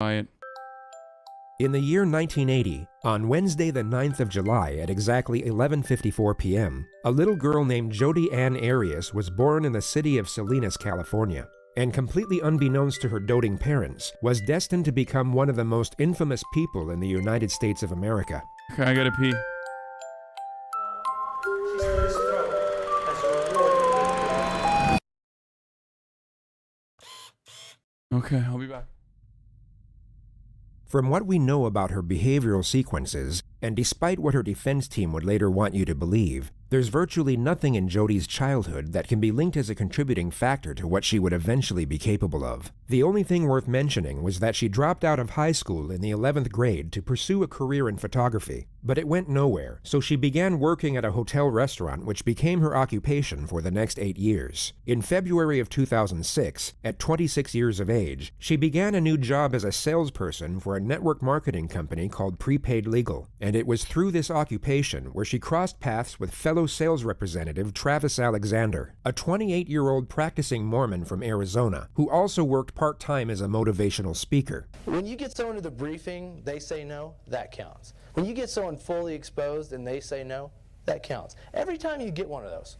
Quiet. In the year 1980, on Wednesday the 9th of July at exactly 11:54 p.m., a little girl named Jodi Ann Arias was born in the city of Salinas, California, and completely unbeknownst to her doting parents, was destined to become one of the most infamous people in the United States of America. Okay, I gotta pee. Okay, I'll be back. From what we know about her behavioral sequences, and despite what her defense team would later want you to believe, there's virtually nothing in Jodi's childhood that can be linked as a contributing factor to what she would eventually be capable of. The only thing worth mentioning was that she dropped out of high school in the 11th grade to pursue a career in photography, but it went nowhere, so she began working at a hotel restaurant which became her occupation for the next 8 years. In February of 2006, at 26 years of age, she began a new job as a salesperson for a network marketing company called Prepaid Legal, and it was through this occupation where she crossed paths with fellow sales representative Travis Alexander, a 28-year-old practicing Mormon from Arizona, who also worked part-time as a motivational speaker. When you get someone to the briefing, they say no, that counts. When you get someone fully exposed and they say no, that counts. Every time you get one of those,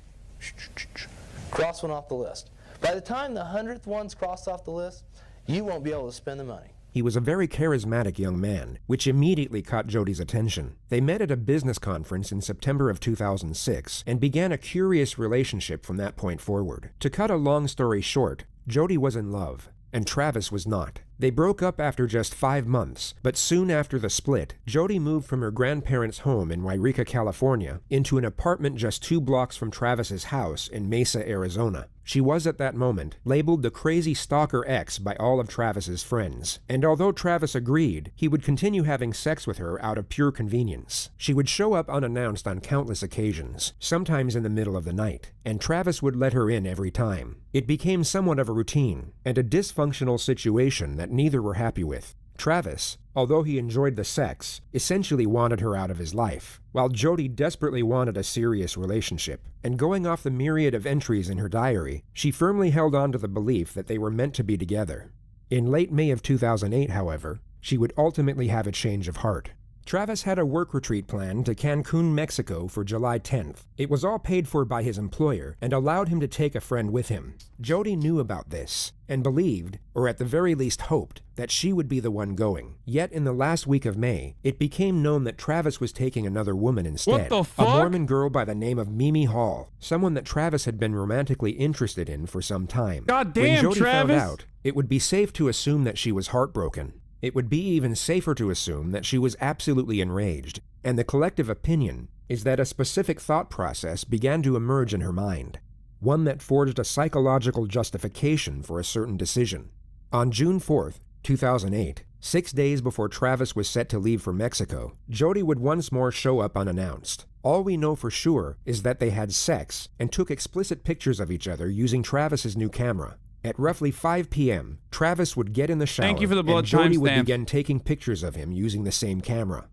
cross one off the list. By the time the 100th one's crossed off the list, you won't be able to spend the money. He was a very charismatic young man, which immediately caught Jodi's attention. They met at a business conference in September of 2006 and began a curious relationship from that point forward. To cut a long story short, Jodi was in love, and Travis was not. They broke up after just 5 months, but soon after the split, Jodi moved from her grandparents' home in Yreka, California, into an apartment just 2 blocks from Travis's house in Mesa, Arizona. She was at that moment labeled the crazy stalker ex by all of Travis's friends, and although Travis agreed, he would continue having sex with her out of pure convenience. She would show up unannounced on countless occasions, sometimes in the middle of the night, and Travis would let her in every time. It became somewhat of a routine, and a dysfunctional situation that neither were happy with. Travis, although he enjoyed the sex, essentially wanted her out of his life, while Jodi desperately wanted a serious relationship. And going off the myriad of entries in her diary, she firmly held on to the belief that they were meant to be together. In late May of 2008, however, she would ultimately have a change of heart. Travis had a work retreat planned to Cancun, Mexico for July 10th. It was all paid for by his employer and allowed him to take a friend with him. Jodi knew about this and believed, or at the very least hoped, that she would be the one going. Yet in the last week of May, it became known that Travis was taking another woman instead. What the fuck? A Mormon girl by the name of Mimi Hall, someone that Travis had been romantically interested in for some time. God damn, when Jodi Travis! found out, it would be safe to assume that she was heartbroken. It would be even safer to assume that she was absolutely enraged, and the collective opinion is that a specific thought process began to emerge in her mind, one that forged a psychological justification for a certain decision. On June 4th, 2008, 6 days before Travis was set to leave for Mexico, Jodi would once more show up unannounced. All we know for sure is that they had sex and took explicit pictures of each other using Travis's new camera. At roughly 5 p.m., Travis would get in the shower, Thank you for the blood and Jodi would timestamp. begin taking pictures of him using the same camera.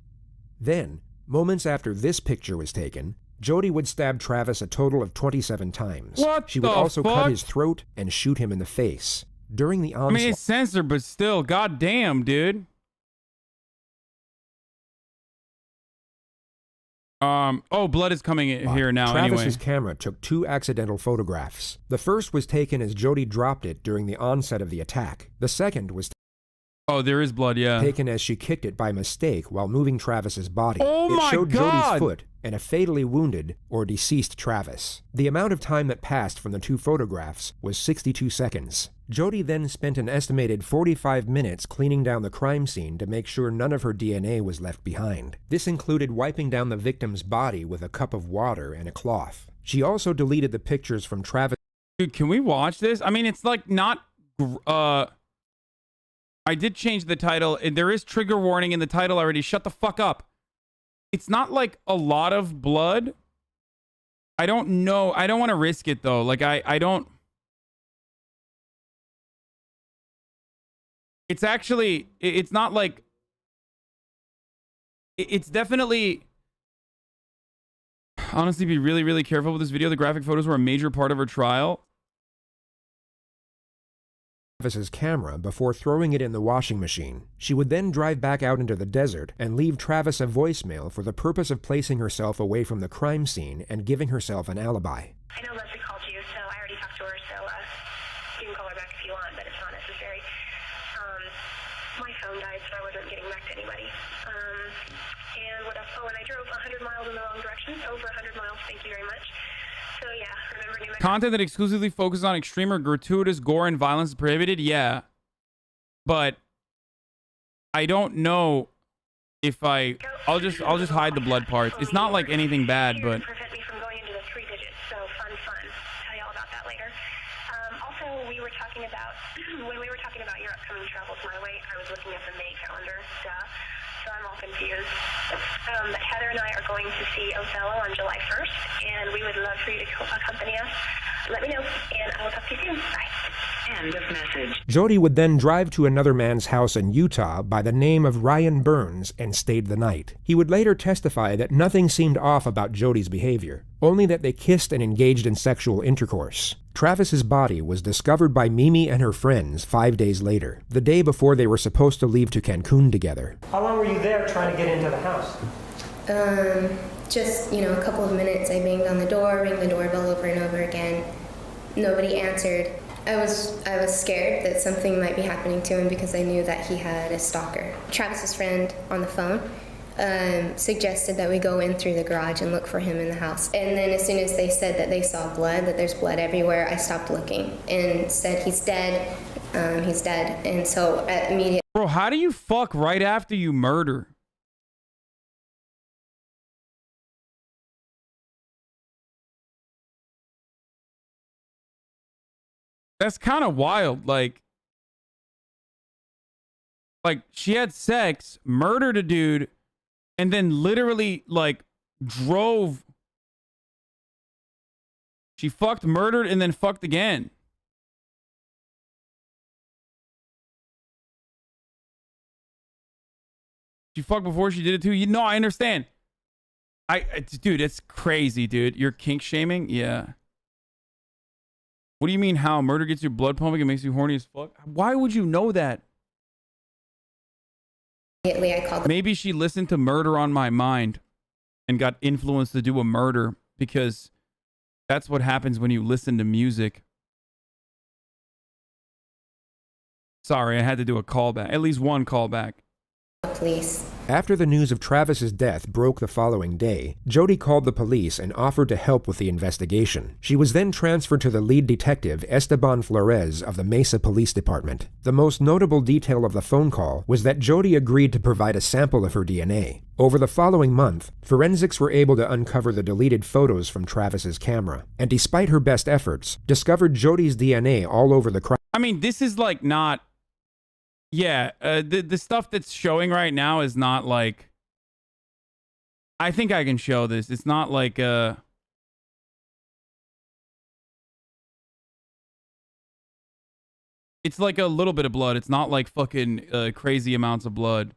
Then, moments after this picture was taken, Jodi would stab Travis a total of 27 times. What She would the also cut fuck? his throat and shoot him in the face. During the I onslaught, mean, it's censored, but still, goddamn, dude. Oh, blood is coming in here now Travis's anyway. camera took 2 accidental photographs. The first was taken as Jodi dropped it during the onset of the attack. The second was Oh, there is blood, yeah. taken as she kicked it by mistake while moving Travis's body. Oh my it showed God! Jodi's foot and a fatally wounded or deceased Travis. The amount of time that passed from the 2 photographs was 62 seconds. Jodi then spent an estimated 45 minutes cleaning down the crime scene to make sure none of her DNA was left behind. This included wiping down the victim's body with a cup of water and a cloth. She also deleted the pictures from Travis. Dude, can we watch this? I mean, it's like not... I did change the title, and there is trigger warning in the title already. Shut the fuck up. It's not like a lot of blood. I don't know. I don't want to risk it, though. Like, I don't... It's actually... It's not like... It's definitely... Honestly, be really, really careful with this video. The graphic photos were a major part of her trial. Travis's camera before throwing it in the washing machine. She would then drive back out into the desert and leave Travis a voicemail for the purpose of placing herself away from the crime scene and giving herself an alibi. I know Leslie called you, so I already talked to her, so you can call her back if you want, but it's not necessary. My phone died, so I wasn't getting back to anybody. And what else? Oh, and I drove 100 miles in the wrong direction, over 100 miles, thank you very much. So yeah, remember New Mexico. Content that exclusively focuses on extreme or gratuitous gore and violence is prohibited? Yeah. But I don't know if I'll just hide the blood parts. It's not like anything bad, but prevent me from going into the 3 digits, so fun. Tell you all about that later. Also, we were talking about, when we were talking about your upcoming travels my way, I was looking at the May calendar, so I'm all confused. But Heather and I are going to see Othello on July 1st, and we would love for you to accompany us. Let me know, and I will talk to you soon. Bye. End of message. Jodi would then drive to another man's house in Utah by the name of Ryan Burns and stayed the night. He would later testify that nothing seemed off about Jodi's behavior, only that they kissed and engaged in sexual intercourse. Travis's body was discovered by Mimi and her friends 5 days later, the day before they were supposed to leave to Cancun together. How long were you there trying to get into the house? Just, a couple of minutes. I banged on the door, rang the doorbell over and over again. Nobody answered. I was scared that something might be happening to him because I knew that he had a stalker. Travis's friend on the phone suggested that we go in through the garage and look for him in the house. And then as soon as they said that they saw blood, that there's blood everywhere, I stopped looking and said, he's dead, he's dead. And so immediately... Bro, how do you fuck right after you murder? That's kind of wild. Like she had sex, murdered a dude, and then literally drove. She fucked, murdered, and then fucked again. She fucked before she did it too. I understand. Dude, it's crazy, dude. You're kink shaming? Yeah. What do you mean how? Murder gets your blood pumping and makes you horny as fuck? Why would you know that? I called. Maybe she listened to Murder on My Mind and got influenced to do a murder, because that's what happens when you listen to music. Sorry, I had to do a callback. At least one callback. Police. After the news of Travis's death broke the following day, Jodi called the police and offered to help with the investigation. She was then transferred to the lead detective, Esteban Flores, of the Mesa Police Department. The most notable detail of the phone call was that Jodi agreed to provide a sample of her DNA. Over the following month, forensics were able to uncover the deleted photos from Travis's camera, and despite her best efforts, discovered Jodi's DNA all over the crime. I mean, this is not... Yeah, the stuff that's showing right now is not like... I think I can show this. It's not like... It's like a little bit of blood. It's not like fucking crazy amounts of blood.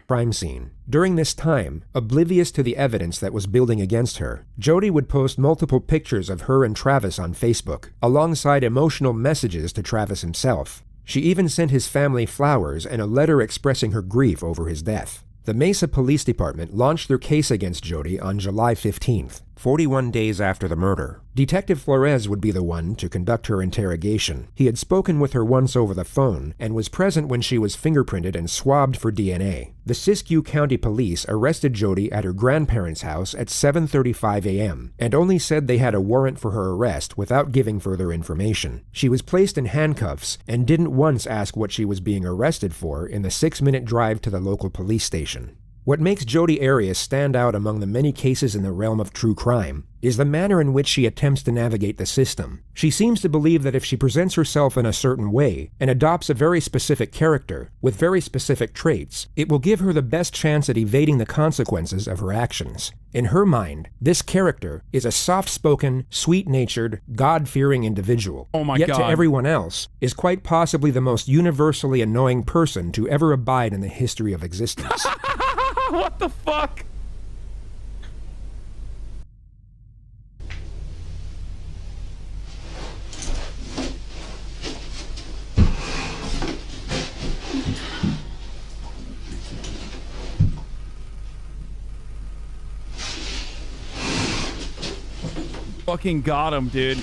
Crime scene. During this time, oblivious to the evidence that was building against her, Jodi would post multiple pictures of her and Travis on Facebook, alongside emotional messages to Travis himself. She even sent his family flowers and a letter expressing her grief over his death. The Mesa Police Department launched their case against Jodi on July 15th, 41 days after the murder. Detective Flores would be the one to conduct her interrogation. He had spoken with her once over the phone and was present when she was fingerprinted and swabbed for DNA. The Siskiyou County Police arrested Jodi at her grandparents' house at 7:35 a.m. and only said they had a warrant for her arrest without giving further information. She was placed in handcuffs and didn't once ask what she was being arrested for in the 6-minute drive to the local police station. What makes Jodi Arias stand out among the many cases in the realm of true crime is the manner in which she attempts to navigate the system. She seems to believe that if she presents herself in a certain way and adopts a very specific character with very specific traits, it will give her the best chance at evading the consequences of her actions. In her mind, this character is a soft-spoken, sweet-natured, God-fearing individual. Oh my Yet God. to everyone else, is quite possibly the most universally annoying person to ever abide in the history of existence. What the fuck? fucking got him, dude.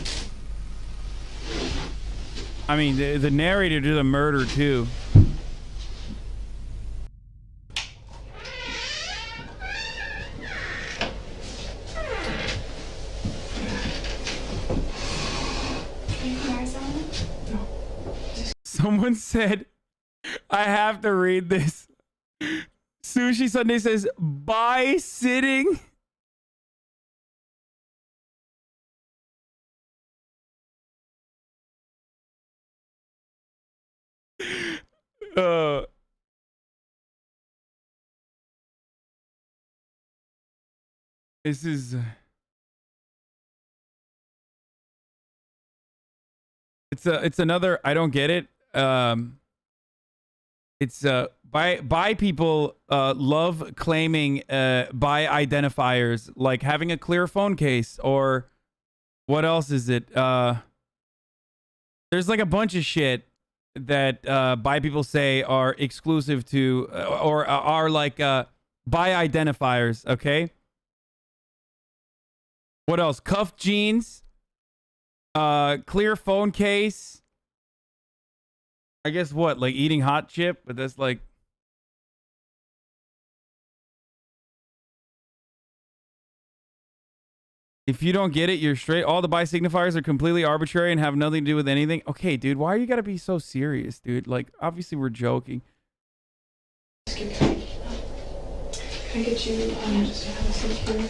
I mean, the narrator did a murder too. Someone said, I have to read this. Sushi Sunday says, by sitting. This is it's another, I don't get it. It's bi people love claiming bi identifiers, like having a clear phone case, or what else is it? There's like a bunch of shit that bi people say are exclusive to or are like bi identifiers, okay? What else? Cuffed jeans, clear phone case. I guess what, like eating hot chip, but that's like. If you don't get it, you're straight. All the bi signifiers are completely arbitrary and have nothing to do with anything. Okay, dude, why you gotta be so serious, dude? Like, obviously we're joking. Can I get you just to have a seat here?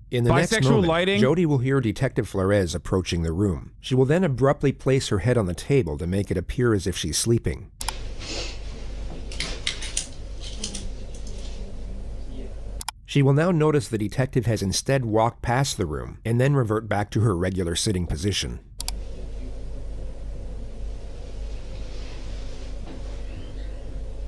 In the next Bisexual moment, lighting. Jodi will hear Detective Flores approaching the room. She will then abruptly place her head on the table to make it appear as if she's sleeping. She will now notice the detective has instead walked past the room and then revert back to her regular sitting position.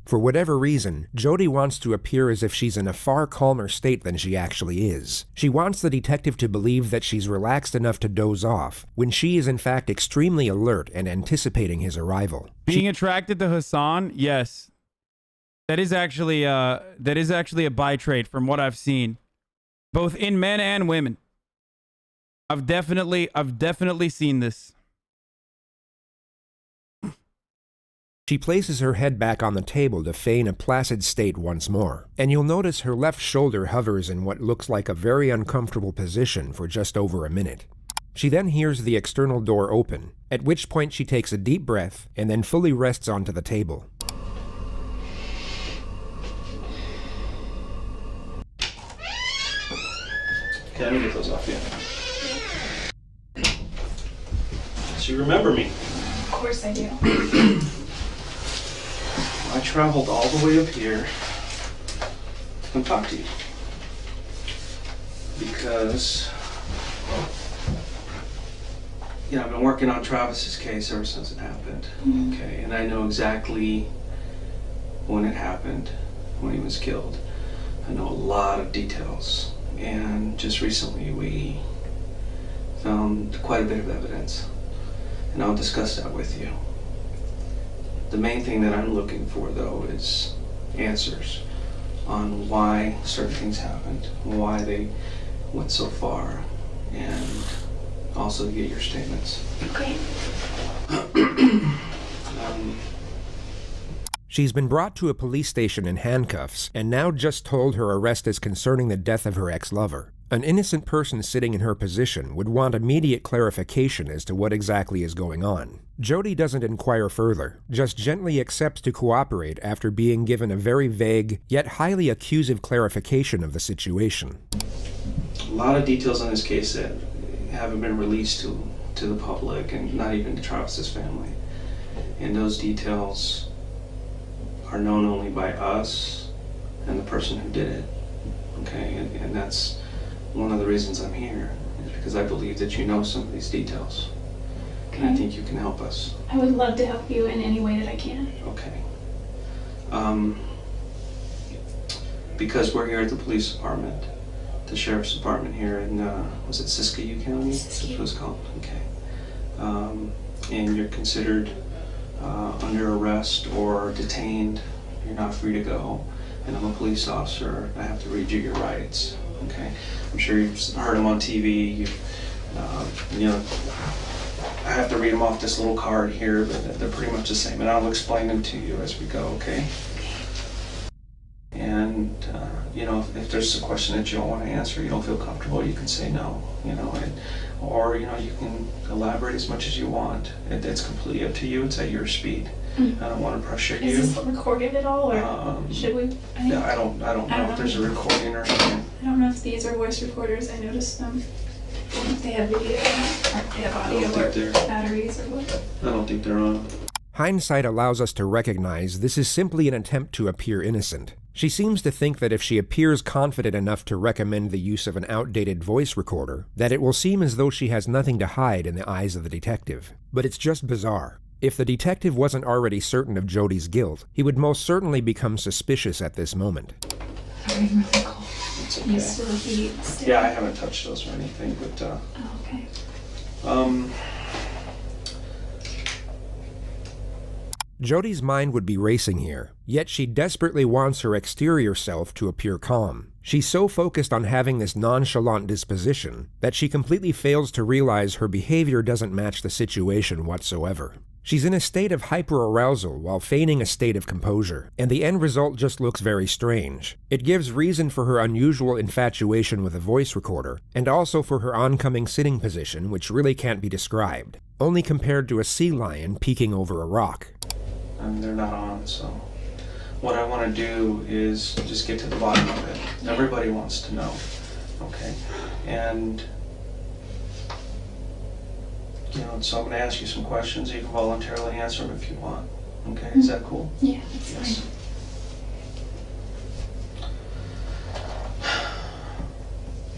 For whatever reason, Jodi wants to appear as if she's in a far calmer state than she actually is. She wants the detective to believe that she's relaxed enough to doze off, when she is in fact extremely alert and anticipating his arrival. Being attracted to Hassan, yes. That is actually a bi trait from what I've seen, both in men and women. I've definitely seen this. She places her head back on the table to feign a placid state once more, and you'll notice her left shoulder hovers in what looks like a very uncomfortable position for just over a minute. She then hears the external door open, at which point she takes a deep breath and then fully rests onto the table. Okay, let me get those off you. So you remember me? Of course I do. I traveled all the way up here to come talk to you. Because, I've been working on Travis's case ever since it happened. Okay, and I know exactly when it happened, when he was killed. I know a lot of details. And just recently we found quite a bit of evidence. And I'll discuss that with you. The main thing that I'm looking for, though, is answers on why certain things happened, why they went so far, and also to get your statements. Okay. She's been brought to a police station in handcuffs and now just told her arrest is concerning the death of her ex-lover. An innocent person sitting in her position would want immediate clarification as to what exactly is going on. Jodi doesn't inquire further, just gently accepts to cooperate after being given a very vague, yet highly accusive clarification of the situation. A lot of details on this case that haven't been released to the public and not even to Travis's family. And those details are known only by us and the person who did it. Okay, and that's one of the reasons I'm here, is because I believe that you know some of these details. Okay. And I think you can help us. I would love to help you in any way that I can. Okay. Because we're here at the police department, the sheriff's department here in, was it Siskiyou County? Siskiyou. That's what it's called, okay. And you're considered under arrest or detained. You're not free to go. And I'm a police officer. I have to read you your rights. Okay, I'm sure you've heard them on TV. You know, I have to read them off this little card here, but they're pretty much the same, and I'll explain them to you as we go. Okay. And you know, if there's a question that you don't want to answer, you don't feel comfortable, you can say no. You know, or you know, you can elaborate as much as you want. It's completely up to you. It's at your speed. I don't want to pressure you. Is this recorded at all, or should we? Yeah, I don't know if there's a recording or something. I don't know if these are voice recorders. I noticed them. I don't know if they have video or if they have audio or batteries or what. I don't think they're on. Hindsight allows us to recognize this is simply an attempt to appear innocent. She seems to think that if she appears confident enough to recommend the use of an outdated voice recorder, that it will seem as though she has nothing to hide in the eyes of the detective. But it's just bizarre. If the detective wasn't already certain of Jodi's guilt, he would most certainly become suspicious at this moment. Sorry, really cold. It's okay. You still heat still? Yeah, I haven't touched those or anything, but Oh, okay. Jodi's mind would be racing here, yet she desperately wants her exterior self to appear calm. She's so focused on having this nonchalant disposition that she completely fails to realize her behavior doesn't match the situation whatsoever. She's in a state of hyperarousal while feigning a state of composure, and the end result just looks very strange. It gives reason for her unusual infatuation with a voice recorder, and also for her oncoming sitting position, which really can't be described, only compared to a sea lion peeking over a rock. and they're not on, so what I want to do is just get to the bottom of it. Everybody wants to know, okay? And you know, so I'm going to ask you some questions. You can voluntarily answer them if you want. Okay, is that cool? Yeah, that's Yes. fine.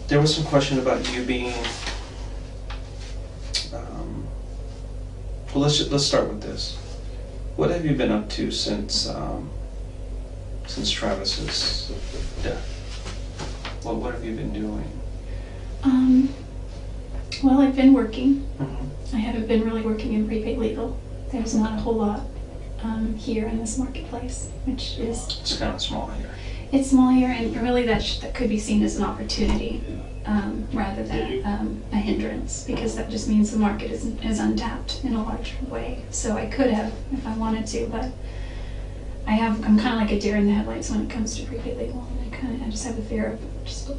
There was some question about you being. Well, let's start with this. What have you been up to since Travis's death? What have you been doing? Well, I've been working. Mm-hmm. I haven't been really working in prepaid legal. There's not a whole lot here in this marketplace, which is... It's kind of small here. It's small here, and really that could be seen as an opportunity rather than a hindrance, because that just means the market is untapped in a large way. So I could have, if I wanted to, but I'm kind of like a deer in the headlights when it comes to prepaid legal. I just have a fear of just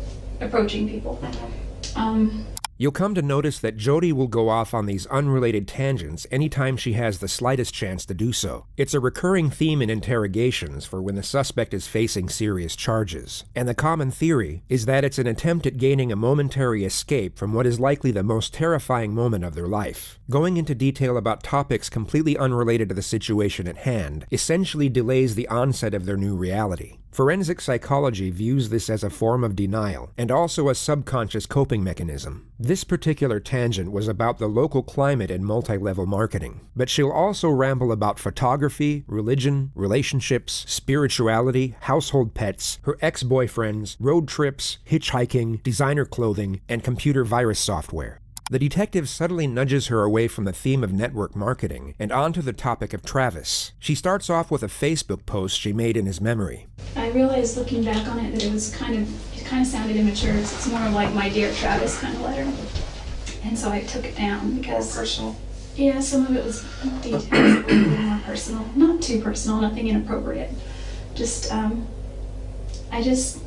approaching people. Mm-hmm. You'll come to notice that Jodi will go off on these unrelated tangents anytime she has the slightest chance to do so. It's a recurring theme in interrogations for when the suspect is facing serious charges, and the common theory is that it's an attempt at gaining a momentary escape from what is likely the most terrifying moment of their life. Going into detail about topics completely unrelated to the situation at hand essentially delays the onset of their new reality. Forensic psychology views this as a form of denial, and also a subconscious coping mechanism. This particular tangent was about the local climate and multi-level marketing, but she'll also ramble about photography, religion, relationships, spirituality, household pets, her ex-boyfriends, road trips, hitchhiking, designer clothing, and computer virus software. The detective subtly nudges her away from the theme of network marketing and onto the topic of Travis. She starts off with a Facebook post she made in his memory. I realized looking back on it that it kind of sounded immature. It's more like my dear Travis kind of letter. And so I took it down because... More personal? Yeah, some of it was details, a little bit more personal. Not too personal, nothing inappropriate. Just, I just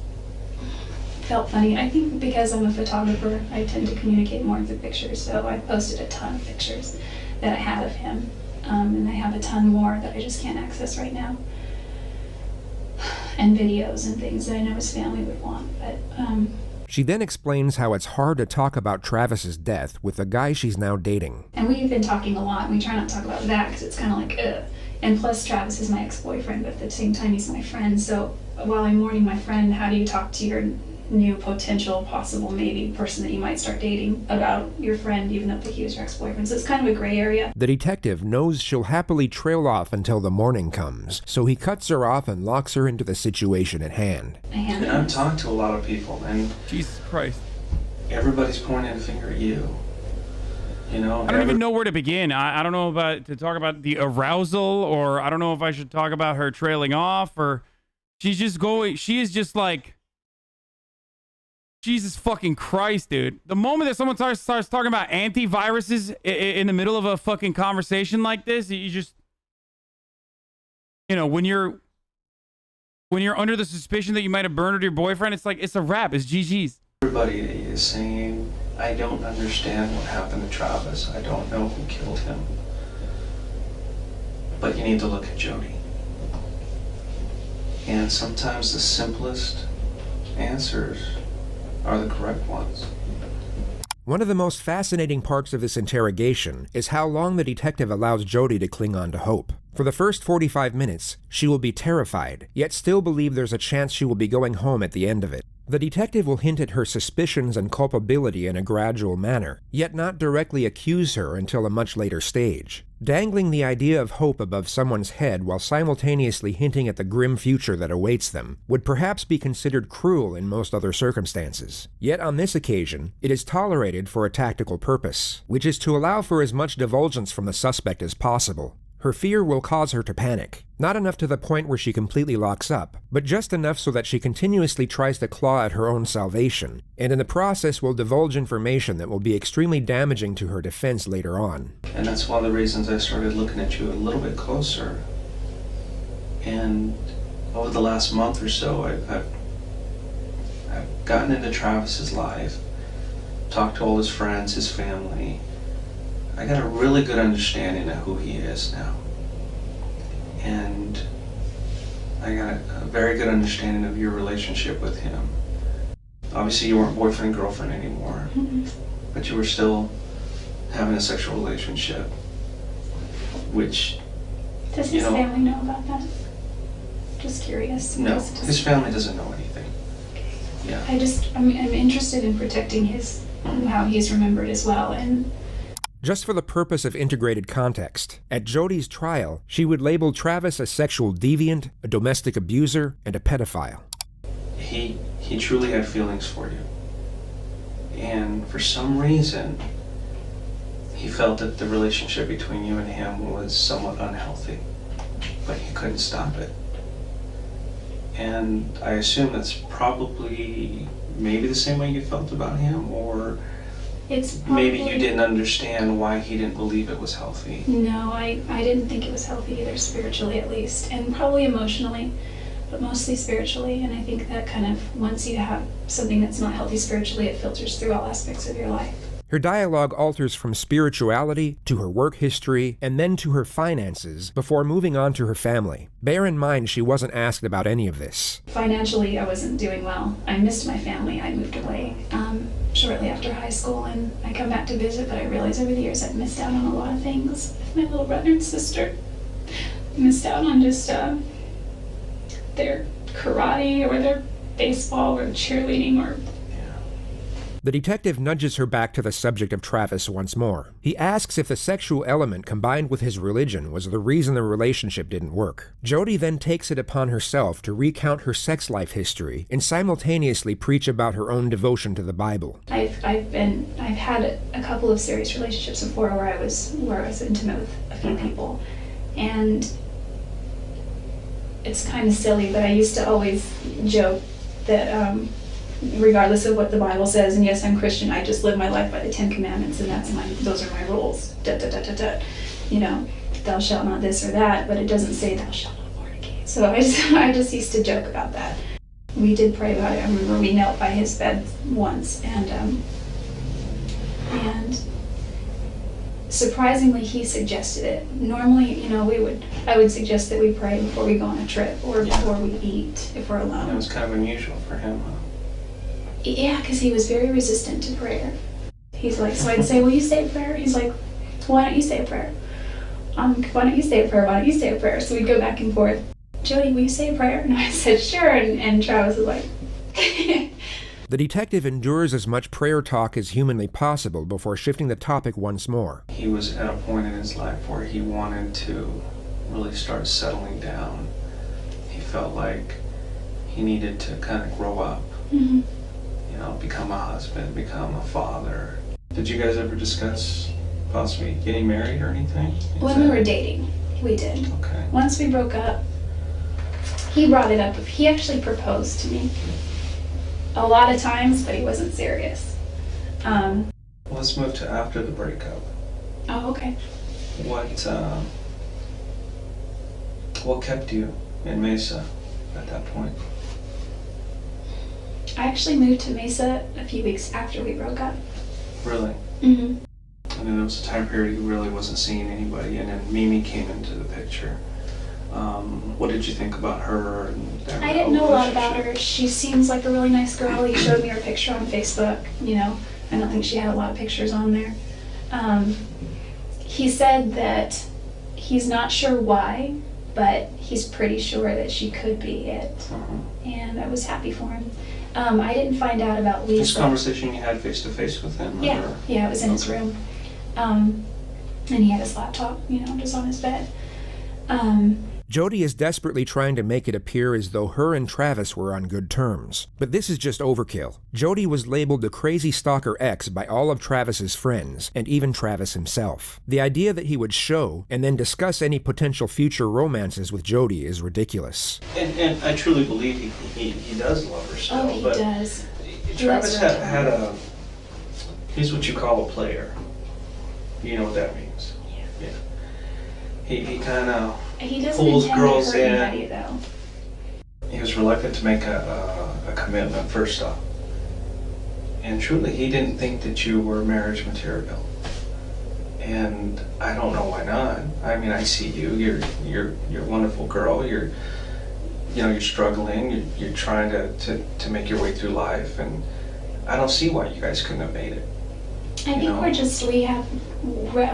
felt funny. I think because I'm a photographer, I tend to communicate more through pictures, so I posted a ton of pictures that I had of him, and I have a ton more that I just can't access right now, and videos and things that I know his family would want, but She then explains how it's hard to talk about Travis's death with the guy she's now dating. and we've been talking a lot, and we try not to talk about that because it's kind of like, ugh. And plus Travis is my ex-boyfriend, but at the same time he's my friend, so while I'm mourning my friend, how do you talk to your new potential possible maybe person that you might start dating about your friend even though he was your ex-boyfriend? So it's kind of a gray area. The detective knows she'll happily trail off until the morning comes, so he cuts her off and locks her into the situation at hand. And I've talked to a lot of people, and Jesus Christ. everybody's pointing a finger at you. You know, I don't even know where to begin. I don't know to talk about the arousal, or I don't know if I should talk about her trailing off, or she is just like, Jesus fucking Christ, dude. The moment that someone starts talking about antiviruses in the middle of a fucking conversation like this, you just, you know, when you're under the suspicion that you might have murdered your boyfriend, it's like, it's a wrap. It's GG's. Everybody is saying, I don't understand what happened to Travis. I don't know who killed him. But you need to look at Jodi. And sometimes the simplest answers are the correct ones. One of the most fascinating parts of this interrogation is how long the detective allows Jodi to cling on to hope. For the first 45 minutes, she will be terrified, yet still believe there's a chance she will be going home at the end of it. The detective will hint at her suspicions and culpability in a gradual manner, yet not directly accuse her until a much later stage. Dangling the idea of hope above someone's head while simultaneously hinting at the grim future that awaits them would perhaps be considered cruel in most other circumstances. Yet on this occasion, it is tolerated for a tactical purpose, which is to allow for as much divulgence from the suspect as possible. Her fear will cause her to panic, not enough to the point where she completely locks up, but just enough so that she continuously tries to claw at her own salvation, and in the process will divulge information that will be extremely damaging to her defense later on. And that's one of the reasons I started looking at you a little bit closer. And over the last month or so, I've gotten into Travis's life, talked to all his friends, his family. I got a really good understanding of who he is now. And I got a very good understanding of your relationship with him. Obviously you weren't boyfriend and girlfriend anymore, but you were still having a sexual relationship, which, Does his family know about that? Just curious. No, his family doesn't know anything. Yeah. I'm interested in protecting how he's remembered as well. And just for the purpose of integrated context, at Jodi's trial, she would label Travis a sexual deviant, a domestic abuser, and a pedophile. He truly had feelings for you. And for some reason, he felt that the relationship between you and him was somewhat unhealthy, but he couldn't stop it. And I assume that's probably maybe the same way you felt about him, or maybe you didn't understand why he didn't believe it was healthy. No, I didn't think it was healthy either, spiritually at least, and probably emotionally, but mostly spiritually. And I think that kind of, once you have something that's not healthy spiritually, it filters through all aspects of your life. Her dialogue alters from spirituality to her work history and then to her finances before moving on to her family. Bear in mind she wasn't asked about any of this. Financially, I wasn't doing well. I missed my family. I moved away shortly after high school, and I come back to visit, but I realized over the years I'd missed out on a lot of things with my little brother and sister. I missed out on just their karate or their baseball or cheerleading or... The detective nudges her back to the subject of Travis once more. He asks if the sexual element combined with his religion was the reason the relationship didn't work. Jodi then takes it upon herself to recount her sex life history and simultaneously preach about her own devotion to the Bible. I've had a couple of serious relationships before where I was intimate with a few people, and it's kind of silly, but I used to always joke that regardless of what the Bible says, and yes, I'm Christian, I just live my life by the 10 Commandments, and those are my rules. You know, thou shalt not this or that, but it doesn't say thou shalt not fornicate. So I just used to joke about that. We did pray about it. I remember we knelt by his bed once, and surprisingly, he suggested it. Normally, you know, I would suggest that we pray before we go on a trip or before we eat if we're alone. It was kind of unusual for him, huh? Yeah, because he was very resistant to prayer. He's like, so I'd say, will you say a prayer? He's like, why don't you say a prayer? Why don't you say a prayer? Why don't you say a prayer? So we'd go back and forth. Jodi, will you say a prayer? And I said, sure. And Travis was like... The detective endures as much prayer talk as humanly possible before shifting the topic once more. He was at a point in his life where he wanted to really start settling down. He felt like he needed to kind of grow up. Mm-hmm. You know, become a husband, become a father. Did you guys ever discuss possibly getting married or anything? When we were dating, we did. Okay. Once we broke up, he brought it up. He actually proposed to me. a lot of times, but he wasn't serious. Let's move to after the breakup. Oh, okay. What kept you in Mesa at that point? I actually moved to Mesa a few weeks after we broke up. Really? Mm-hmm. And then there was a time period you really wasn't seeing anybody, and then Mimi came into the picture. What did you think about her? And I didn't know a lot about her. She seems like a really nice girl. He showed me her picture on Facebook. You know, I don't think she had a lot of pictures on there. He said that he's not sure why, but he's pretty sure that she could be it. And I was happy for him. I didn't find out about Lisa. This conversation you had face to face with him? Yeah, or? yeah, it was in his room. And he had his laptop, you know, just on his bed. Jodi is desperately trying to make it appear as though her and Travis were on good terms. But this is just overkill. Jodi was labeled the crazy stalker ex by all of Travis's friends, and even Travis himself. The idea that he would show and then discuss any potential future romances with Jodi is ridiculous. And I truly believe he does love her still. Oh, he but does. Travis had a, he's what you call a player. You know what that means? Yeah. He kind of pulls girls in. Anybody, though. He was reluctant to make a commitment first off. And truly, he didn't think that you were marriage material. And I don't know why not. I mean, I see you. You're a wonderful girl. You're struggling. You're trying to make your way through life, and I don't see why you guys couldn't have made it. I think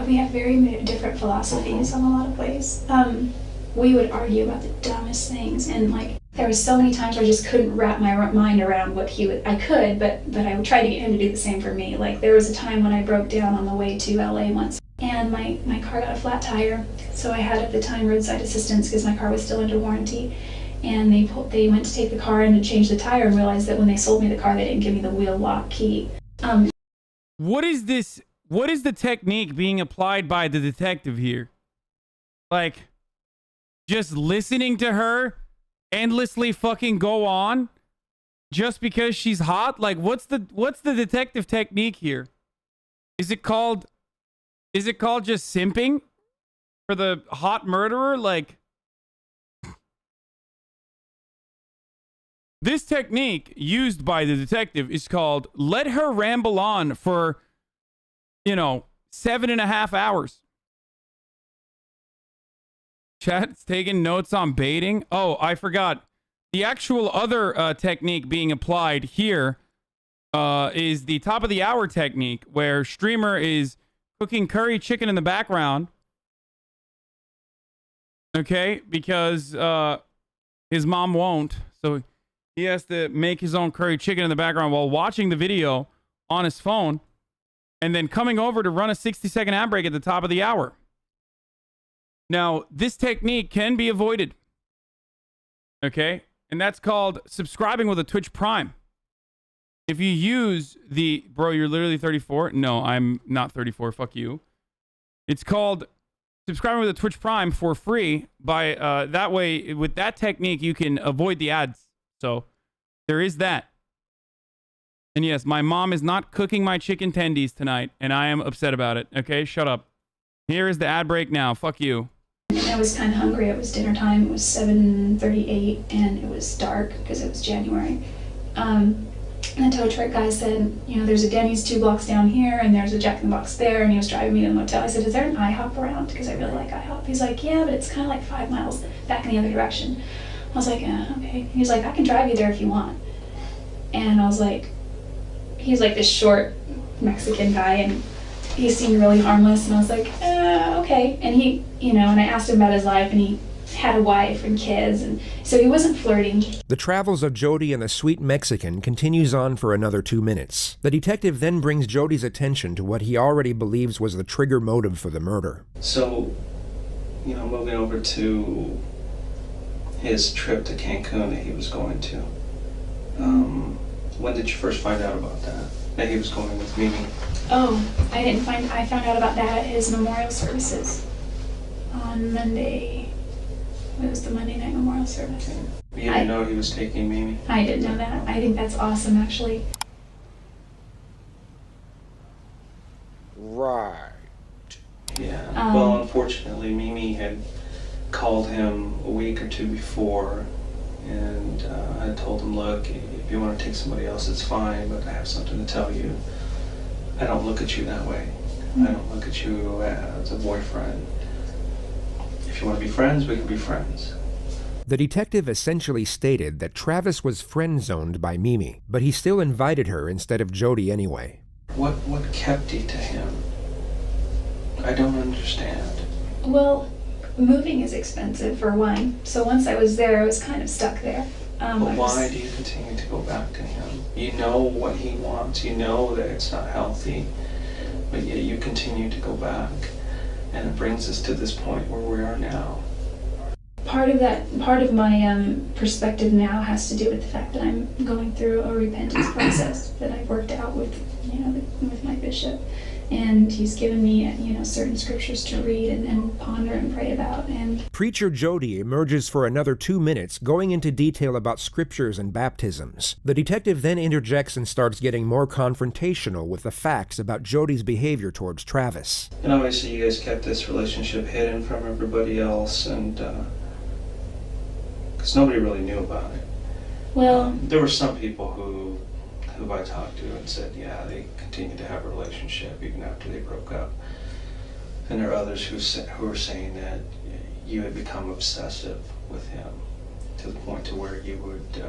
we have very different philosophies on a lot of ways. We would argue about the dumbest things, and like there was so many times where I just couldn't wrap my mind around what he would. I could, but I would try to get him to do the same for me. Like there was a time when I broke down on the way to LA once, and my car got a flat tire, so I had at the time roadside assistance because my car was still under warranty. And they went to take the car in to change the tire and realized that when they sold me the car, they didn't give me the wheel lock key. What is this? What is the technique being applied by the detective here? Like, just listening to her endlessly fucking go on just because she's hot? Like, what's the detective technique here? Is it called just simping for the hot murderer? Like, this technique used by the detective is called let her ramble on for, 7.5 hours. Chat's taking notes on baiting. Oh, I forgot. The actual other technique being applied here is the top of the hour technique, where streamer is cooking curry chicken in the background. Okay, because his mom won't. So he has to make his own curry chicken in the background while watching the video on his phone, and then coming over to run a 60-second ad break at the top of the hour. Now, this technique can be avoided. Okay? And that's called subscribing with a Twitch Prime. If you use the... Bro, you're literally 34? No, I'm not 34. Fuck you. It's called subscribing with a Twitch Prime for free. By that way, with that technique, you can avoid the ads. So there is that. And yes, my mom is not cooking my chicken tendies tonight, and I am upset about it. Okay, shut up. Here is the ad break now. Fuck you. I was kind of hungry. It was dinner time. It was 7:38, and it was dark because it was January. And the tow truck guy said, there's a Denny's 2 blocks down here, and there's a Jack in the Box there, and he was driving me to the motel. I said, is there an IHOP around? Because I really like IHOP. He's like, yeah, but it's kind of like 5 miles back in the other direction. I was like, okay. He's like, I can drive you there if you want. And I was like, he's like this short Mexican guy, and he seemed really harmless. And I was like, okay. And he, and I asked him about his life, and he had a wife and kids, and so he wasn't flirting. The travels of Jodi and the sweet Mexican continues on for another 2 minutes. The detective then brings Jodi's attention to what he already believes was the trigger motive for the murder. So, moving over to his trip to Cancun that he was going to. When did you first find out about that he was going with Mimi? Oh, I found out about that at his memorial services on Monday. It was the Monday night memorial service. Okay. You didn't know he was taking Mimi? I didn't know that. I think that's awesome, actually. Right. Yeah. Well, unfortunately, Mimi had called him a week or two before, and I told him, look, if you want to take somebody else, it's fine, but I have something to tell you. I don't look at you that way. I don't look at you as a boyfriend. If you want to be friends, we can be friends. The detective essentially stated that Travis was friend-zoned by Mimi, but he still invited her instead of Jodi anyway. What kept you to him? I don't understand. Well, moving is expensive, for one. So once I was there, I was kind of stuck there. But why do you continue to go back to him? You know what he wants. You know that it's not healthy. But yet you continue to go back. And it brings us to this point where we are now. Part of my perspective now has to do with the fact that I'm going through a repentance process that I've worked out with, with my bishop, and he's given me, certain scriptures to read and ponder and pray about. And Preacher Jodi emerges for another 2 minutes, going into detail about scriptures and baptisms. The detective then interjects and starts getting more confrontational with the facts about Jodi's behavior towards Travis. And obviously you guys kept this relationship hidden from everybody else, and because nobody really knew about it. well, There were some people who I talked to and said, yeah, they continued to have a relationship even after they broke up. And there are others who were saying that you had become obsessive with him to the point to where you would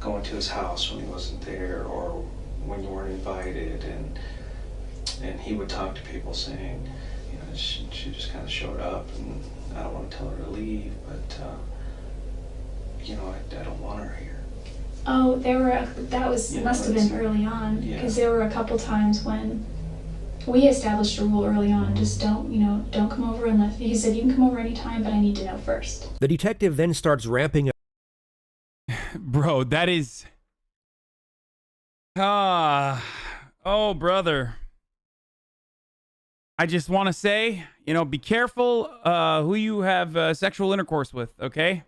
go into his house when he wasn't there or when you weren't invited, and he would talk to people saying, she just kind of showed up, and I don't want to tell her to leave, but I don't want her here. oh, must have been early on, Yeah. because there were a couple times when we established a rule early on, just don't come over unless, he said, you can come over anytime, but I need to know first. The detective then starts ramping up. Bro, that is... oh, brother. I just want to say, be careful who you have sexual intercourse with, okay?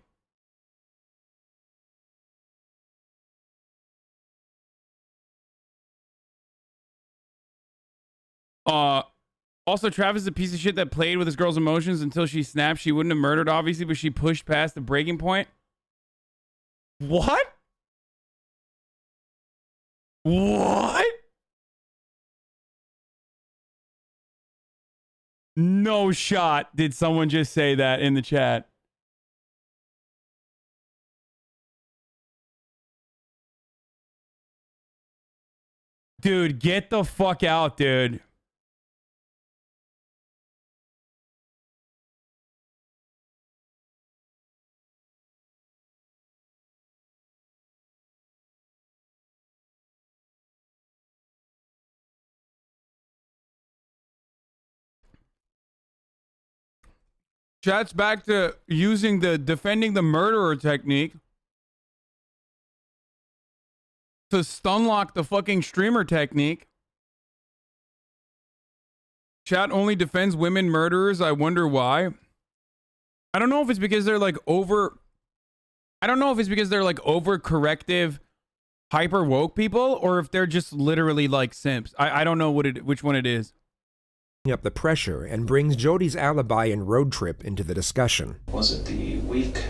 Also, Travis is a piece of shit that played with his girl's emotions until she snapped. She wouldn't have murdered, obviously, but she pushed past the breaking point. What? What? No shot did someone just say that in the chat. Dude, get the fuck out, dude. Chat's back to using the defending the murderer technique to stun lock the fucking streamer technique. Chat only defends women murderers. I wonder why. I don't know if it's because they're like over. I don't know if it's because they're like overcorrective, hyper woke people, or if they're just literally like simps. I don't know which one it is. Up the pressure and brings Jodi's alibi and road trip into the discussion. Was it the week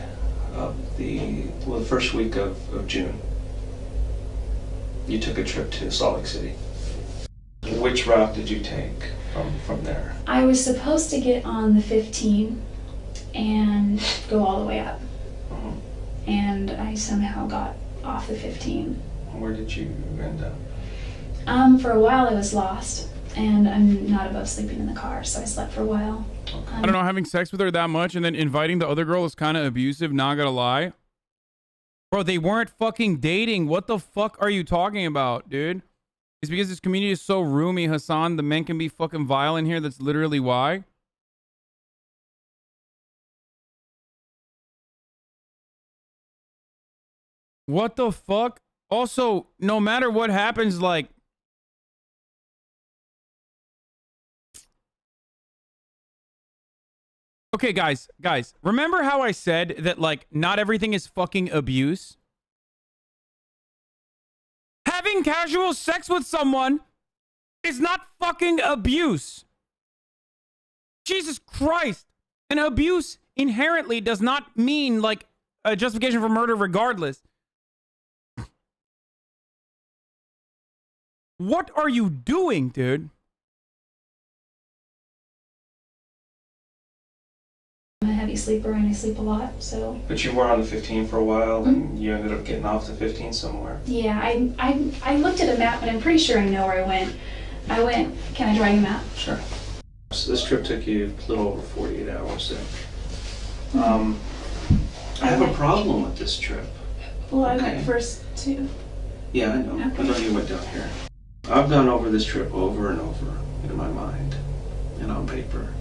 of the first week of June? You took a trip to Salt Lake City. Which route did you take from there? I was supposed to get on the 15 and go all the way up. And I somehow got off the 15. Where did you end up? For a while I was lost, and I'm not above sleeping in the car, so I slept for a while. Okay. I don't know, having sex with her that much and then inviting the other girl is kind of abusive, not gonna lie. Bro, they weren't fucking dating. What the fuck are you talking about, dude? It's because this community is so roomy, Hassan. The men can be fucking vile in here. That's literally why. What the fuck? Also, no matter what happens, like... Okay, guys, remember how I said that, like, not everything is fucking abuse? Having casual sex with someone is not fucking abuse. Jesus Christ. And abuse inherently does not mean, like, a justification for murder regardless. What are you doing, dude? I'm a heavy sleeper and I sleep a lot, so. But you were on the 15 for a while, and you ended up getting off the 15 somewhere. Yeah, I looked at a map, but I'm pretty sure I know where I went. Can I draw you a map? Sure. So this trip took you a little over 48 hours then. I have a problem with this trip. Well, I went first too. Yeah, I know. I know you went down here. I've gone over this trip over and over in my mind and on paper.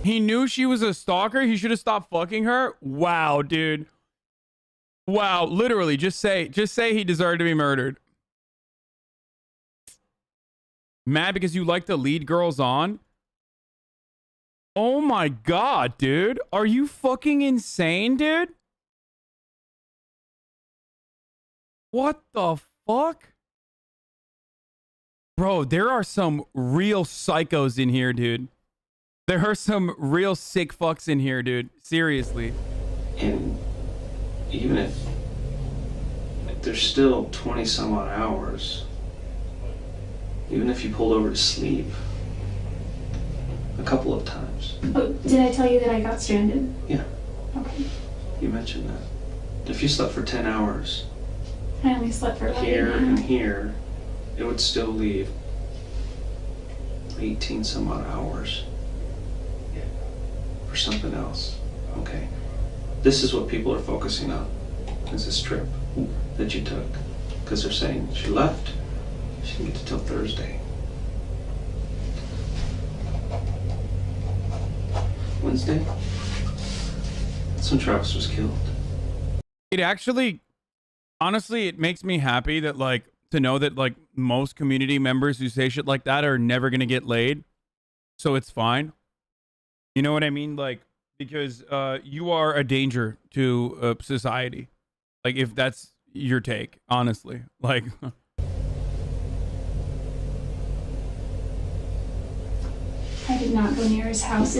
He knew she was a stalker. He should have stopped fucking her. Wow, dude. Wow, literally, just say he deserved to be murdered. Mad because you like to lead girls on? Oh my God, dude. Are you fucking insane, dude? What the fuck? Bro, there are some real psychos in here, dude. There are some real sick fucks in here, dude. Seriously. And even if there's still 20 some odd hours, even if you pulled over to sleep a couple of times. Oh, did I tell you that I got stranded? Yeah, Okay. you mentioned that. If you slept for 10 hours I only slept for about here 8 and hours. here, it would still leave 18 some odd hours for something else. Okay, this is what people are focusing on, is this trip that you took, because they're saying she left, she didn't get to till Thursday. Wednesday? That's when Travis was killed. It actually, honestly, it makes me happy that, like, to know that, like, most community members who say shit like that are never gonna get laid. So it's fine. You know what I mean? Like, because you are a danger to society. Like, if that's your take, honestly. Like, I did not go near his house.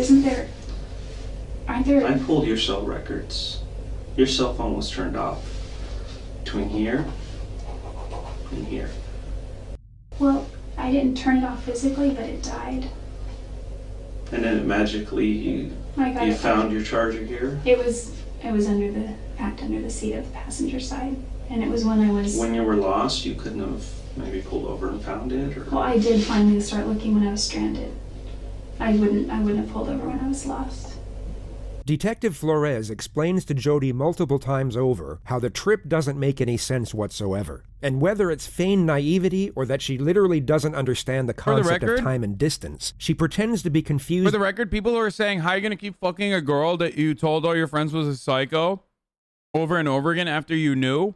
Aren't there? I pulled your cell records. Your cell phone was turned off between here and here. Well, I didn't turn it off physically, but it died. And then magically you found your charger here? It was packed under the seat of the passenger side, and it was when I was. When you were lost, you couldn't have maybe pulled over and found it, or? Well, I did finally start looking when I was stranded. I wouldn't have pulled over when I was lost. Detective Flores explains to Jodi multiple times over how the trip doesn't make any sense whatsoever, and whether it's feigned naivety or that she literally doesn't understand the concept of time and distance, she pretends to be confused. for the record, people who are saying, how are you gonna keep fucking a girl that you told all your friends was a psycho over and over again after you knew,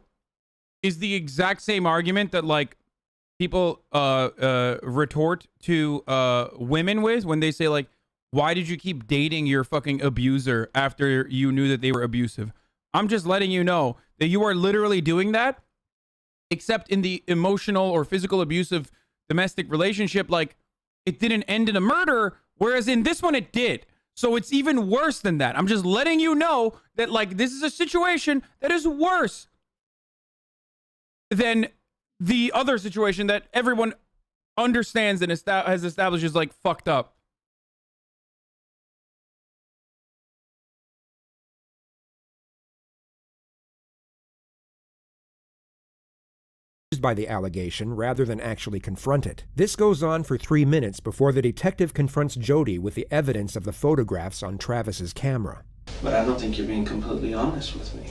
is the exact same argument that, like, people retort to women with when they say, like, why did you keep dating your fucking abuser after you knew that they were abusive? I'm just letting you know that you are literally doing that, except in the emotional or physical abusive domestic relationship, like, it didn't end in a murder, whereas in this one it did. So it's even worse than that. I'm just letting you know that, like, this is a situation that is worse than the other situation that everyone understands and has established is, like, fucked up. by the allegation rather than actually confront it. This goes on for 3 minutes before the detective confronts Jodi with the evidence of the photographs on Travis's camera. But I don't think you're being completely honest with me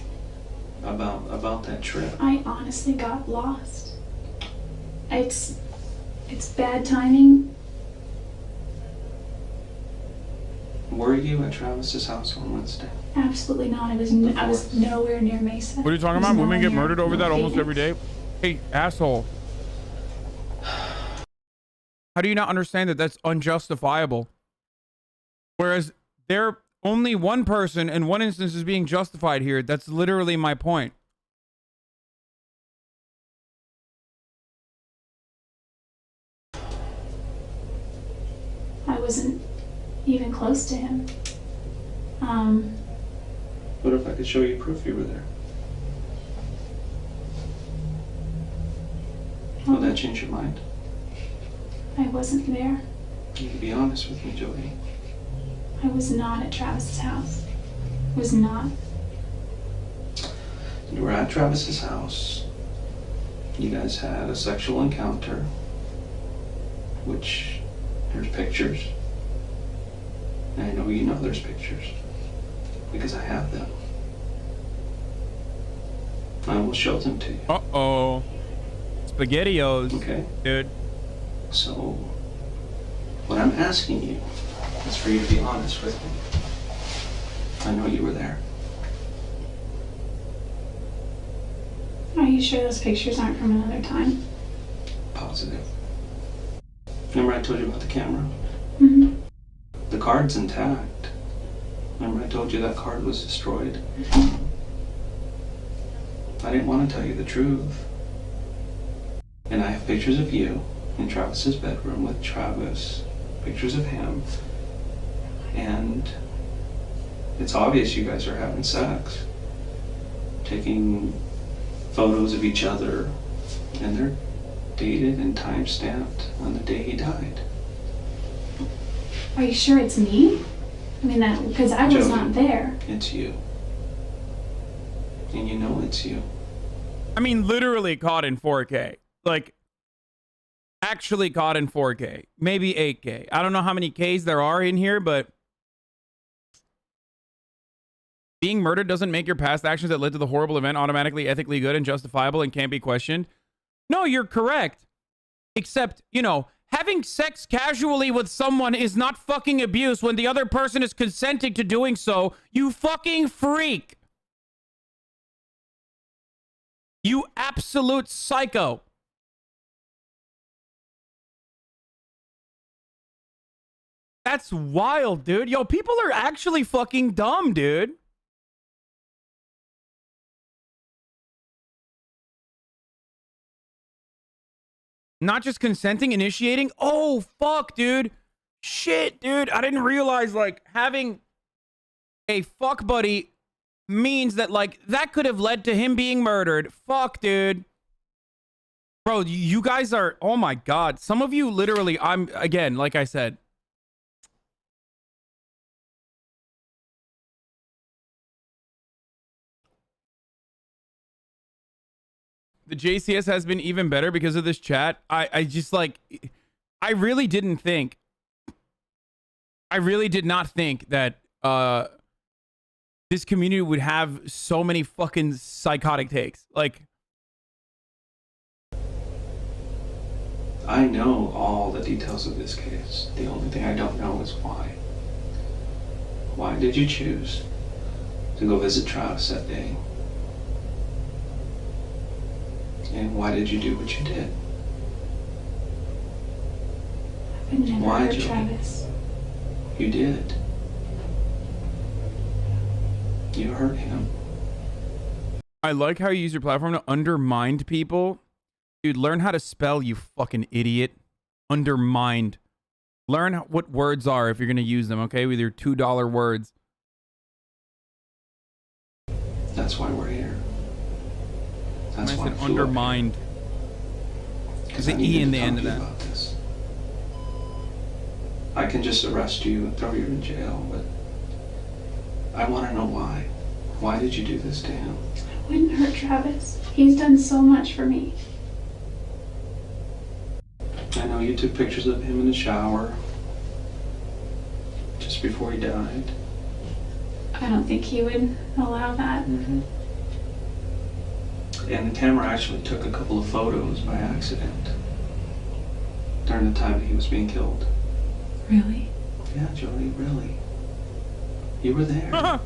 about that trip. I honestly got lost. It's bad timing. Were you at Travis's house on Wednesday? Absolutely not. I was nowhere near Mesa. What are you talking about? Women get murdered over that almost every day. Hey, asshole. How do you not understand that that's unjustifiable? Whereas they're only one person in one instance is being justified here. That's literally my point. I wasn't even close to him. What if I could show you proof you were there? Will that change your mind? I wasn't there. You can be honest with me, Jodi. I was not at Travis's house. Was not. You were at Travis's house. You guys had a sexual encounter, which there's pictures. And I know you know there's pictures because I have them. I will show them to you. Uh-oh. SpaghettiOs. Okay. Dude. So, what I'm asking you is for you to be honest with me. I know you were there. Are you sure those pictures aren't from another time? Positive. Remember I told you about the camera? Mm-hmm. The card's intact. Remember I told you that card was destroyed? I didn't want to tell you the truth. And I have pictures of you in Travis's bedroom with Travis, pictures of him, and it's obvious you guys are having sex, taking photos of each other, and they're dated and time-stamped on the day he died. Are you sure it's me? I mean, that because I was Jodi, not there. It's you. And you know it's you. I mean, literally caught in 4K. Like, actually caught in 4K. Maybe 8K. I don't know how many Ks there are in here, but being murdered doesn't make your past actions that led to the horrible event automatically ethically good and justifiable and can't be questioned. No, you're correct. Except, you know, having sex casually with someone is not fucking abuse when the other person is consenting to doing so. You fucking freak. You absolute psycho. That's wild, dude. Yo, people are actually fucking dumb, dude. Not just consenting, initiating. Oh, fuck, dude. Shit, dude. I didn't realize, like, having a fuck buddy means that, like, that could have led to him being murdered. Fuck, dude. Bro, you guys are, oh my God. Some of you literally, again, like I said. The JCS has been even better because of this chat. I just like, I really did not think that this community would have so many fucking psychotic takes. Like, I know all the details of this case. The only thing I don't know is why. Why did you choose to go visit Travis that day? And why did you do what you did? I would never Why, hurt Jodi? Travis. You did. You hurt him. I like how you use your platform to undermine people. Dude, learn how to spell, you fucking idiot. Undermined. Learn what words are if you're going to use them, okay? With your $2 words. That's why we're here. That's I why said I flew up undermined. here. There's I an needed E in to the end talk of to you that. about this. I can just arrest you and throw you in jail, but I want to know why. Why did you do this to him? I wouldn't hurt Travis. He's done so much for me. I know you took pictures of him in the shower just before he died. I don't think he would allow that. Mm-hmm. And the camera actually took a couple of photos by accident during the time that he was being killed. Really? Yeah, Jodi, really. You were there.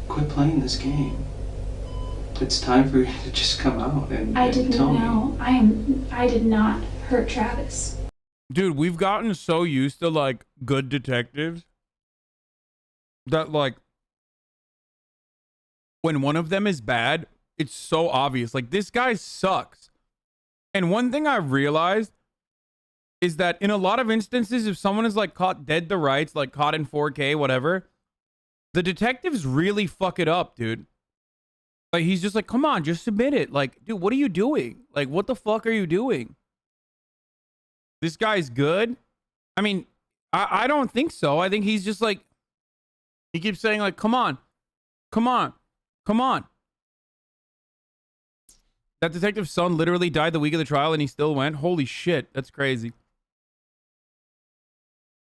Quit playing this game. It's time for you to just come out and I didn't tell know. me. I did not hurt Travis. Dude, we've gotten so used to, like, good detectives that like when one of them is bad, it's so obvious. Like this guy sucks. And one thing I've realized is that in a lot of instances, if someone is like caught dead to rights, like caught in 4K, whatever, the detectives really fuck it up, dude. Like he's just like, come on, just submit it. Like, dude, what are you doing? Like, what the fuck are you doing? This guy's good. I mean, I don't think so. I think he's just like, he keeps saying like, come on, come on, come on. That detective's son literally died the week of the trial and he still went. Holy shit, that's crazy.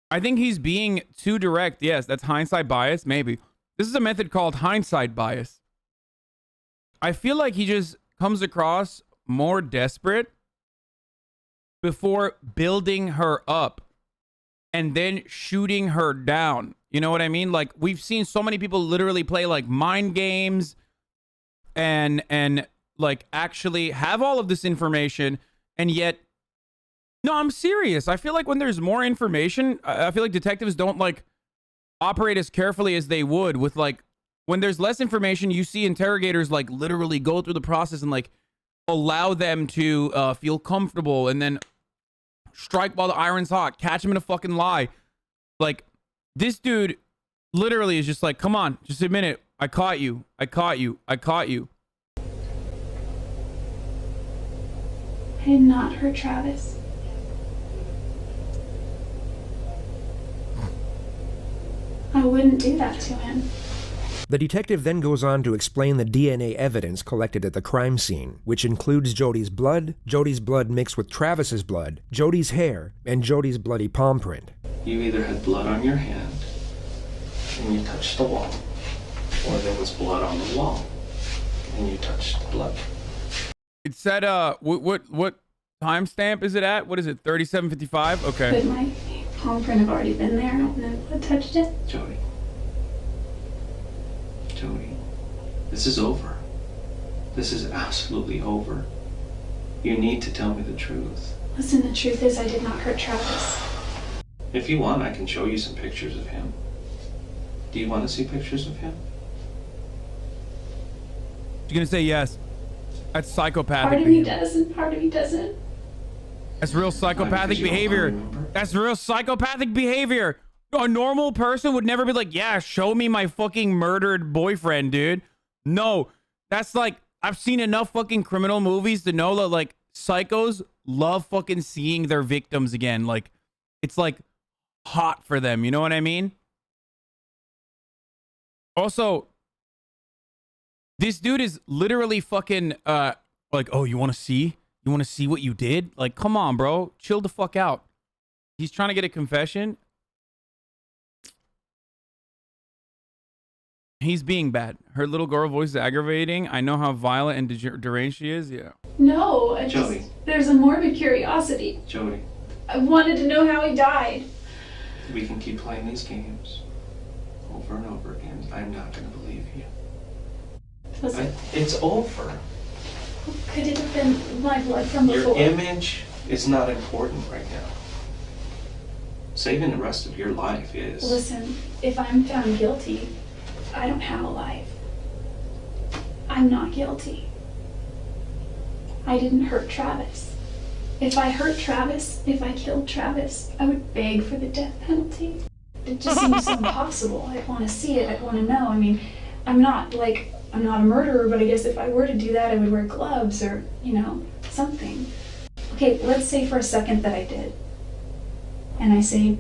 I think he's being too direct. Yes, that's hindsight bias, maybe. This is a method called hindsight bias. I feel like he just comes across more desperate before building her up and then shooting her down. You know what I mean? Like we've seen so many people literally play like mind games and like actually have all of this information, and yet no, I'm serious. I feel like when there's more information, I feel like detectives don't like operate as carefully as they would with like when there's less information. You see interrogators like literally go through the process and like allow them to feel comfortable and then strike while the iron's hot, catch him in a fucking lie. Like this dude literally is just like, come on, just admit it. I caught you. I caught you. I caught you. I did not hurt Travis. I wouldn't do that to him. The detective then goes on to explain the DNA evidence collected at the crime scene, which includes Jodi's blood mixed with Travis's blood, Jodi's hair, and Jodi's bloody palm print. You either had blood on your hand and you touched the wall, or there was blood on the wall and you touched the blood. It said, what timestamp is it at? What is it, 37:55? Okay. Could my palm print have already been there and then blood touched it? Jodi, this is over. This is absolutely over. You need to tell me the truth. Listen, the truth is I did not hurt Travis. If you want, I can show you some pictures of him. Do you want to see pictures of him? You're gonna say yes. That's psychopathic. Part of me does and part of me doesn't. That's real psychopathic behavior. That's real psychopathic behavior. A normal person would never be like, yeah, show me my fucking murdered boyfriend, dude. No, that's like, I've seen enough fucking criminal movies to know that like psychos love fucking seeing their victims again. Like, it's like hot for them. You know what I mean? Also, this dude is literally fucking, like, oh, you want to see? You want to see what you did? Like, come on, bro. Chill the fuck out. He's trying to get a confession. He's being bad. Her little girl voice is aggravating. I know how violent and deranged she is. Yeah. No, Jodi. There's a morbid curiosity. Jodi. I wanted to know how he died. We can keep playing these games over and over again. I'm not going to believe you. It's over. Could it have been my blood from before? Your image is not important right now. Saving the rest of your life is. Listen, if I'm found guilty, I don't have a life. I'm not guilty. I didn't hurt Travis. If I hurt Travis, if I killed Travis, I would beg for the death penalty. It just seems so impossible. I want to see it. I want to know. I mean, I'm not a murderer, but I guess if I were to do that, I would wear gloves or, you know, something. Okay, let's say for a second that I did. And I say...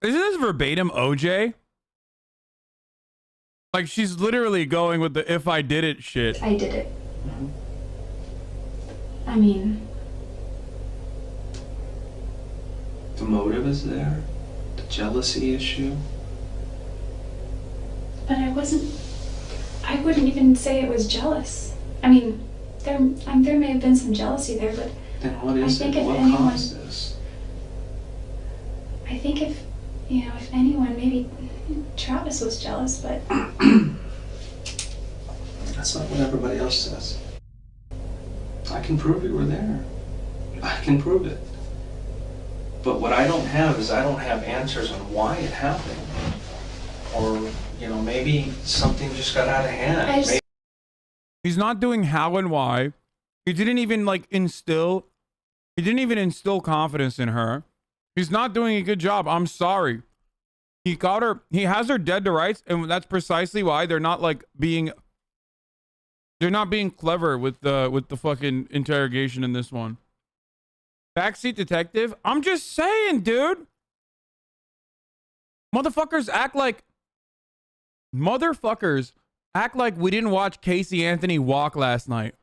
Isn't this verbatim OJ? Like, she's literally going with the if I did it shit. I did it. I mean... The motive is there. The jealousy issue. But I wouldn't even say it was jealous. I mean, there may have been some jealousy there, but then what is it? What caused this? I think if anyone, maybe Travis was jealous, but that's not what everybody else says. I can prove you were there. I can prove it. But what I don't have is I don't have answers on why it happened. Or, you know, maybe something just got out of hand. Maybe He's not doing how and why. He didn't even like instill confidence in her. He's not doing a good job. I'm sorry. He has her dead to rights, and that's precisely why they're not being clever with the fucking interrogation in this one. Backseat detective? I'm just saying, dude. Motherfuckers act like we didn't watch Casey Anthony walk last night.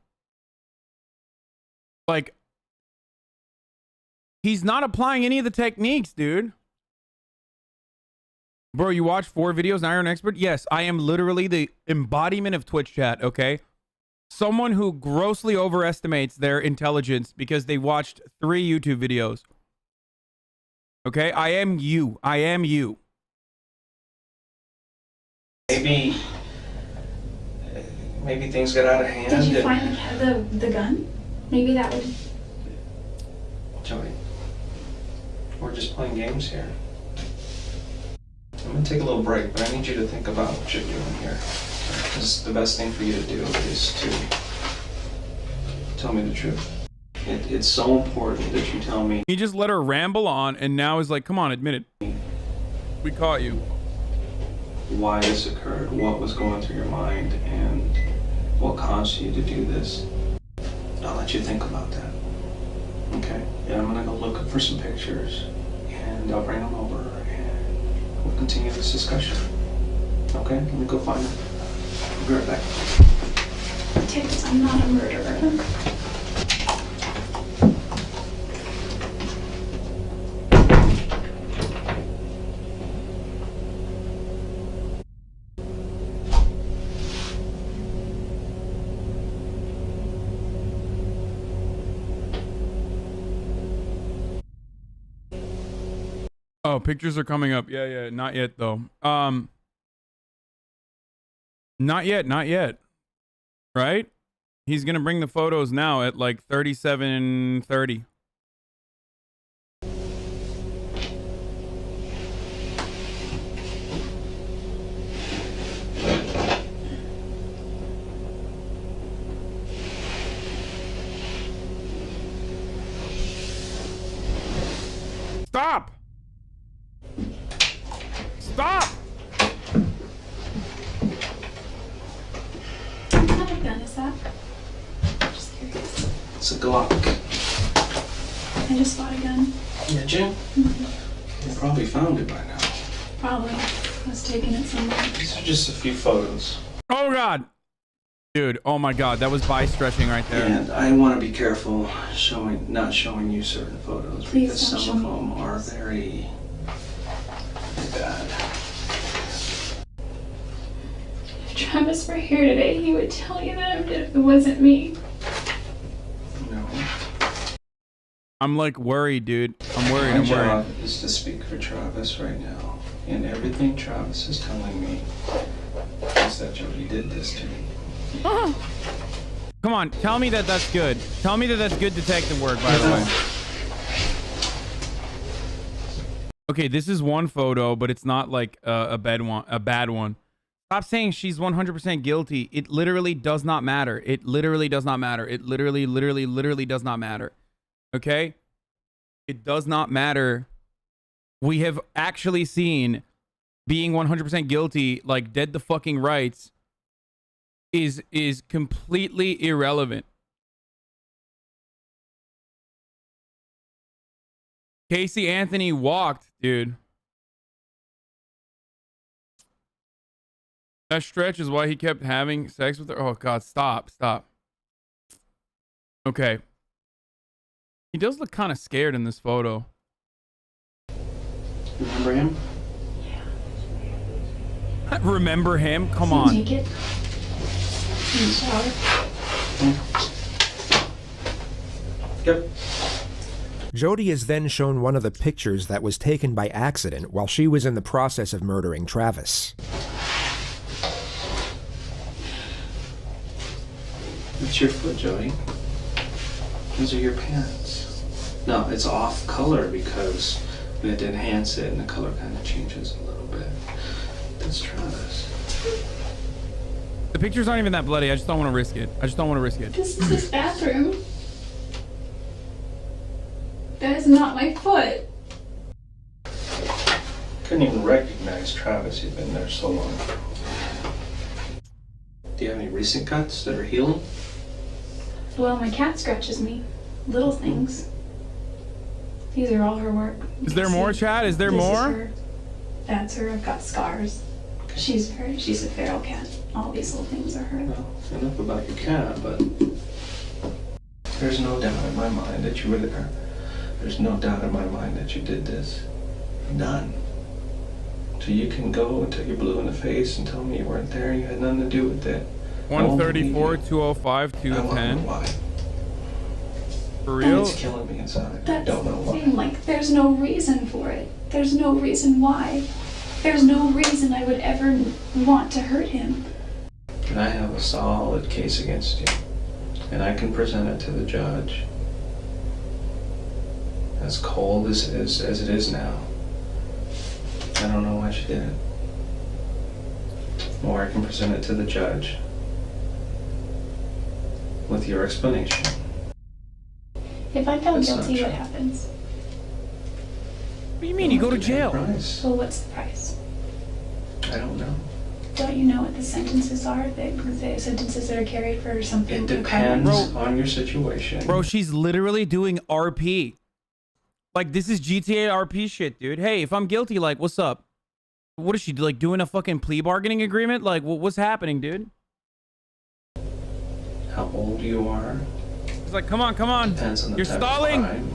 Like, he's not applying any of the techniques, dude. Bro, you watched 4 videos, now you're an expert? Yes, I am literally the embodiment of Twitch chat, okay? Someone who grossly overestimates their intelligence because they watched 3 YouTube videos. Okay? I am you. I am you. maybe things got out of hand. Did you find the gun? Maybe that would... Jodi, we're just playing games here. I'm gonna take a little break, but I need you to think about what you're doing here. Because the best thing for you to do is to tell me the truth. It's so important that you tell me. He just let her ramble on and now is like, come on, admit it. We caught you. Why this occurred, what was going through your mind, and what caused you to do this. I'll let you think about that. Okay? And I'm gonna go look for some pictures, and I'll bring them over, and we'll continue this discussion. Okay? Let me go find them. I'll be right back. Tips, I'm not a murderer. Oh, pictures are coming up. Yeah, not yet though. Not yet. Right? He's gonna bring the photos now at like 37:30. Stop! Stop! What kind of gun is that? Just curious. It's a Glock. I just bought a gun. Did you? You probably found it by now. Probably. I was taking it somewhere. These are just a few photos. Oh god! Dude, oh my god, that was bi-stretching right there. And I want to be careful not showing you certain photos. Please because don't some show of me. them are very bad. If Travis were here today, he would tell you that it wasn't me. No. I'm like worried, dude. I'm worried. My I'm job worried. is to speak for Travis right now. And everything Travis is telling me is that Jodi did this to me. Come on, tell me that that's good. Tell me that that's good detective work, by the way. Okay, this is one photo, but it's not like a bad one. Stop saying she's 100% guilty. It literally does not matter. It literally does not matter. It literally does not matter. Okay? It does not matter. We have actually seen being 100% guilty, like dead to fucking rights, is completely irrelevant. Casey Anthony walked, dude. That stretch is why he kept having sex with her. Oh god, stop. Okay. He does look kind of scared in this photo. Remember him? Remember him? Come Is he on. naked? In the shower? Yep. Jodi is then shown one of the pictures that was taken by accident while she was in the process of murdering Travis. It's your foot, Jodi. Those are your pants. No, it's off color because we had to enhance it and the color kind of changes a little bit. It's Travis. The pictures aren't even that bloody. I just don't want to risk it. I just don't want to risk it. This is his bathroom. That is not my foot. Couldn't even recognize Travis. He'd been there so long. Do you have any recent cuts that are healing? Well, my cat scratches me. Little things. These are all her work. Is there more, Chad? Is there This more? her. That's her. I've got scars. She's a feral cat. All these little things are her. Well, enough about your cat, but there's no doubt in my mind that you were there. There's no doubt in my mind that you did this. None. So you can go until you're blue in the face and tell me you weren't there and you had nothing to do with it. 134, 205, I don't know 210. why. For real? It's killing me inside. I That's don't know the why. thing. Like, there's no reason for it. There's no reason why. There's no reason I would ever want to hurt him. And I have a solid case against you. And I can present it to the judge. As cold as it is now. I don't know why she did it. Or I can present it to the judge with your explanation. If I'm found That's not guilty, what true. happens? What do you mean? You go to jail. Price. Well, what's the price? I don't know. Don't you know what the sentences are? The sentences that are carried for something. It depends on your situation. Bro, she's literally doing RP. Like, this is GTA RP shit, dude. Hey, if I'm guilty, like, what's up? What is she, like, doing a fucking plea bargaining agreement? Like, what's happening, dude? How old you are. It's like, come on, come on. Depends on the You're type stalling. Of crime.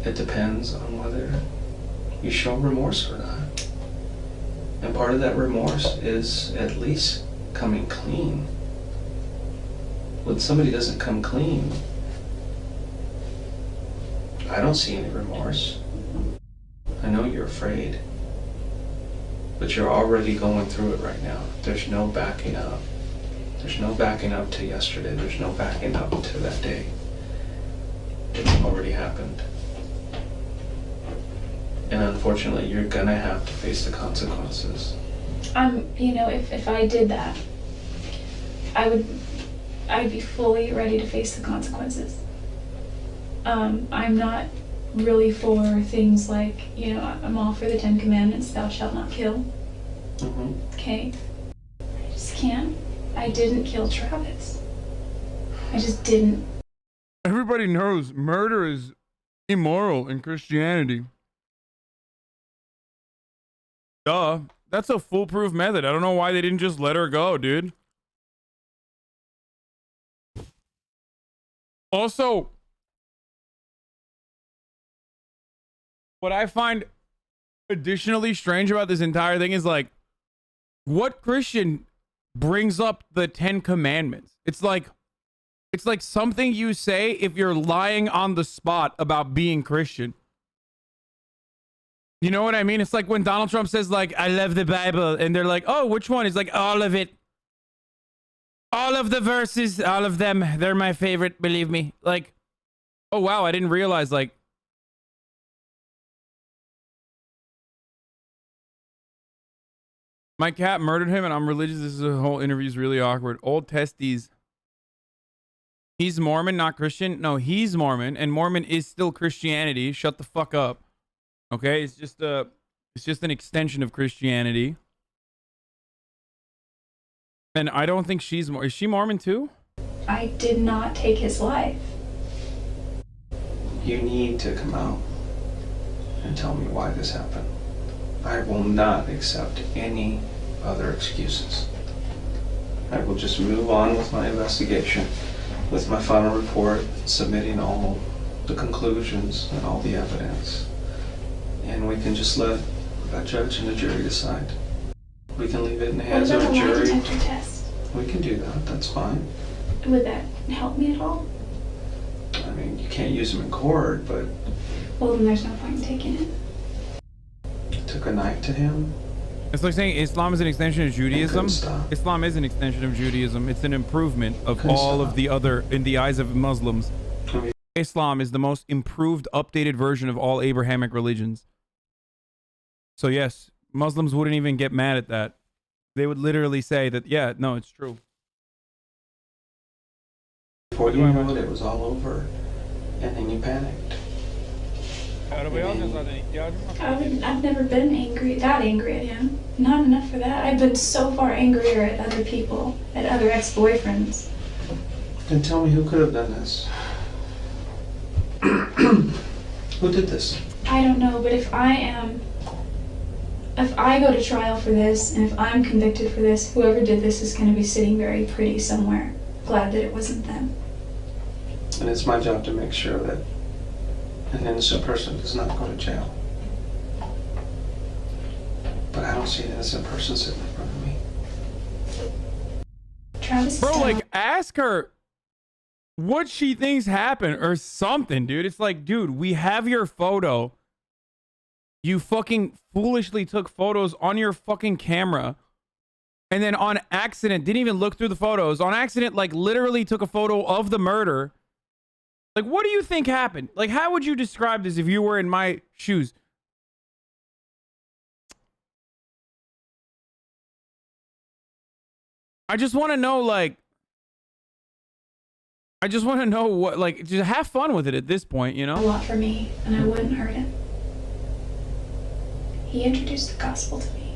It depends on whether you show remorse or not. And part of that remorse is at least coming clean. When somebody doesn't come clean, I don't see any remorse. I know you're afraid. But you're already going through it right now. There's no backing up. There's no backing up to yesterday. There's no backing up to that day. It already happened. And unfortunately, you're gonna have to face the consequences. You know, if I did that, I'd be fully ready to face the consequences. I'm not really for things like, you know, I'm all for the 10 Commandments, thou shalt not kill. Mm-hmm. Okay? I just can't. I didn't kill Travis. I just didn't. Everybody knows murder is immoral in Christianity. Duh. That's a foolproof method. I don't know why they didn't just let her go, dude. Also, what I find additionally strange about this entire thing is, like, what Christian brings up the 10 Commandments? It's like something you say if you're lying on the spot about being Christian. You know what I mean? It's like when Donald Trump says, like, I love the Bible, and they're like, oh, which one? He's like, all of it. All of the verses, all of them, they're my favorite, believe me. Like, oh, wow, I didn't realize, like, my cat murdered him and I'm religious. This is a whole interview is really awkward. Old Testes. He's Mormon, not Christian. No, he's Mormon, and Mormon is still Christianity. Shut the fuck up. Okay, it's just an extension of Christianity. And I don't think she's is she Mormon too? I did not take his life. You need to come out and tell me why this happened. I will not accept any other excuses. I will just move on with my investigation, with my final report, submitting all the conclusions and all the evidence. And we can just let that judge and the jury decide. We can leave it in the What hands about of the a lie jury. detector test? We can do that, that's fine. Would that help me at all? I mean, you can't use them in court, but Well, then there's no point in taking it. took a knife to him. It's like saying Islam is an extension of Judaism. stop. Islam is an extension of Judaism. It's an improvement of Couldn't all stop. of the other, in the eyes of Muslims. I mean, Islam is the most improved, updated version of all Abrahamic religions. So yes, Muslims wouldn't even get mad at that. They would literally say that, yeah, no, it's true. Before you knew it, it was all over, and then you panicked. I've never been that angry at him. Not enough for that. I've been so far angrier at other people, at other ex-boyfriends. Then tell me who could have done this. Who did this? I don't know, but if I go to trial for this, and if I'm convicted for this, whoever did this is going to be sitting very pretty somewhere. Glad that it wasn't them. And it's my job to make sure that an innocent person does not go to jail. But I don't see an innocent person sitting in front of me. Travis, bro, like, ask her what she thinks happened or something, dude. It's like, dude, we have your photo. You fucking foolishly took photos on your fucking camera and then on accident, didn't even look through the photos. On accident, like, literally took a photo of the murder. Like, what do you think happened? Like, how would you describe this if you were in my shoes? I just want to know, like, I just want to know what, like, just have fun with it at this point, you know? A lot for me, and I wouldn't hurt him. He introduced the gospel to me.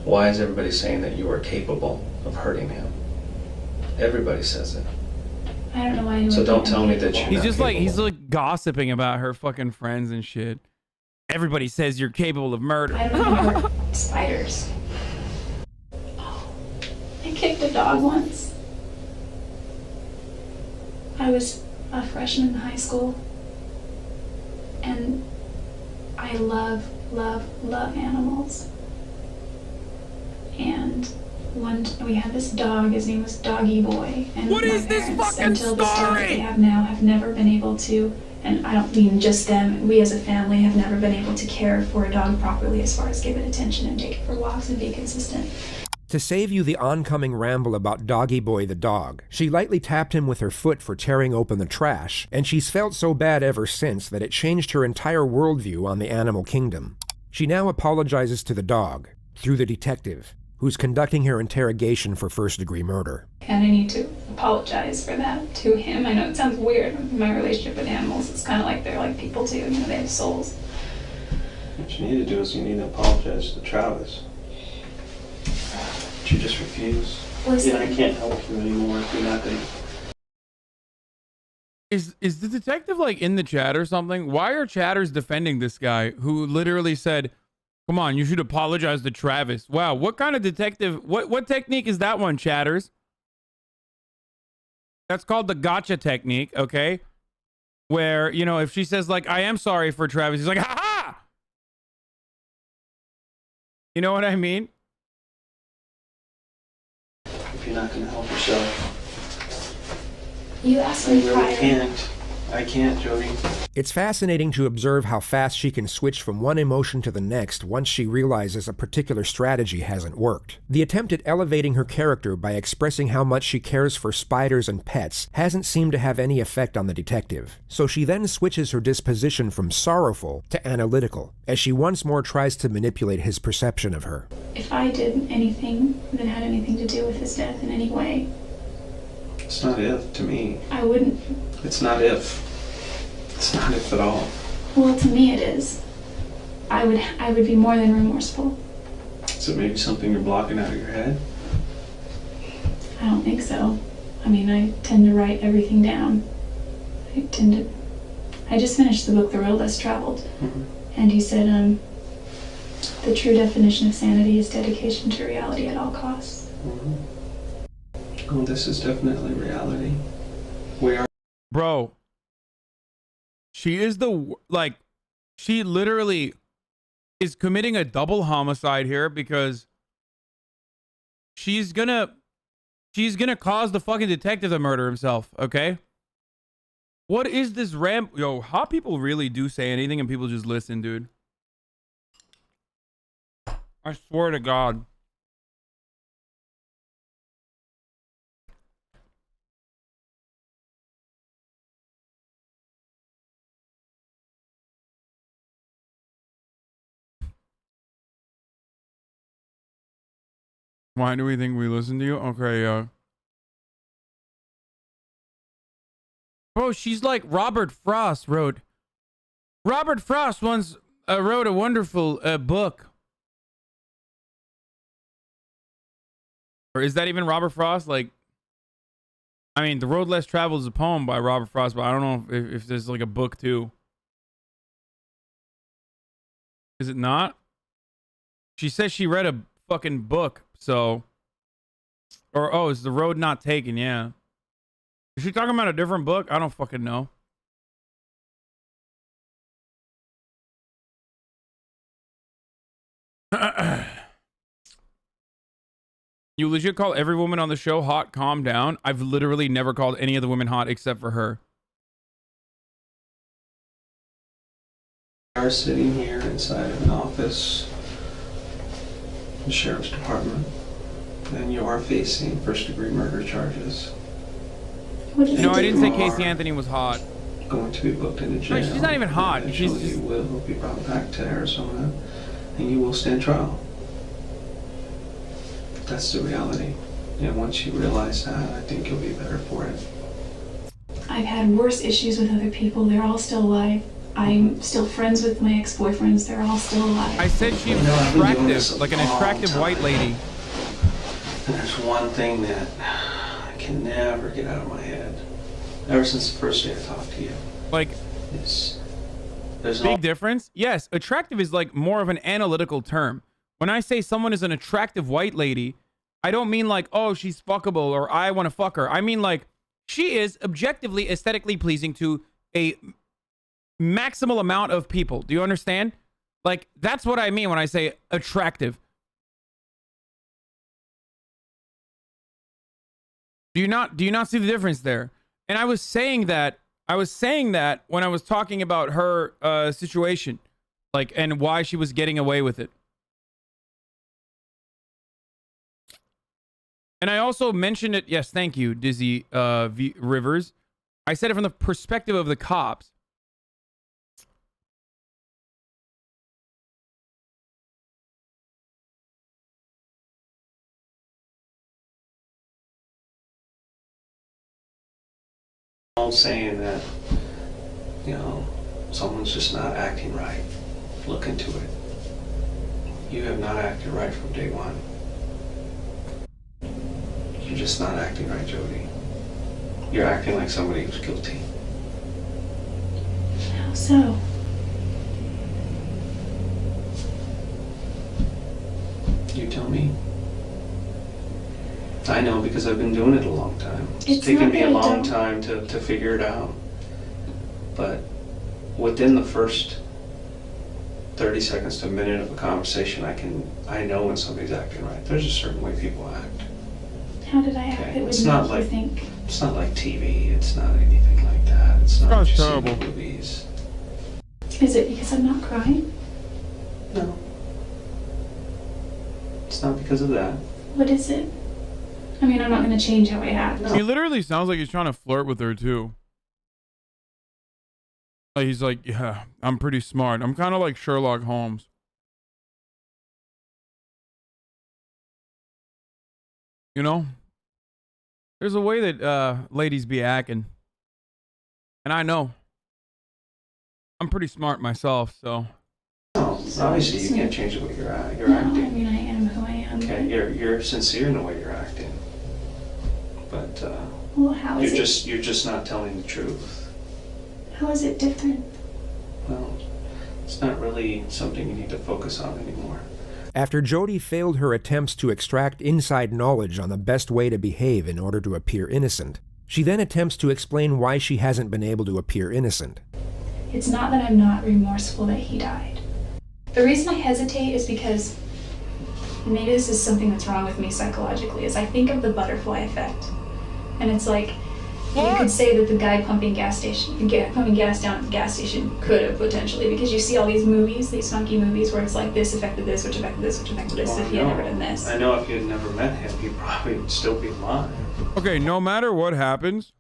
Why is everybody saying that you are capable of hurting him? Everybody says it. I don't know why anyone. So don't tell me that He's just like, he's like gossiping about her fucking friends and shit. Everybody says you're capable of murder. I don't remember spiders. Oh, I kicked a dog once. I was a freshman in high school, and I love animals. And we had this dog, his name was Doggy Boy. And what is this fucking until the dog that they have now, have never been able to, and I don't mean just them, we as a family have never been able to care for a dog properly as far as give it attention and take it for walks and be consistent. To save you the oncoming ramble about Doggy Boy the dog, she lightly tapped him with her foot for tearing open the trash, and she's felt so bad ever since that it changed her entire worldview on the animal kingdom. She now apologizes to the dog, through the detective, who's conducting her interrogation for first-degree murder. And I need to apologize for that to him. I know it sounds weird, my relationship with animals. It's kind of like they're like people too, you know, they have souls. What you need to do is you need to apologize to Travis. But you just refuse. Listen. Yeah, I can't help you anymore if you're not gonna. Is the detective like in the chat or something? Why are chatters defending this guy who literally said, come on, you should apologize to Travis? Wow, what kind of detective, what technique is that one, chatters? That's called the gotcha technique, okay? Where, you know, if she says like, I am sorry for Travis, he's like, ha ha! You know what I mean? If you're not gonna help yourself, You asked I me really prior. can't. I can't, Jodi. It's fascinating to observe how fast she can switch from one emotion to the next once she realizes a particular strategy hasn't worked. The attempt at elevating her character by expressing how much she cares for spiders and pets hasn't seemed to have any effect on the detective, so she then switches her disposition from sorrowful to analytical, as she once more tries to manipulate his perception of her. If I did anything that had anything to do with his death in any way, It's not if to me. I wouldn't. It's not if. It's not if at all. Well, to me it is. I would be more than remorseful. Is it maybe something you're blocking out of your head? I don't think so. I mean, I tend to write everything down. I just finished the book, The Road Less Traveled. Mm-hmm. And he said, the true definition of sanity is dedication to reality at all costs. Mm-hmm. Well, this is definitely reality. We are. Bro, she is like, she literally is committing a double homicide here because she's gonna cause the fucking detective to murder himself, okay? What is this Yo, how people really do say anything and people just listen, dude. I swear to God. Why do we think we listen to you? Okay, bro, she's like Robert Frost wrote. Robert Frost once wrote a wonderful book. Or is that even Robert Frost? Like, I mean, The Road Less Traveled is a poem by Robert Frost, but I don't know if there's like a book too. Is it not? She says she read a fucking book, so. Or, oh, is The Road Not Taken? Yeah. Is she talking about a different book? I don't fucking know. You legit call every woman on the show hot? Calm down. I've literally never called any of the women hot except for her. We are sitting here inside of an office, the sheriff's department, and you are facing first-degree murder charges. No, I didn't say Casey Anthony was hot. Going to be booked into jail. No, she's not even hot. She's just... You will be brought back to Arizona, and you will stand trial. That's the reality. And once you realize that, I think you'll be better for it. I've had worse issues with other people. They're all still alive. I'm still friends with my ex-boyfriends. They're all still alive. I said she was attractive, like an attractive white lady. And there's one thing that I can never get out of my head. Ever since the first day I talked to you. Like, there's big difference? Yes, attractive is like more of an analytical term. When I say someone is an attractive white lady, I don't mean like, oh, she's fuckable or I want to fuck her. I mean like, she is objectively aesthetically pleasing to a maximal amount of people. Do you understand? Like, that's what I mean when I say attractive. Do you not see the difference there? And I was saying that when I was talking about her situation, like, and why she was getting away with it. And I also mentioned it. Yes, thank you, Dizzy Rivers. I said it from the perspective of the cops. All saying that, you know, someone's just not acting right. Look into it. You have not acted right from day one. You're just not acting right, Jodi. You're acting like somebody who's guilty. How so? You tell me. I know because I've been doing it a long time. It's not taken me a that I long don't- time to figure it out. But within the first 30 seconds to a minute of a conversation, I know when somebody's acting right. There's a certain way people act. How did I act Okay, that would it's not make like- you think? It's not like TV. It's not anything like that. It's not That's what you terrible. see in movies. Is it because I'm not crying? No. It's not because of that. What is it? I mean, I'm not going to change how I act. He literally sounds like he's trying to flirt with her too. Like he's like, yeah, I'm pretty smart. I'm kind of like Sherlock Holmes. You know? There's a way that ladies be acting. And I know. I'm pretty smart myself, so. No, obviously you can't change the way you're No, acting. I mean, I am who I am. Okay, you're sincere in the way you're acting. But Well, how is you're just not telling the truth. How is it different? Well, it's not really something you need to focus on anymore. After Jodi failed her attempts to extract inside knowledge on the best way to behave in order to appear innocent, she then attempts to explain why she hasn't been able to appear innocent. It's not that I'm not remorseful that he died. The reason I hesitate is because maybe this is something that's wrong with me psychologically, is I think of the butterfly effect. And it's like, you could say that the guy pumping gas down at the gas station could have potentially, because you see all these movies, these funky movies where it's like this affected this, which affected this, which affected this, if he had never done this. I know if you had never met him, he'd probably still be alive. Okay, no matter what happens,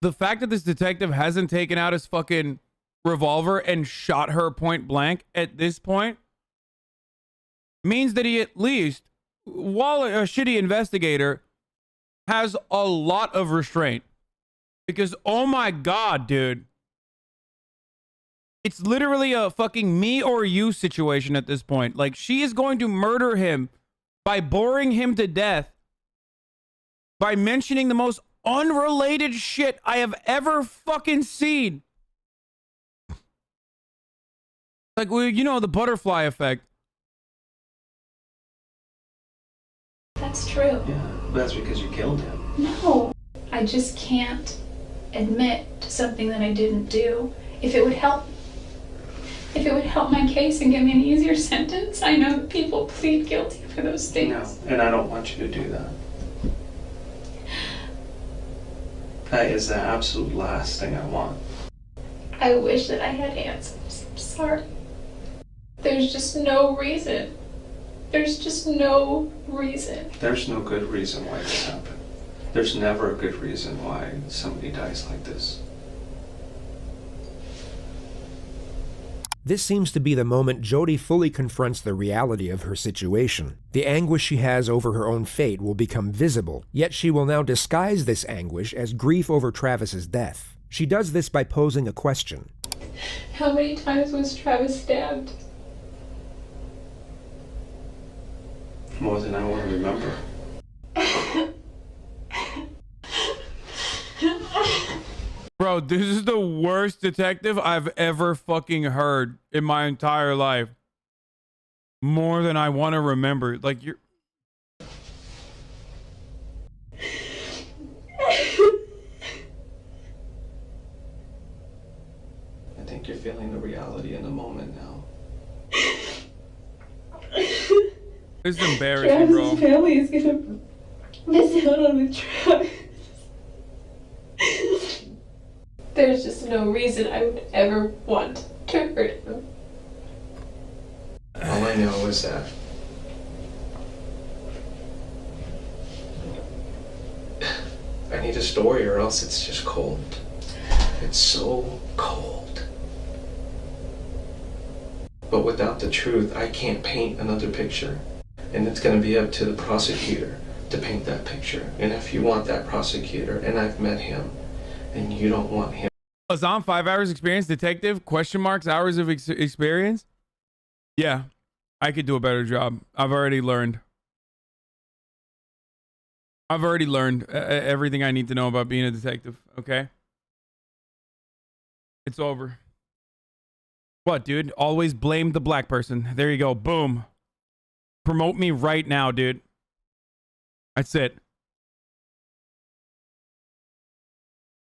the fact that this detective hasn't taken out his fucking revolver and shot her point blank at this point means that he at least while a shitty investigator, has a lot of restraint. Because, oh my God, dude. It's literally a fucking me or you situation at this point. Like, she is going to murder him by boring him to death by mentioning the most unrelated shit I have ever fucking seen. Like, well, you know, the butterfly effect. That's true. Yeah, that's because you killed him. No, I just can't admit to something that I didn't do. If it would help my case and give me an easier sentence, I know that people plead guilty for those things. No, and I don't want you to do that. That is the absolute last thing I want. I wish that I had answers. I'm sorry. There's just no reason. There's just no reason. There's no good reason why this happened. There's never a good reason why somebody dies like this. This seems to be the moment Jodi fully confronts the reality of her situation. The anguish she has over her own fate will become visible, yet she will now disguise this anguish as grief over Travis's death. She does this by posing a question. How many times was Travis stabbed? More than I want to remember. Bro, this is the worst detective I've ever fucking heard in my entire life. More than I want to remember. Like, you're... I think you're feeling the reality in the moment now. This is embarrassing, bro. Travis's family is gonna miss out on the Travis. There's just no reason I would ever want to hurt him. All I know is that I need a story or else it's just cold. It's so cold. But without the truth, I can't paint another picture. And it's going to be up to the prosecutor to paint that picture. And if you want that prosecutor, and I've met him, and you don't want him. Azam, 5 hours experience, detective, question marks, hours of experience? Yeah, I could do a better job. I've already learned. Everything I need to know about being a detective, okay? It's over. What, dude? Always blame the black person. There you go. Boom. Promote me right now, dude. That's it.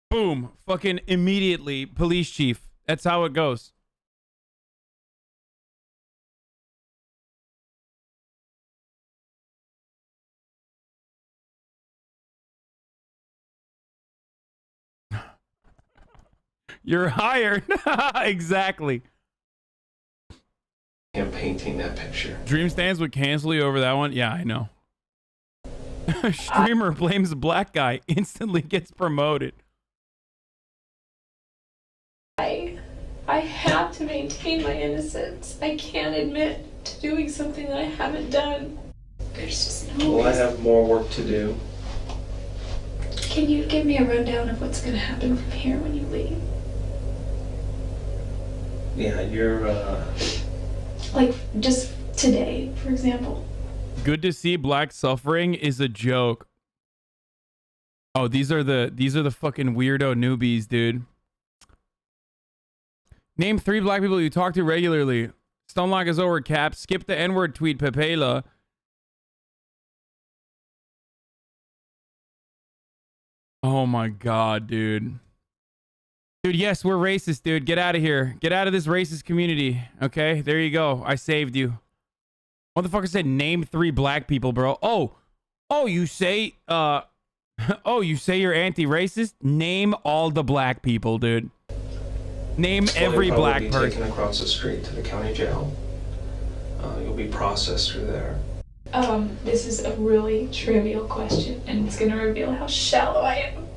Boom. Fucking immediately. Police chief. That's how it goes. You're hired. Exactly. Him painting that picture. Dream Stands would cancel you over that one? Yeah, I know. Streamer blames black guy. Instantly gets promoted. I have to maintain my innocence. I can't admit to doing something that I haven't done. There's just no Well, I reason. have more work to do. Can you give me a rundown of what's going to happen from here when you leave? Yeah, you're, Like, just today, for example. Good to see black suffering is a joke. Oh, these are the fucking weirdo newbies, dude. Name 3 black people you talk to regularly. Stonelock is over, Cap. Skip the N-word tweet, Pepela. Oh my god, dude. Dude, yes, we're racist, dude. Get out of here. Get out of this racist community. Okay, there you go. I saved you. Motherfucker said name 3 black people, bro. Oh, you say, oh, you say you're anti-racist? Name all the black people, dude. Name every black be person. Taken across the street to the county jail. You'll be processed through there. This is a really trivial question, and it's gonna reveal how shallow I am.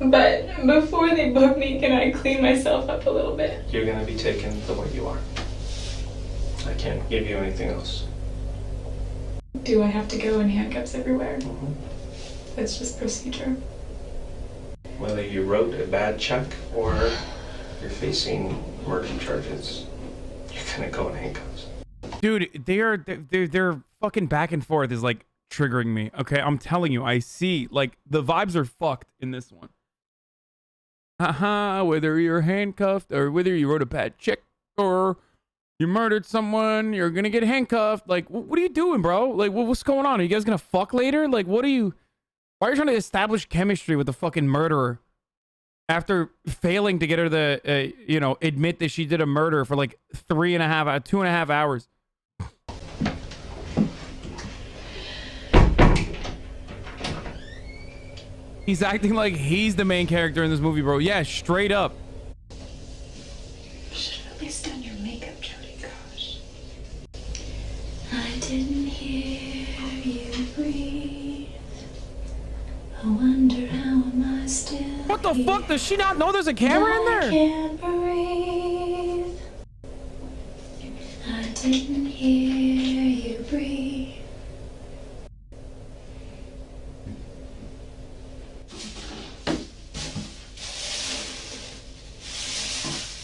But before they book me, can I clean myself up a little bit? You're gonna be taken the way you are. I can't give you anything else. do I have to go in handcuffs everywhere? That's just procedure. Whether you wrote a bad check or you're facing murder charges, you're gonna go in handcuffs. Dude, they're fucking back and forth is like triggering me. Okay, I'm telling you, I see like the vibes are fucked in this one. Haha, whether you're handcuffed or whether you wrote a bad check or you murdered someone, you're gonna get handcuffed. Like, what are you doing, bro? Like, what's going on? Are you guys gonna fuck later? Like, what are you? Why are you trying to establish chemistry with the fucking murderer after failing to get her to, you know, admit that she did a murder for like 2.5 hours? He's acting like he's the main character in this movie, bro. Yeah, straight up. Should have at least done your makeup, Jodi. Gosh. I didn't hear you breathe. I wonder how am I still. What the fuck? Does she not know there's a camera in there? I can't breathe. I didn't hear you breathe.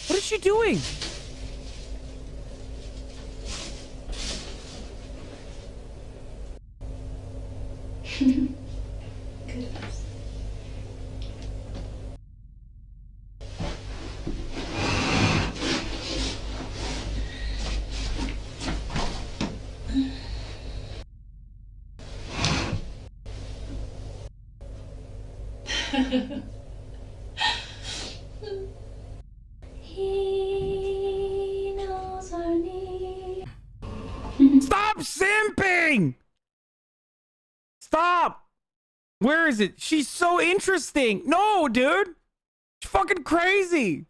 What is she doing? Goodness. He knows our need. Stop simping! Stop! Where is it? She's so interesting. No, dude. She's fucking crazy.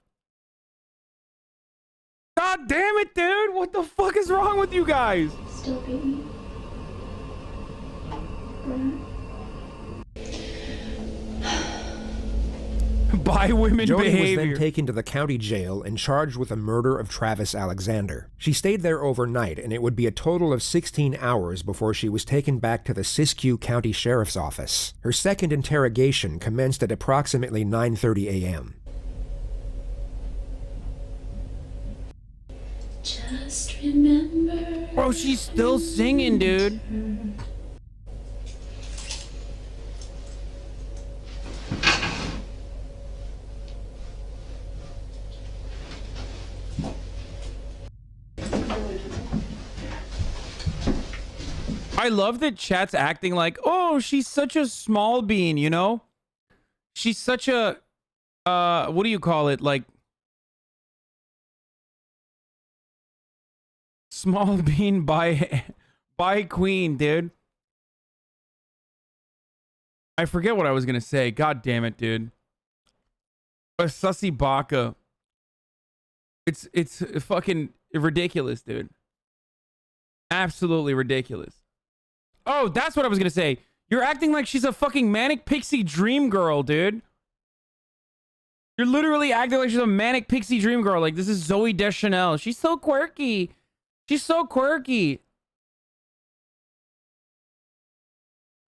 God damn it, dude. What the fuck is wrong with you guys? Still beating. By women Jodi was behavior. then taken to the county jail and charged with the murder of Travis Alexander. She stayed there overnight, and it would be a total of 16 hours before she was taken back to the Siskiyou County Sheriff's Office. Her second interrogation commenced at approximately 9:30 a.m. Just remember. Bro, she's still singing, dude. I love that chat's acting like, oh, she's such a small bean, you know? She's such a, what do you call it? Like, small bean by queen, dude. I forget what I was going to say. God damn it, dude. A sussy baka. It's fucking ridiculous, dude. Absolutely ridiculous. Oh, that's what I was gonna say. You're acting like she's a fucking manic pixie dream girl, dude. You're literally acting like she's a manic pixie dream girl. Like, this is Zoe Deschanel. She's so quirky. She's so quirky.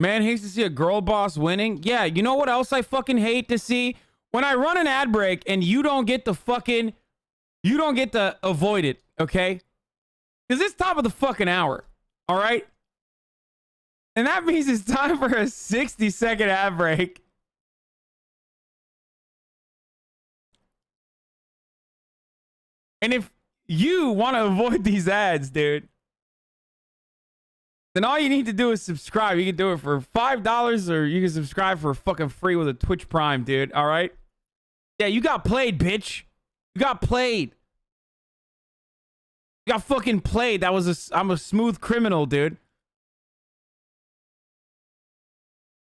Man hates to see a girl boss winning. Yeah, you know what else I fucking hate to see? When I run an ad break and you don't get to avoid it, okay? Because it's top of the fucking hour, all right? And that means it's time for a 60-second ad break. And if you want to avoid these ads, dude, then all you need to do is subscribe. You can do it for $5 or you can subscribe for fucking free with a Twitch Prime, dude. All right? Yeah, you got played, bitch. You got played. You got fucking played. I'm a smooth criminal, dude.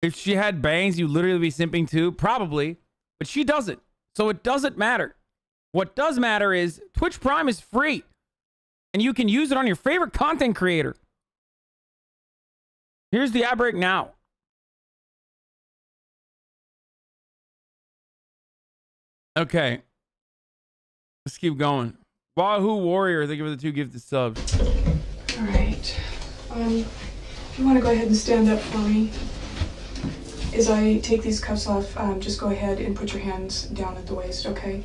If she had bangs, you'd literally be simping too. Probably. But she doesn't. So it doesn't matter. What does matter is Twitch Prime is free. And you can use it on your favorite content creator. Here's the ad break now. Okay. Let's keep going. Wahoo Warrior, thank you for the 2 gifted subs. All right. you want to go ahead and stand up for me? As I take these cuffs off, just go ahead and put your hands down at the waist, okay?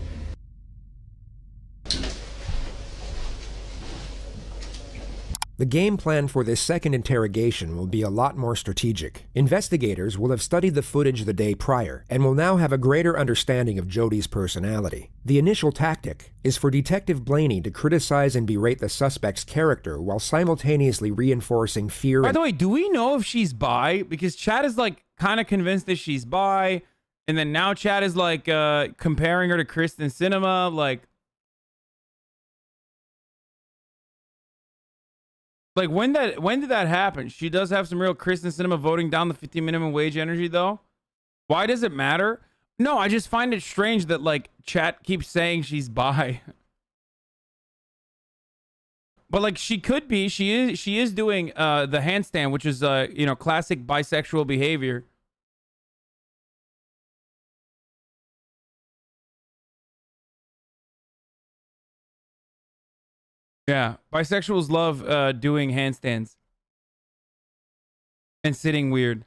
The game plan for this second interrogation will be a lot more strategic. Investigators will have studied the footage the day prior and will now have a greater understanding of Jodi's personality. The initial tactic is for Detective Blaney to criticize and berate the suspect's character while simultaneously reinforcing fear. By the way, do we know if she's bi? Because Chad is like kind of convinced that she's bi, and then now Chad is like comparing her to Kristen Cinema, Like when did that happen? She does have some real Kristen Cinema voting down the 50 minimum wage energy though. Why does it matter? No, I just find it strange that like chat keeps saying she's bi. But like she could be. She is doing the handstand, which is you know, classic bisexual behavior. Yeah, bisexuals love doing handstands and sitting weird.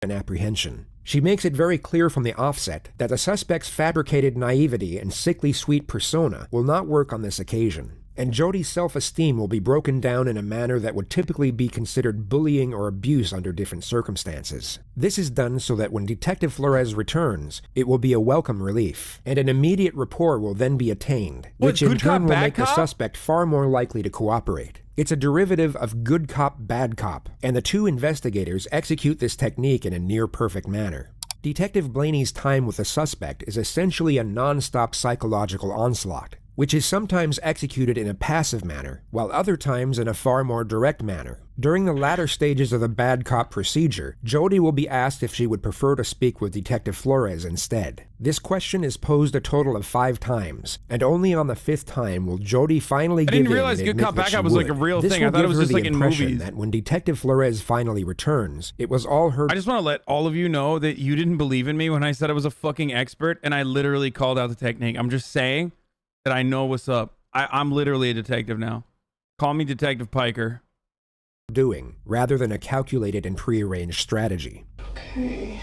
And apprehension. She makes it very clear from the offset that the suspect's fabricated naivety and sickly sweet persona will not work on this occasion, and Jodi's self-esteem will be broken down in a manner that would typically be considered bullying or abuse under different circumstances. This is done so that when Detective Flores returns, it will be a welcome relief, and an immediate rapport will then be attained, which in turn will make the suspect far more likely to cooperate. It's a derivative of good cop, bad cop, and the two investigators execute this technique in a near-perfect manner. Detective Blaney's time with the suspect is essentially a non-stop psychological onslaught, which is sometimes executed in a passive manner, while other times in a far more direct manner. During the latter stages of the bad cop procedure, Jodi will be asked if she would prefer to speak with Detective Flores instead. This question is posed a total of 5 times, and only on the 5th time will Jodi finally give in and admit that she would. I didn't realize good cop bad cop was like a real thing. I thought it was just like in movies. That when Detective Flores finally returns, it was all her. I just want to let all of you know that you didn't believe in me when I said I was a fucking expert, and I literally called out the technique. I'm just saying that I know what's up. I'm literally a detective now. Call me Detective Piker. Doing, rather than a calculated and prearranged strategy. Okay.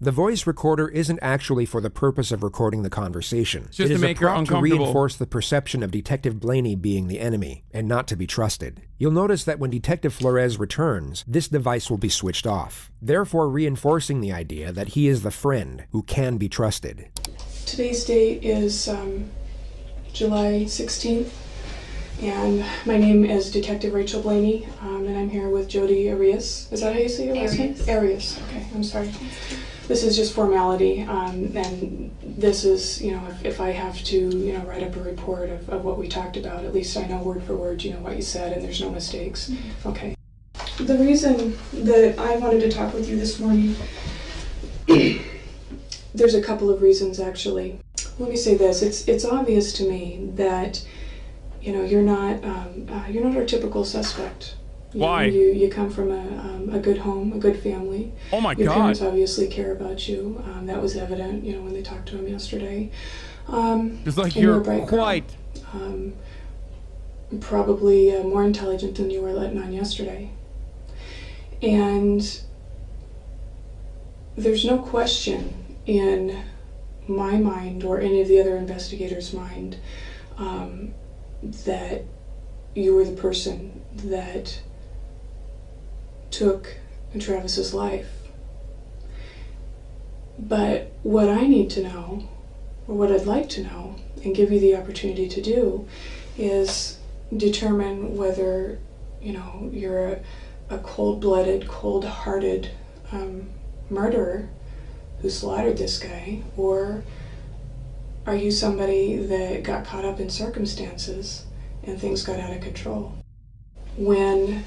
The voice recorder isn't actually for the purpose of recording the conversation. It's just to make her uncomfortable. To reinforce the perception of Detective Blaney being the enemy, and not to be trusted. You'll notice that when Detective Flores returns, this device will be switched off, therefore reinforcing the idea that he is the friend who can be trusted. Today's date is July 16th, and my name is Detective Rachel Blaney, and I'm here with Jodi Arias. Is that how you say your last name? Arias. Okay, I'm sorry. This is just formality, and this is, you know, if I have to, you know, write up a report of what we talked about, at least I know word for word, you know, what you said, and there's no mistakes. Mm-hmm. Okay. The reason that I wanted to talk with you this morning, there's a couple of reasons actually. Let me say this: it's obvious to me that, you know, you're not our typical suspect. Why? You come from a good home, a good family. Oh my God. Your parents obviously care about you. That was evident, you know, when they talked to him yesterday. It's like you're quite. Probably more intelligent than you were letting on yesterday. And there's no question in my mind or any of the other investigators' mind that you were the person that took Travis's life. But what I need to know, or what I'd like to know, and give you the opportunity to do, is determine whether, you know, you're a cold-blooded, cold-hearted murderer who slaughtered this guy, or are you somebody that got caught up in circumstances and things got out of control? When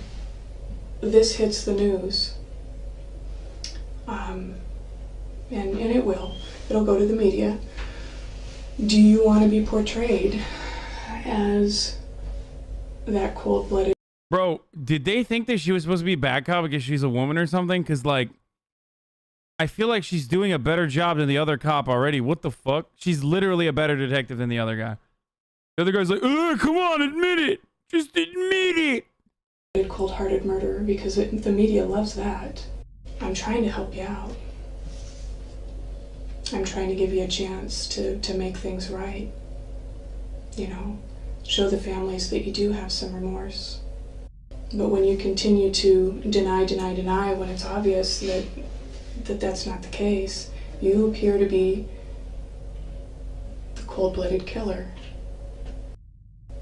this hits the news, and it will, it'll go to the media, do you want to be portrayed as that cold-blooded? Bro, did they think that she was supposed to be bad cop because she's a woman or something? Because, like, I feel like she's doing a better job than the other cop already. What the fuck? She's literally a better detective than the other guy. The other guy's like, ugh, come on, admit it. Just admit it. Cold-hearted murderer, because the media loves that. I'm trying to help you out. I'm trying to give you a chance to make things right. You know, show the families that you do have some remorse. But when you continue to deny when it's obvious that that's not the case, you appear to be the cold-blooded killer.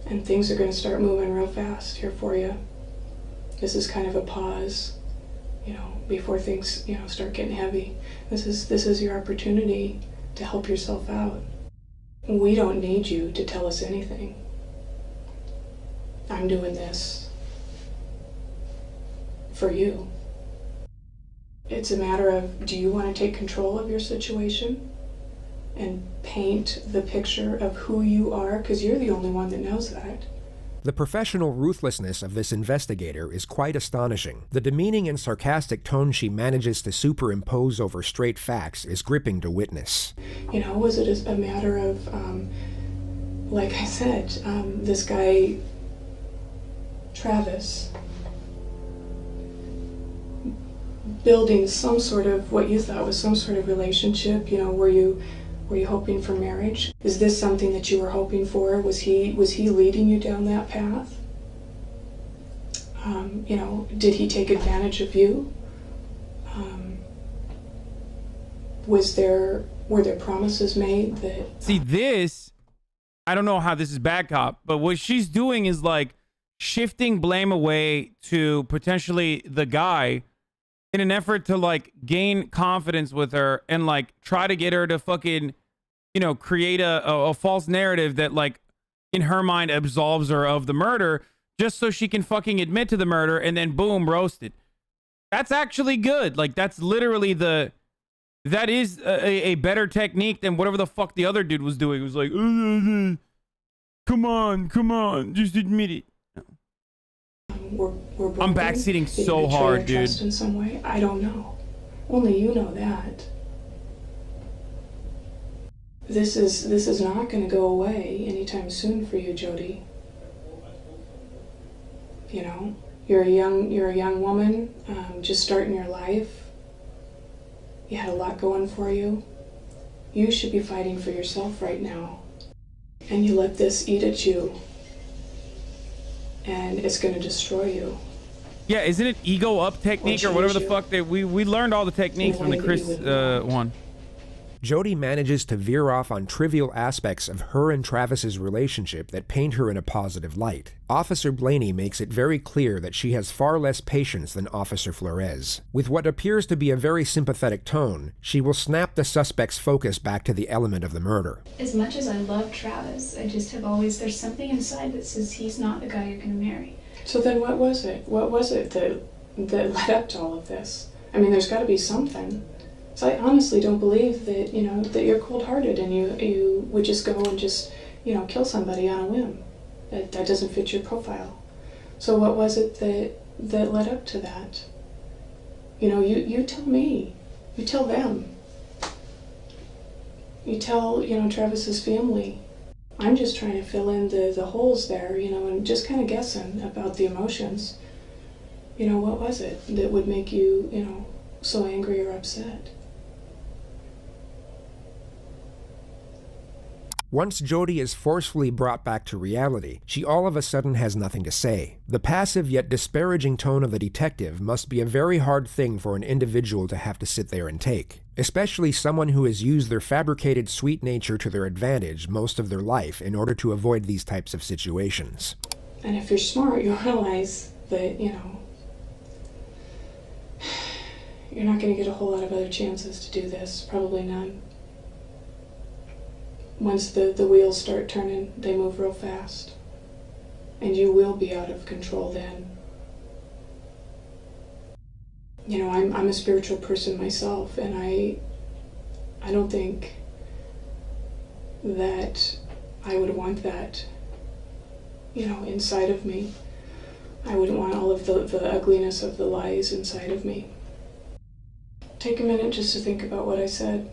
And things are going to start moving real fast here for you. This is kind of a pause, you know, before things, you know, start getting heavy. This is your opportunity to help yourself out. We don't need you to tell us anything. I'm doing this for you. It's a matter of, do you want to take control of your situation and paint the picture of who you are? Because you're the only one that knows that. The professional ruthlessness of this investigator is quite astonishing. The demeaning and sarcastic tone she manages to superimpose over straight facts is gripping to witness. You know, was it a matter of, like I said, this guy, Travis, building some sort of, what you thought was some sort of relationship? You know, were you hoping for marriage? Is this something that you were hoping for? Was he leading you down that path? You know, did he take advantage of you? Were there promises made that... See, this, I don't know how this is bad cop, but what she's doing is like shifting blame away to potentially the guy in an effort to like gain confidence with her and like try to get her to fucking, you know, create a false narrative that like in her mind absolves her of the murder just so she can fucking admit to the murder and then boom, roasted. That's actually good. Like that's literally that is a better technique than whatever the fuck the other dude was doing. It was like, come on, just admit it. I'm backseating so hard, dude. Trust in some way? I don't know. Only you know that. This is not going to go away anytime soon for you, Jodi. You know, you're a young woman, just starting your life. You had a lot going for you. You should be fighting for yourself right now. And you let this eat at you. And it's going to destroy you. Yeah, isn't it ego up technique or whatever the fuck that we learned all the techniques from the Chris one. Jodi manages to veer off on trivial aspects of her and Travis's relationship that paint her in a positive light. Officer Blaney makes it very clear that she has far less patience than Officer Flores. With what appears to be a very sympathetic tone, she will snap the suspect's focus back to the element of the murder. As much as I love Travis, I just have always, there's something inside that says he's not the guy you're going to marry. So then what was it? What was it that led up to all of this? I mean, there's got to be something. So I honestly don't believe that, you know, that you're cold-hearted and you would just go and just, you know, kill somebody on a whim. That doesn't fit your profile. So what was it that led up to that? You know, you tell me. You tell them. You tell, you know, Travis's family. I'm just trying to fill in the holes there, you know, and just kind of guessing about the emotions. You know, what was it that would make you, you know, so angry or upset? Once Jodi is forcefully brought back to reality, she all of a sudden has nothing to say. The passive yet disparaging tone of the detective must be a very hard thing for an individual to have to sit there and take, especially someone who has used their fabricated sweet nature to their advantage most of their life in order to avoid these types of situations. And if you're smart, you'll realize that, you know, you're not going to get a whole lot of other chances to do this, probably none. Once the wheels start turning, they move real fast. And you will be out of control then. You know, I'm a spiritual person myself, and I don't think that I would want that, you know, inside of me. I wouldn't want all of the ugliness of the lies inside of me. Take a minute just to think about what I said.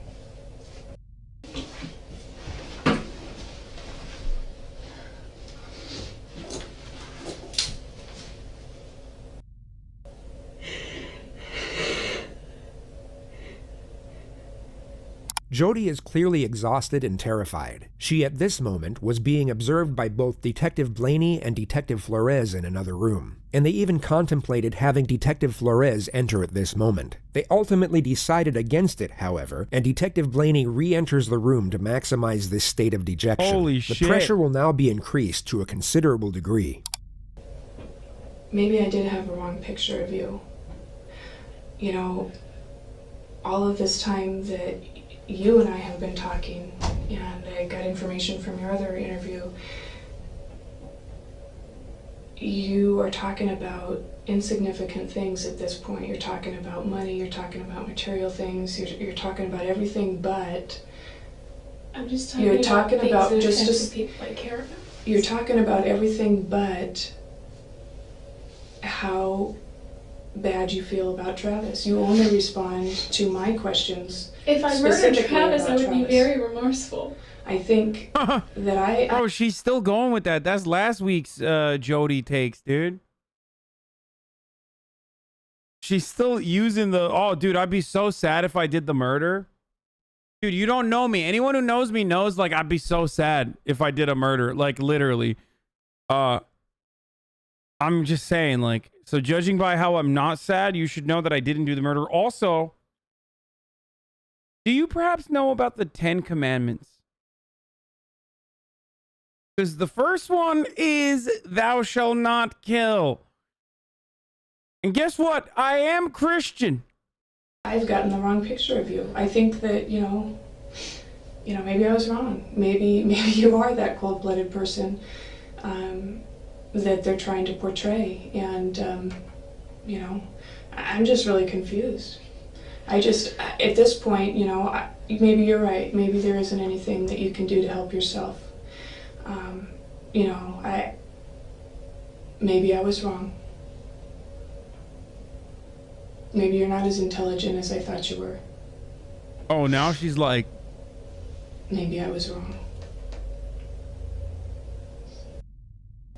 Jodi is clearly exhausted and terrified. She, at this moment, was being observed by both Detective Blaney and Detective Flores in another room, and they even contemplated having Detective Flores enter at this moment. They ultimately decided against it, however, and Detective Blaney re-enters the room to maximize this state of dejection. Holy the shit. pressure will now be increased to a considerable degree. Maybe I did have a wrong picture of you. You know, all of this time that you and I have been talking, and I got information from your other interview, you are talking about insignificant things at this point. You're talking about money, you're talking about material things, you're talking about everything but... I'm just talking you're about talking things about that just affect the people I care about. You're talking about everything but how bad you feel about Travis. You only respond to my questions. If I murdered specifically Travis, about I would be Travis. very remorseful. I think that I... Bro, she's still going with that. That's last week's Jodi takes, dude. She's still using the, oh, dude, I'd be so sad if I did the murder. Dude, you don't know me. Anyone who knows me knows, like, I'd be so sad if I did a murder. Like, literally. I'm just saying, like, so judging by how I'm not sad, you should know that I didn't do the murder. Also, do you perhaps know about the 10 Commandments? Because the first one is, thou shalt not kill. And guess what? I am Christian. I've gotten the wrong picture of you. I think that, you know, maybe I was wrong. Maybe you are that cold-blooded person that they're trying to portray. And, you know, I'm just really confused. At this point, you know, maybe you're right. Maybe there isn't anything that you can do to help yourself. You know, maybe I was wrong. Maybe you're not as intelligent as I thought you were. Oh, now she's like... Maybe I was wrong.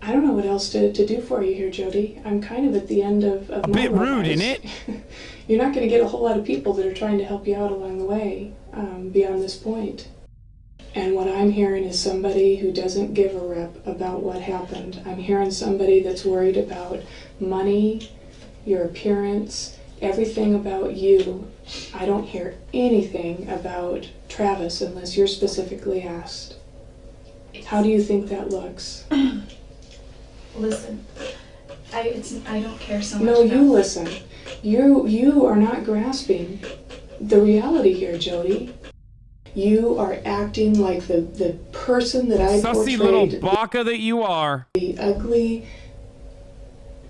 I don't know what else to do for you here, Jodi. I'm kind of at the end of A my bit rope. rude, isn't it? You're not going to get a whole lot of people that are trying to help you out along the way beyond this point. And what I'm hearing is somebody who doesn't give a rip about what happened. I'm hearing somebody that's worried about money, your appearance, everything about you. I don't hear anything about Travis unless you're specifically asked. How do you think that looks? Listen, I don't care so much. No, about... you listen. You are not grasping the reality here, Jodi. You are acting like the person that I Sussy portrayed. little baka that you are. The ugly,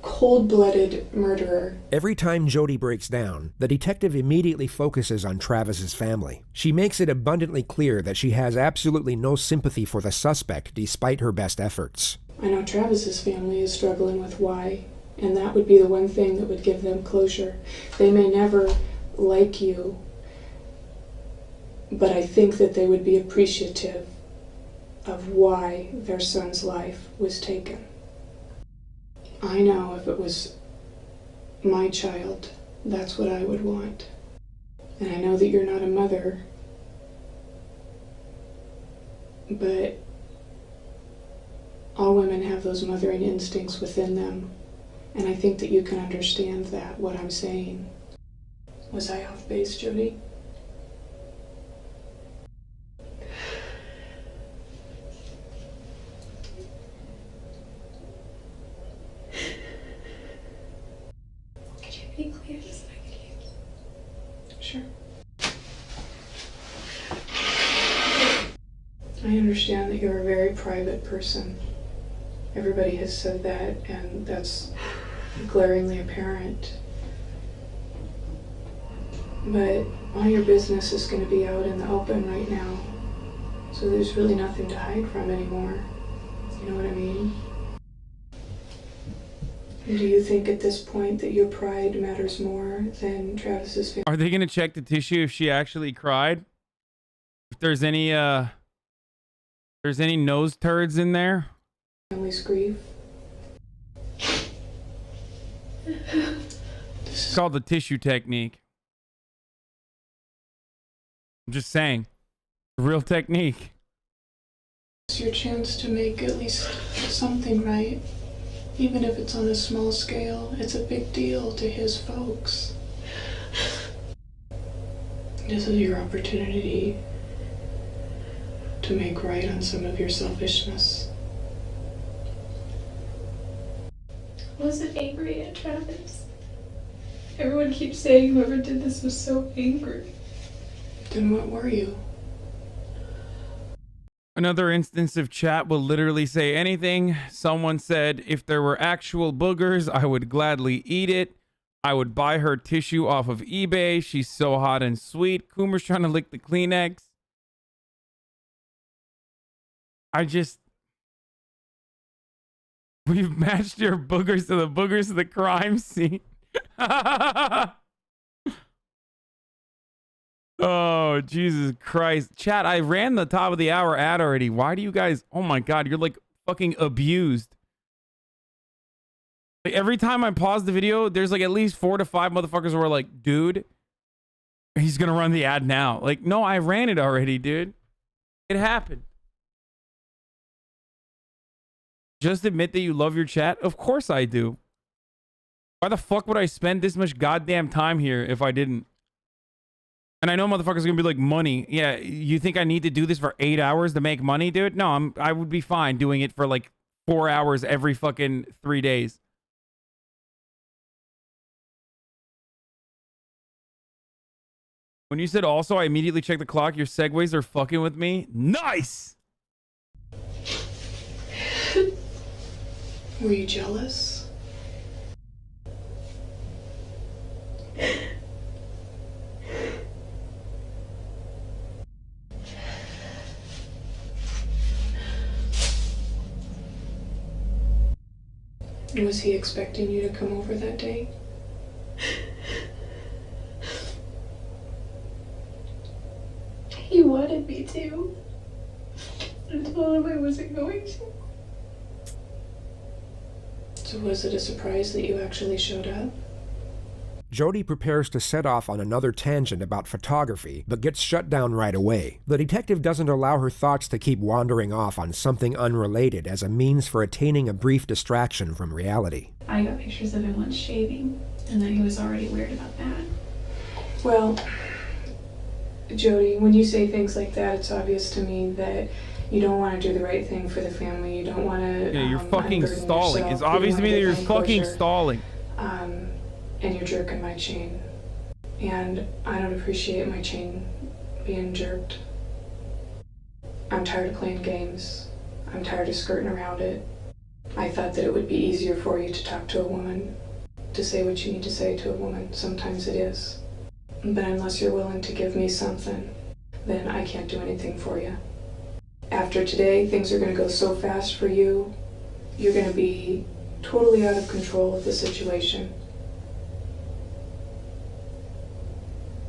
cold-blooded murderer. Every time Jodi breaks down, the detective immediately focuses on Travis's family. She makes it abundantly clear that she has absolutely no sympathy for the suspect despite her best efforts. I know Travis's family is struggling with why, and that would be the one thing that would give them closure. They may never like you, but I think that they would be appreciative of why their son's life was taken. I know if it was my child, that's what I would want. And I know that you're not a mother, but all women have those mothering instincts within them. And I think that you can understand that, what I'm saying. Was I off base, Jodi? Could you be clear just so I could hear? Sure. I understand that you're a very private person. Everybody has said that, and that's glaringly apparent. But all your business is going to be out in the open right now, so there's really nothing to hide from anymore. You know what I mean? And do you think at this point that your pride matters more than Travis's family? Are they going to check the tissue if she actually cried? If there's any nose turds in there? Family's grief? It's called the tissue technique. I'm just saying. Real technique. It's your chance to make at least something right. Even if it's on a small scale, it's a big deal to his folks. This is your opportunity to make right on some of your selfishness. I wasn't angry at Travis. Everyone keeps saying whoever did this was so angry. Then what were you? Another instance of chat will literally say anything. Someone said, if there were actual boogers, I would gladly eat it. I would buy her tissue off of eBay. She's so hot and sweet. Coomer's trying to lick the Kleenex. We've matched your boogers to the boogers of the crime scene. Oh, Jesus Christ. Chat, I ran the top of the hour ad already. Why do you guys... Oh my God, you're like fucking abused. Like, every time I pause the video, there's like at least 4 to 5 motherfuckers who are like, dude, he's gonna run the ad now. Like, no, I ran it already, dude. It happened. Just admit that you love your chat? Of course I do. Why the fuck would I spend this much goddamn time here if I didn't? And I know motherfuckers are gonna be like, money. Yeah, you think I need to do this for 8 hours to make money, dude? No, I would be fine doing it for like 4 hours every fucking 3 days. When you said also, I immediately checked the clock. Your segues are fucking with me. Nice! Were you jealous? Was he expecting you to come over that day? He wanted me to. I told him I wasn't going to. So was it a surprise that you actually showed up? Jodi prepares to set off on another tangent about photography, but gets shut down right away. The detective doesn't allow her thoughts to keep wandering off on something unrelated as a means for attaining a brief distraction from reality. I got pictures of him once shaving, and then he was already weird about that. Well, Jodi, when you say things like that, it's obvious to me that you don't want to do the right thing for the family. You don't want to. Yeah, you're fucking stalling. Yourself. It's obvious to me that you're fucking closure. stalling. And you're jerking my chain. And I don't appreciate my chain being jerked. I'm tired of playing games. I'm tired of skirting around it. I thought that it would be easier for you to talk to a woman, to say what you need to say to a woman. Sometimes it is. But unless you're willing to give me something, then I can't do anything for you. After today, things are going to go so fast for you. You're going to be totally out of control of the situation.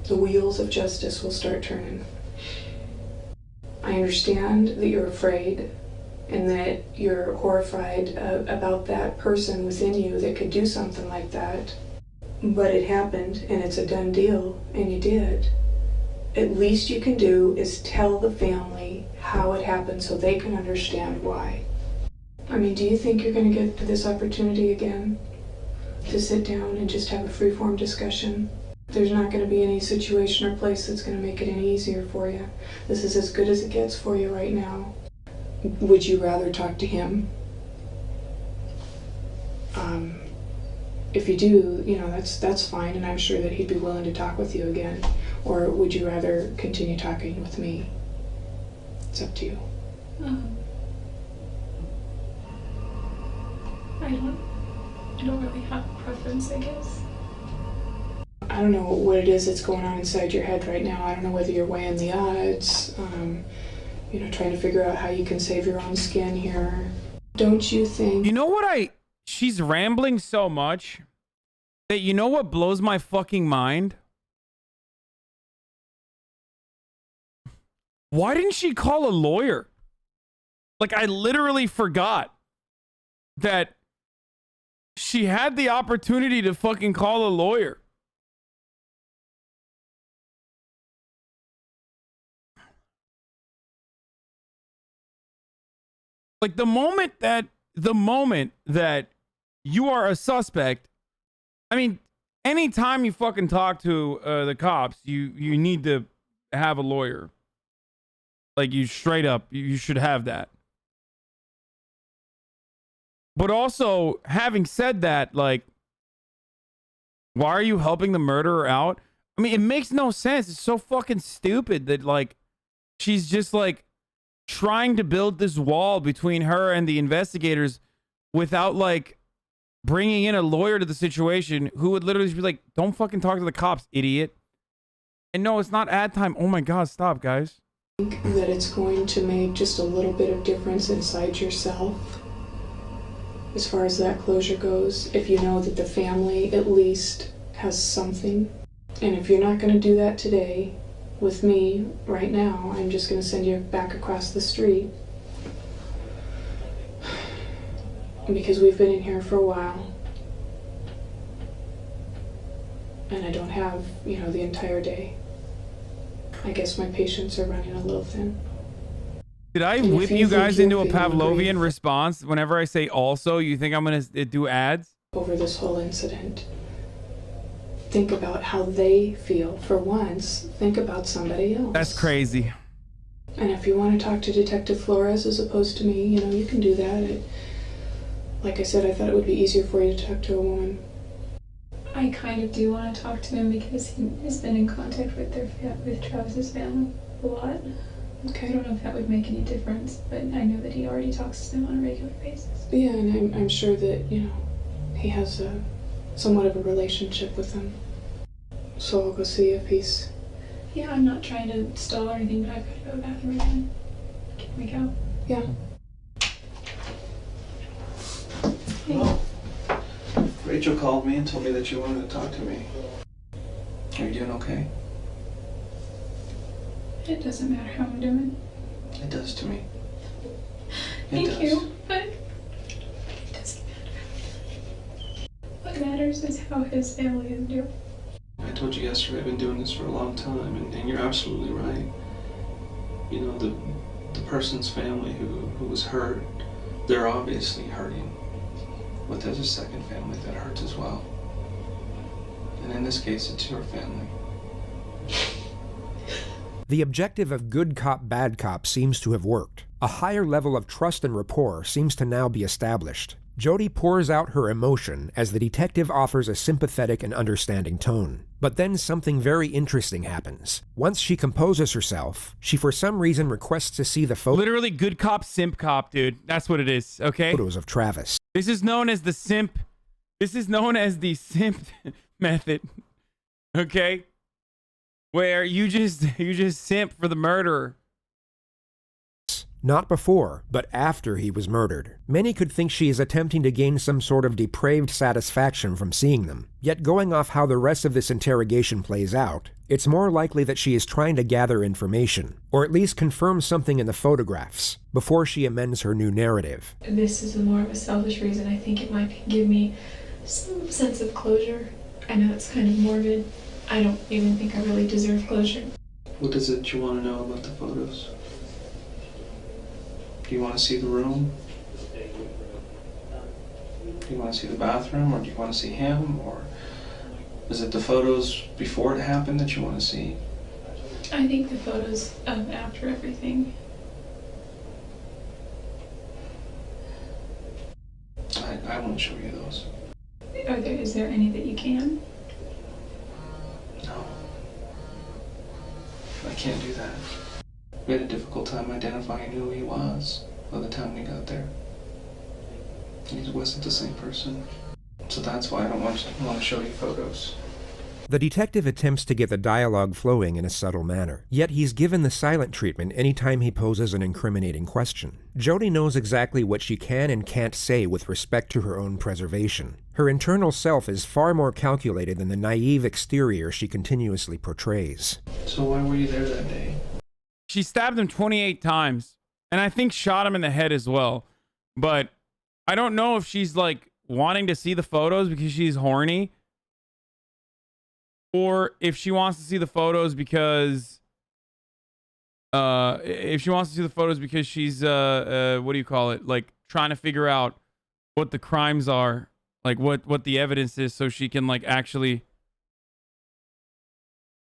The wheels of justice will start turning. I understand that you're afraid and that you're horrified about that person within you that could do something like that. But it happened and it's a done deal and you did. At least you can do is tell the family how it happened so they can understand why. I mean, do you think you're going to get this opportunity again to sit down and just have a free-form discussion? There's not going to be any situation or place that's going to make it any easier for you. This is as good as it gets for you right now. Would you rather talk to him? If you do, you know, that's fine, and I'm sure that he'd be willing to talk with you again. Or would you rather continue talking with me? It's up to you. I don't really have a preference, I guess. I don't know what it is that's going on inside your head right now. I don't know whether you're weighing the odds, you know, trying to figure out how you can save your own skin here. Don't you think... You know what she's rambling so much that you know what blows my fucking mind? Why didn't she call a lawyer? Like, I literally forgot that she had the opportunity to fucking call a lawyer. Like the moment that you are a suspect, I mean, anytime you fucking talk to the cops, you need to have a lawyer. Like you straight up, you should have that. But also, having said that, like, why are you helping the murderer out? I mean, it makes no sense. It's so fucking stupid that, like, she's just, like, trying to build this wall between her and the investigators without, like, bringing in a lawyer to the situation who would literally just be like, don't fucking talk to the cops, idiot. And no, it's not ad time. Oh my God, stop, guys. That it's going to make just a little bit of difference inside yourself as far as that closure goes, if you know that the family at least has something. And if you're not going to do that today with me right now, I'm just going to send you back across the street. Because we've been in here for a while. And I don't have, the entire day. I guess my patients are running a little thin. Did I And whip if you think guys you're into a feeling Pavlovian grief response whenever I say also? You think I'm going to do ads? over this whole incident, think about how they feel. For once, think about somebody else. That's crazy. And if you want to talk to Detective Flores as opposed to me, you can do that. Like I said, I thought it would be easier for you to talk to a woman. I kind of do want to talk to him because he has been in contact with with Travis's family a lot. Okay. I don't know if that would make any difference, but I know that he already talks to them on a regular basis. Yeah, and I'm sure that, he has somewhat of a relationship with them. So I'll go see if he's... Yeah, I'm not trying to stall or anything, but I've got to go to the bathroom again. Can we go? Yeah. Oh. Rachel called me and told me that you wanted to talk to me. Are you doing okay? It doesn't matter how I'm doing. It does to me. Thank you, but it doesn't matter. What matters is how his family is doing. I told you yesterday I've been doing this for a long time, and you're absolutely right. The person's family who was hurt, they're obviously hurting. But there's a second family that hurts as well. And in this case, it's your family. The objective of good cop, bad cop seems to have worked. A higher level of trust and rapport seems to now be established. Jodi pours out her emotion as the detective offers a sympathetic and understanding tone. But then something very interesting happens. Once she composes herself, she for some reason requests to see the Literally good cop, simp cop, dude. That's what it is, okay? photos of Travis. This is known as the simp. This is known as the simp method, okay? Where you just simp for the murderer. Not before, but after he was murdered. Many could think she is attempting to gain some sort of depraved satisfaction from seeing them. Yet going off how the rest of this interrogation plays out, it's more likely that she is trying to gather information, or at least confirm something in the photographs, before she amends her new narrative. This is more of a selfish reason. I think it might give me some sense of closure. I know it's kind of morbid. I don't even think I really deserve closure. What is it you want to know about the photos? Do you want to see the room? Do you want to see the bathroom, or do you want to see him, or is it the photos before it happened that you want to see? I think the photos of after everything. I won't show you those. Is there any that you can? No. I can't do that. We had a difficult time identifying who he was by the time we got there. He wasn't the same person. So that's why I don't want to show you photos. The detective attempts to get the dialogue flowing in a subtle manner, yet he's given the silent treatment anytime he poses an incriminating question. Jodi knows exactly what she can and can't say with respect to her own preservation. Her internal self is far more calculated than the naive exterior she continuously portrays. So why were you there that day? She stabbed him 28 times, and I think shot him in the head as well. But I don't know if she's like wanting to see the photos because she's horny, or if she wants to see the photos because if she wants to see the photos because she's what do you call it, like trying to figure out what the crimes are, like what the evidence is, so she can like actually,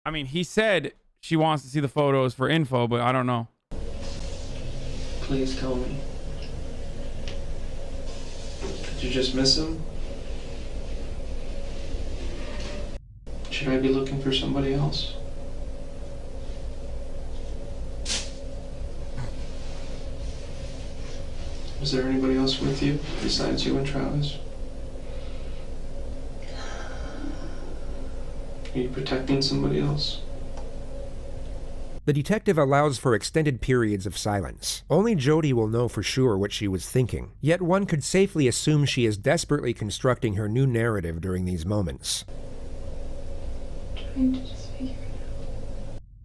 I mean, he said she wants to see the photos for info, but I don't know. Please tell me. Did you just miss him? Should I be looking for somebody else? Was there anybody else with you besides you and Travis? Are you protecting somebody else? The detective allows for extended periods of silence. Only Jodi will know for sure what she was thinking, yet one could safely assume she is desperately constructing her new narrative during these moments. Trying to just figure it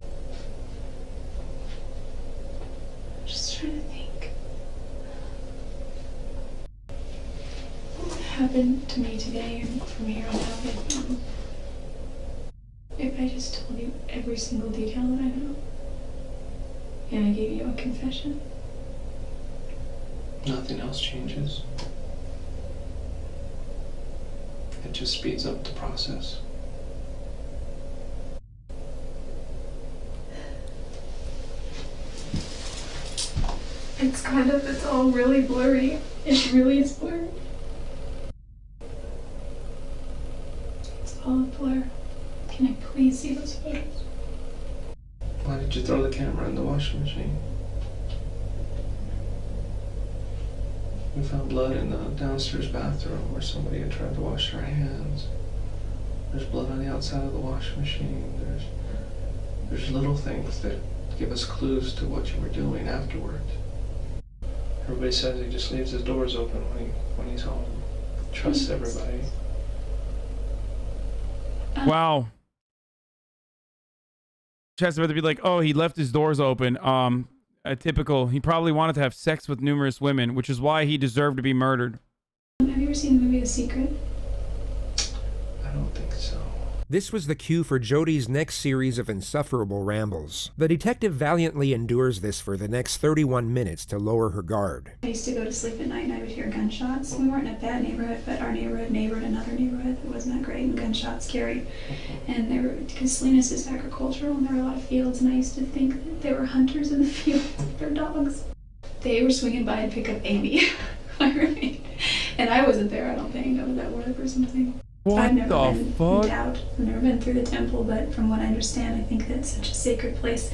out. Just trying to think. What happened to me today and from here on out, if I just told you every single detail that I know, and I gave you a confession? Nothing else changes. It just speeds up the process. It's all really blurry. It really is blurry. It's all a blur. Can I please see those photos? Why did you throw the camera in the washing machine? We found blood in the downstairs bathroom where somebody had tried to wash their hands. There's blood on the outside of the washing machine. There's little things that give us clues to what you were doing afterward. Everybody says he just leaves his doors open when he's home. Trusts everybody. Wow. Chester would be like, oh, he left his doors open. A typical, he probably wanted to have sex with numerous women, which is why he deserved to be murdered. Have you ever seen the movie The Secret? I don't think so. This was the cue for Jodi's next series of insufferable rambles. The detective valiantly endures this for the next 31 minutes to lower her guard. I used to go to sleep at night and I would hear gunshots. We weren't in a bad neighborhood, but our neighborhood neighbored another neighborhood that wasn't that great, and gunshots scary. And they were, because Salinas is agricultural and there were a lot of fields, and I used to think that there were hunters in the fields with their dogs. They were swinging by and pick up Amy, my roommate. And I wasn't there, I don't think. I was at work or something. I've never been in doubt. I've never been through the temple, but from what I understand, I think that it's such a sacred place,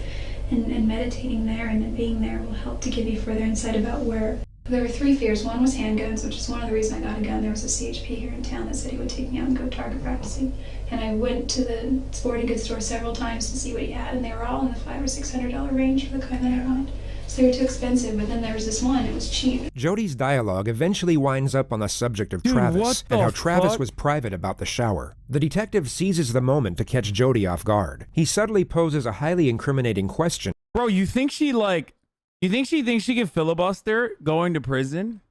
and meditating there and being there will help to give you further insight about where. There were 3 fears. One was handguns, which is one of the reasons I got a gun. There was a CHP here in town that said he would take me out and go target practicing. And I went to the sporting goods store several times to see what he had, and they were all in the $500 or $600 range for the kind that I wanted. So they were too expensive, but then there was this one, it was cheap. Jodi's dialogue eventually winds up on the subject of Travis and how Travis was private about the shower. The detective seizes the moment to catch Jodi off guard. He subtly poses a highly incriminating question. Bro, you think she thinks she can filibuster going to prison?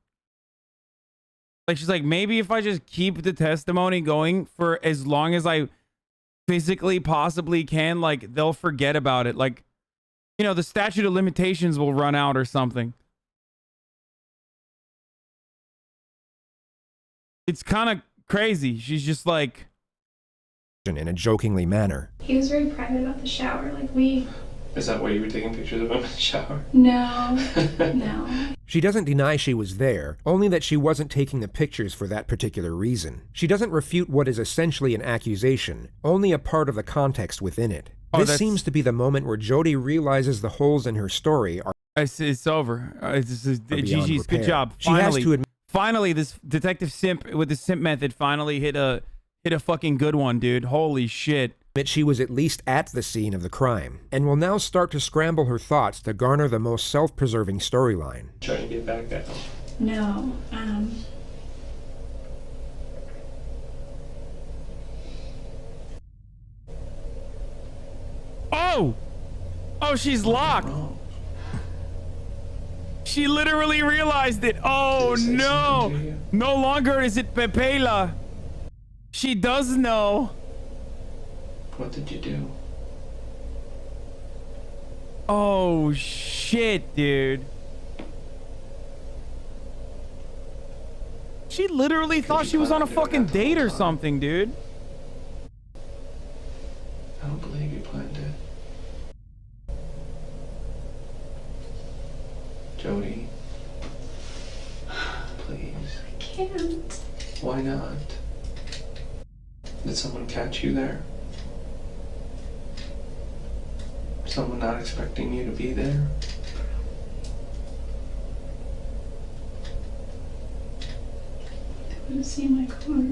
Like, she's like, maybe if I just keep the testimony going for as long as I physically possibly can, like, they'll forget about it. Like, you know, the statute of limitations will run out or something. It's kind of crazy. She's just like... in a jokingly manner. He was very private about the shower. Like, we... Is that why you were taking pictures of him in the shower? No. No. She doesn't deny she was there, only that she wasn't taking the pictures for that particular reason. She doesn't refute what is essentially an accusation, only a part of the context within it. This seems to be the moment where Jodi realizes the holes in her story are... It's over. GG's. Good job. She has to admit... Finally, this detective simp with the simp method finally hit a fucking good one, dude. Holy shit. She was at least at the scene of the crime, and will now start to scramble her thoughts to garner the most self-preserving storyline. Trying to get back at him. No. Oh! Oh, she's locked. She literally realized it. Oh, no. No longer is it Pepela. She does know. What did you do? Oh shit, dude. She literally thought she was on a fucking date or something, dude. I don't believe you planned it. Jodi. Please. I can't. Why not? Did someone catch you there? Someone not expecting you to be there? They would have seen my car.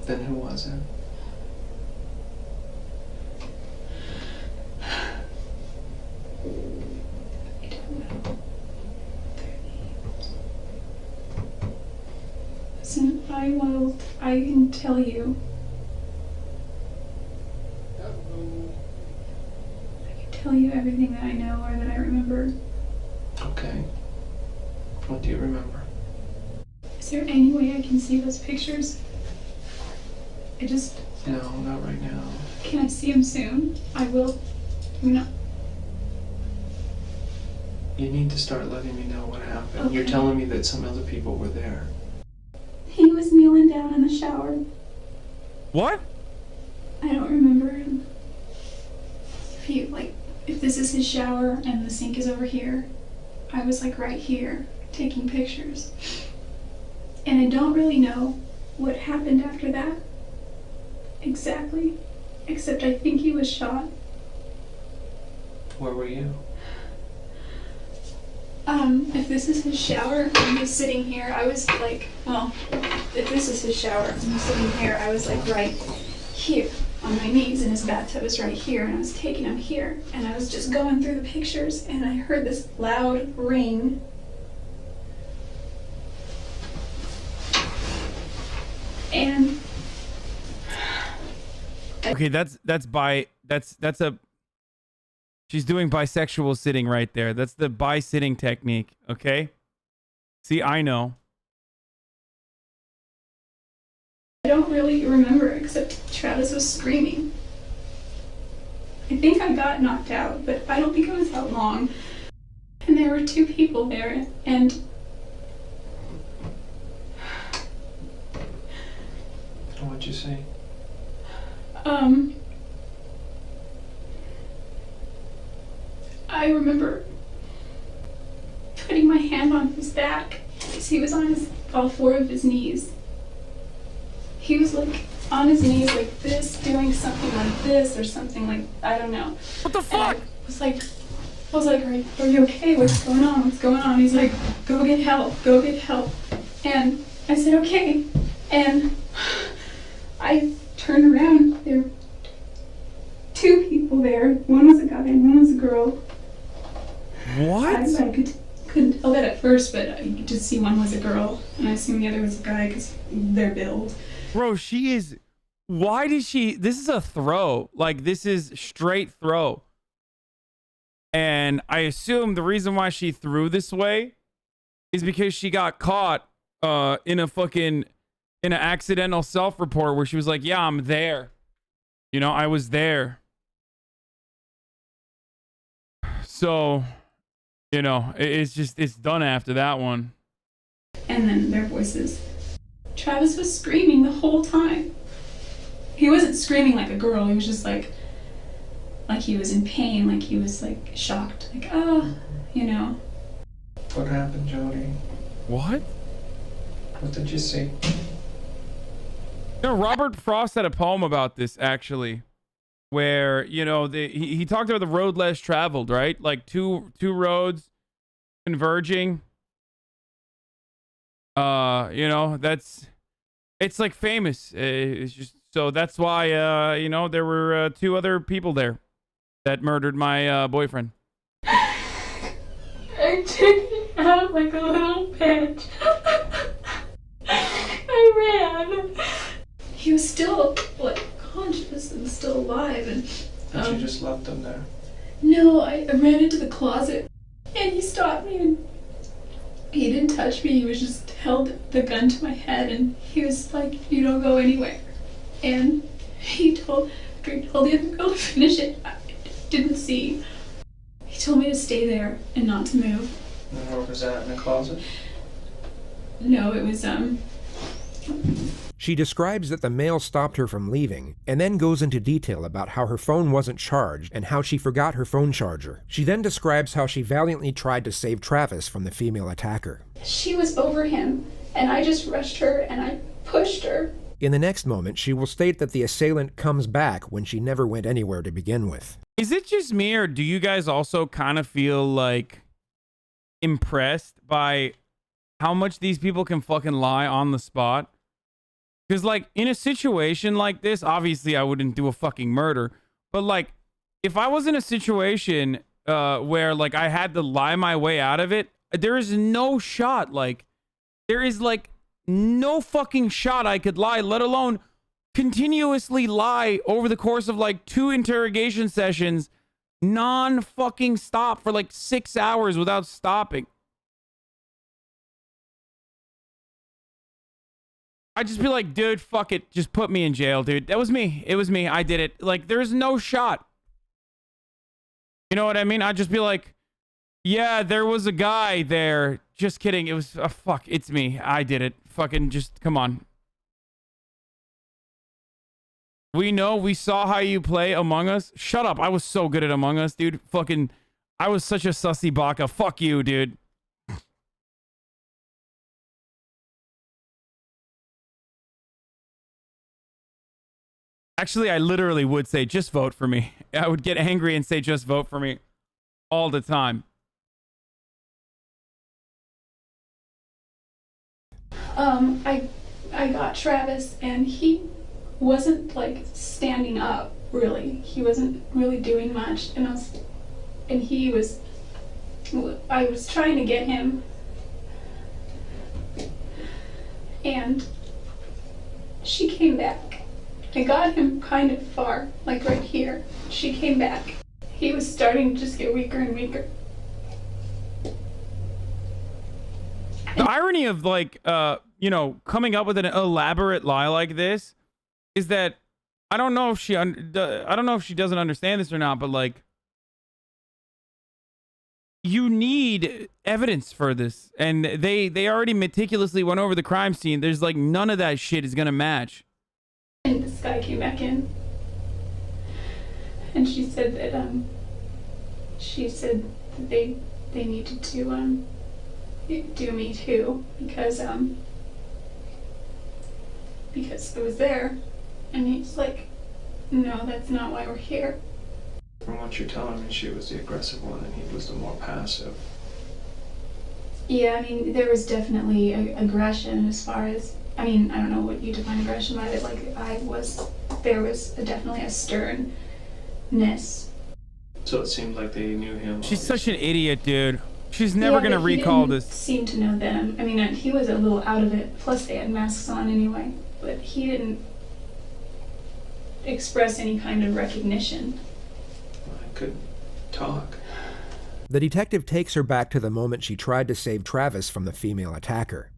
Then who was it? I don't know their names. Listen, I can tell you. I can tell you everything that I know or that I remember. Okay. What do you remember? Is there any way I can see those pictures? No, not right now. Can I see them soon? I will. No. You need to start letting me know what happened. Okay. You're telling me that some other people were there. He was kneeling down in the shower. What? I don't remember him. If this is his shower and the sink is over here, I was like right here taking pictures. And I don't really know what happened after that. Exactly. Except I think he was shot. Where were you? If this is his shower, and he's sitting here, I was like, well, if this is his shower, and he's sitting here, I was like right here on my knees, and his bathtub is right here, and I was taking him here, and I was just going through the pictures, and I heard this loud ring. And Okay, that's a she's doing bisexual sitting right there. That's the bi sitting technique, okay? See, I know. I don't really remember except Travis was screaming. I think I got knocked out, but I don't think I was that long. And there were two people there, and What'd you say? I remember putting my hand on his back because he was on all four of his knees. He was like on his knees like this, doing something like this or something like, I don't know. What the fuck? And I was like, are you okay? What's going on? What's going on? He's like, go get help, go get help. And I said, okay. And I turned around, there were two people there. One was a guy and one was a girl. What? I couldn't tell that at first, but I could just see one was a girl, and I assume the other was a guy because they're build. Bro, she is... Why did she... This is a throw. Like, this is straight throw. And I assume the reason why she threw this way is because she got caught in an accidental self-report where she was like, yeah, I'm there. You know, I was there. So, you know, it's done after that one. And then their voices. Travis was screaming the whole time. He wasn't screaming like a girl. He was just like he was in pain, like he was like shocked, like, oh, you know. What happened, Jodi? What? What did you see? No, Robert Frost had a poem about this, actually, where, you know, he talked about the road less traveled, right? Like two roads converging. You know, it's like famous. It's just, so that's why, you know, there were two other people there that murdered my boyfriend. I took it out like a little bitch. I ran. He was still like conscious and still alive, and But you just left them there. no, I ran into the closet, and he stopped me, and he didn't touch me. He was just held the gun to my head, and he was like, "You don't go anywhere." And he told after he told the other girl to finish it, I didn't see. He told me to stay there and not to move. And where was that, in the closet? No, it was, She describes that the male stopped her from leaving, and then goes into detail about how her phone wasn't charged and how she forgot her phone charger. She then describes how she valiantly tried to save Travis from the female attacker. She was over him, and I just rushed her and I pushed her. In the next moment, she will state that the assailant comes back when she never went anywhere to begin with. Is it just me, or do you guys also kind of feel like impressed by how much these people can fucking lie on the spot? Because, like, in a situation like this, obviously I wouldn't do a fucking murder. But, like, if I was in a situation where, like, I had to lie my way out of it, there is no shot. Like, there is, like, no fucking shot I could lie, let alone continuously lie over the course of, like, 2 interrogation sessions, non-fucking stop for, like, 6 hours without stopping. I'd just be like, dude, fuck it. Just put me in jail, dude. That was me. It was me. I did it. Like, there's no shot. You know what I mean? I'd just be like, yeah, there was a guy there. Just kidding. It was, fuck, it's me. I did it. Fucking just, come on. We know, we saw how you play Among Us. Shut up. I was so good at Among Us, dude. Fucking, I was such a sussy baka. Fuck you, dude. Actually, I literally would say, just vote for me. I would get angry and say, just vote for me all the time. I got Travis, and he wasn't, like, standing up, really. He wasn't really doing much, and I was trying to get him, and she came back. I got him kind of far, like right here. She came back. He was starting to just get weaker and weaker. The irony of, like, you know, coming up with an elaborate lie like this is that I don't know if she doesn't understand this or not, but, like, you need evidence for this, and they already meticulously went over the crime scene. There's, like, none of that shit is gonna match. And this guy came back in, and she said that they needed to do me too, because it was there, and he's like, no, that's not why we're here. From what you're telling me, she was the aggressive one and he was the more passive. Yeah, I mean, there was definitely aggression as far as, I mean, I don't know what you define aggression by, but, like, there was definitely a sternness. So it seemed like they knew him. She's such an idiot, dude. She's never gonna recall this. Seemed to know them. I mean, he was a little out of it. Plus, they had masks on anyway. But he didn't express any kind of recognition. I couldn't talk. The detective takes her back to the moment she tried to save Travis from the female attacker.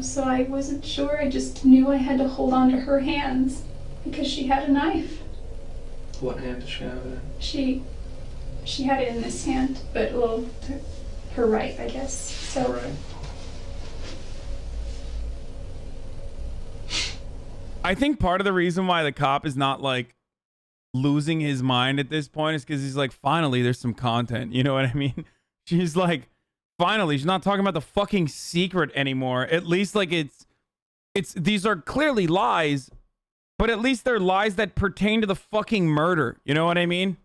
So I wasn't sure. I just knew I had to hold on to her hands because she had a knife. What hand did she have it in? She had it in this hand, but, well, her right, I guess. So. Right. I think part of the reason why the cop is not, like, losing his mind at this point is because he's like, finally, there's some content. You know what I mean? She's like, finally, she's not talking about the fucking secret anymore. At least, like, these are clearly lies, but at least they're lies that pertain to the fucking murder. You know what I mean?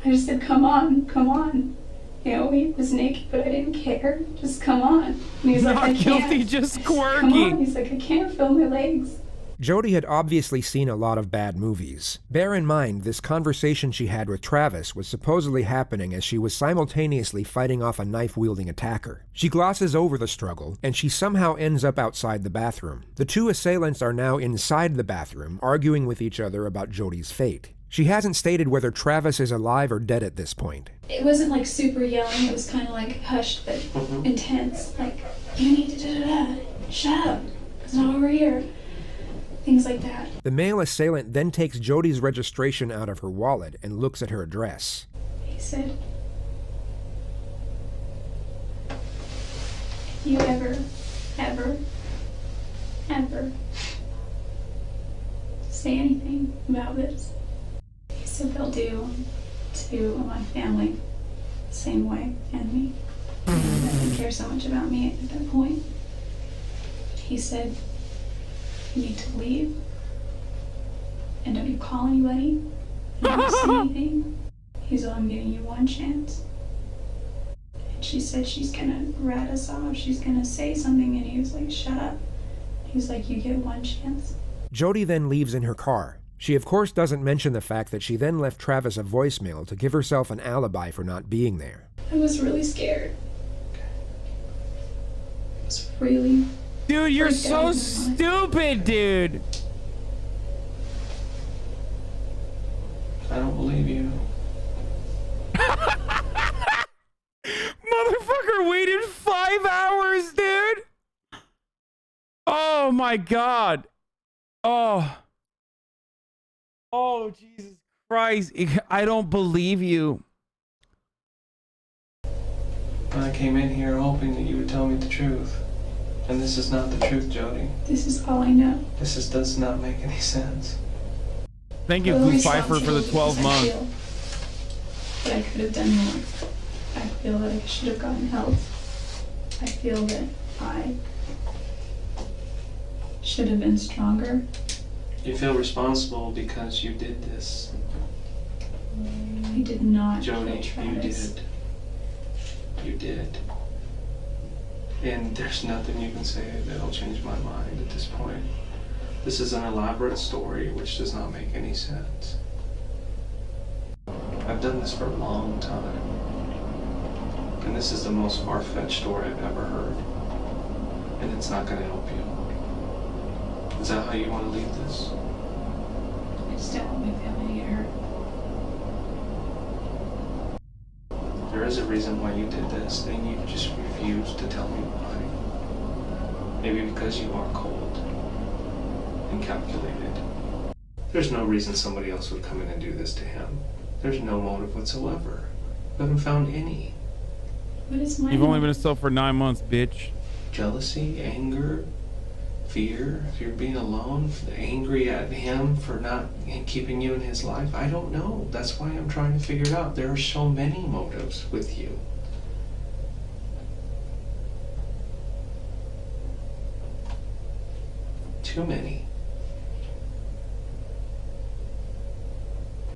I just said, come on, come on. You know, he was naked, but I didn't care. Just come on. And he's not like, I guilty, can't. just quirky. Come on. He's like, I can't feel my legs. Jodi had obviously seen a lot of bad movies. Bear in mind, this conversation she had with Travis was supposedly happening as she was simultaneously fighting off a knife-wielding attacker. She glosses over the struggle, and she somehow ends up outside the bathroom. The two assailants are now inside the bathroom, arguing with each other about Jodi's fate. She hasn't stated whether Travis is alive or dead at this point. It wasn't like super yelling. It was kind of like hushed but intense. Like, you need to da-da-da. Shut up. It's not over here. things like that. The male assailant then takes Jodi's registration out of her wallet and looks at her address. He said, if you ever say anything about this, he said they'll do to my family the same way, and me. He didn't care so much about me at that point. He said, you need to leave, and don't you call anybody, and don't say anything. He's all, I'm giving you one chance. And she said she's gonna rat us off, she's gonna say something, and he was like, shut up. He's like, you get one chance. Jodi then leaves in her car. She of course doesn't mention the fact that she then left Travis a voicemail to give herself an alibi for not being there. I was really scared. I was really... Dude, you're so stupid, dude. I don't believe you. Motherfucker waited 5 hours, dude. Oh my God. Oh. Oh, Jesus Christ. I don't believe you. I came in here hoping that you would tell me the truth. And this is not the truth, Jodi. This is all I know. Does not make any sense. Thank you, Blue Pfeiffer, for the 12 months. I feel that I could have done more. I feel that I should have gotten help. I feel that I should have been stronger. You feel responsible because you did this. I did not Jodi, kill you Travis. did. You did. And there's nothing you can say that'll change my mind at this point. This is an elaborate story which does not make any sense. I've done this for a long time. And this is the most far-fetched story I've ever heard. And it's not going to help you. Is that how you want to leave this? I just don't want my family to get hurt. There is a reason why you did this, and you just refused to tell me why. Maybe because you are cold and calculated. There's no reason somebody else would come in and do this to him. There's no motive whatsoever. We haven't found any. What is my... You've only been a sub for 9 months, bitch. Jealousy, anger, fear, if you're being alone, angry at him for not keeping you in his life. I don't know. That's why I'm trying to figure it out. There are so many motives with you. Too many.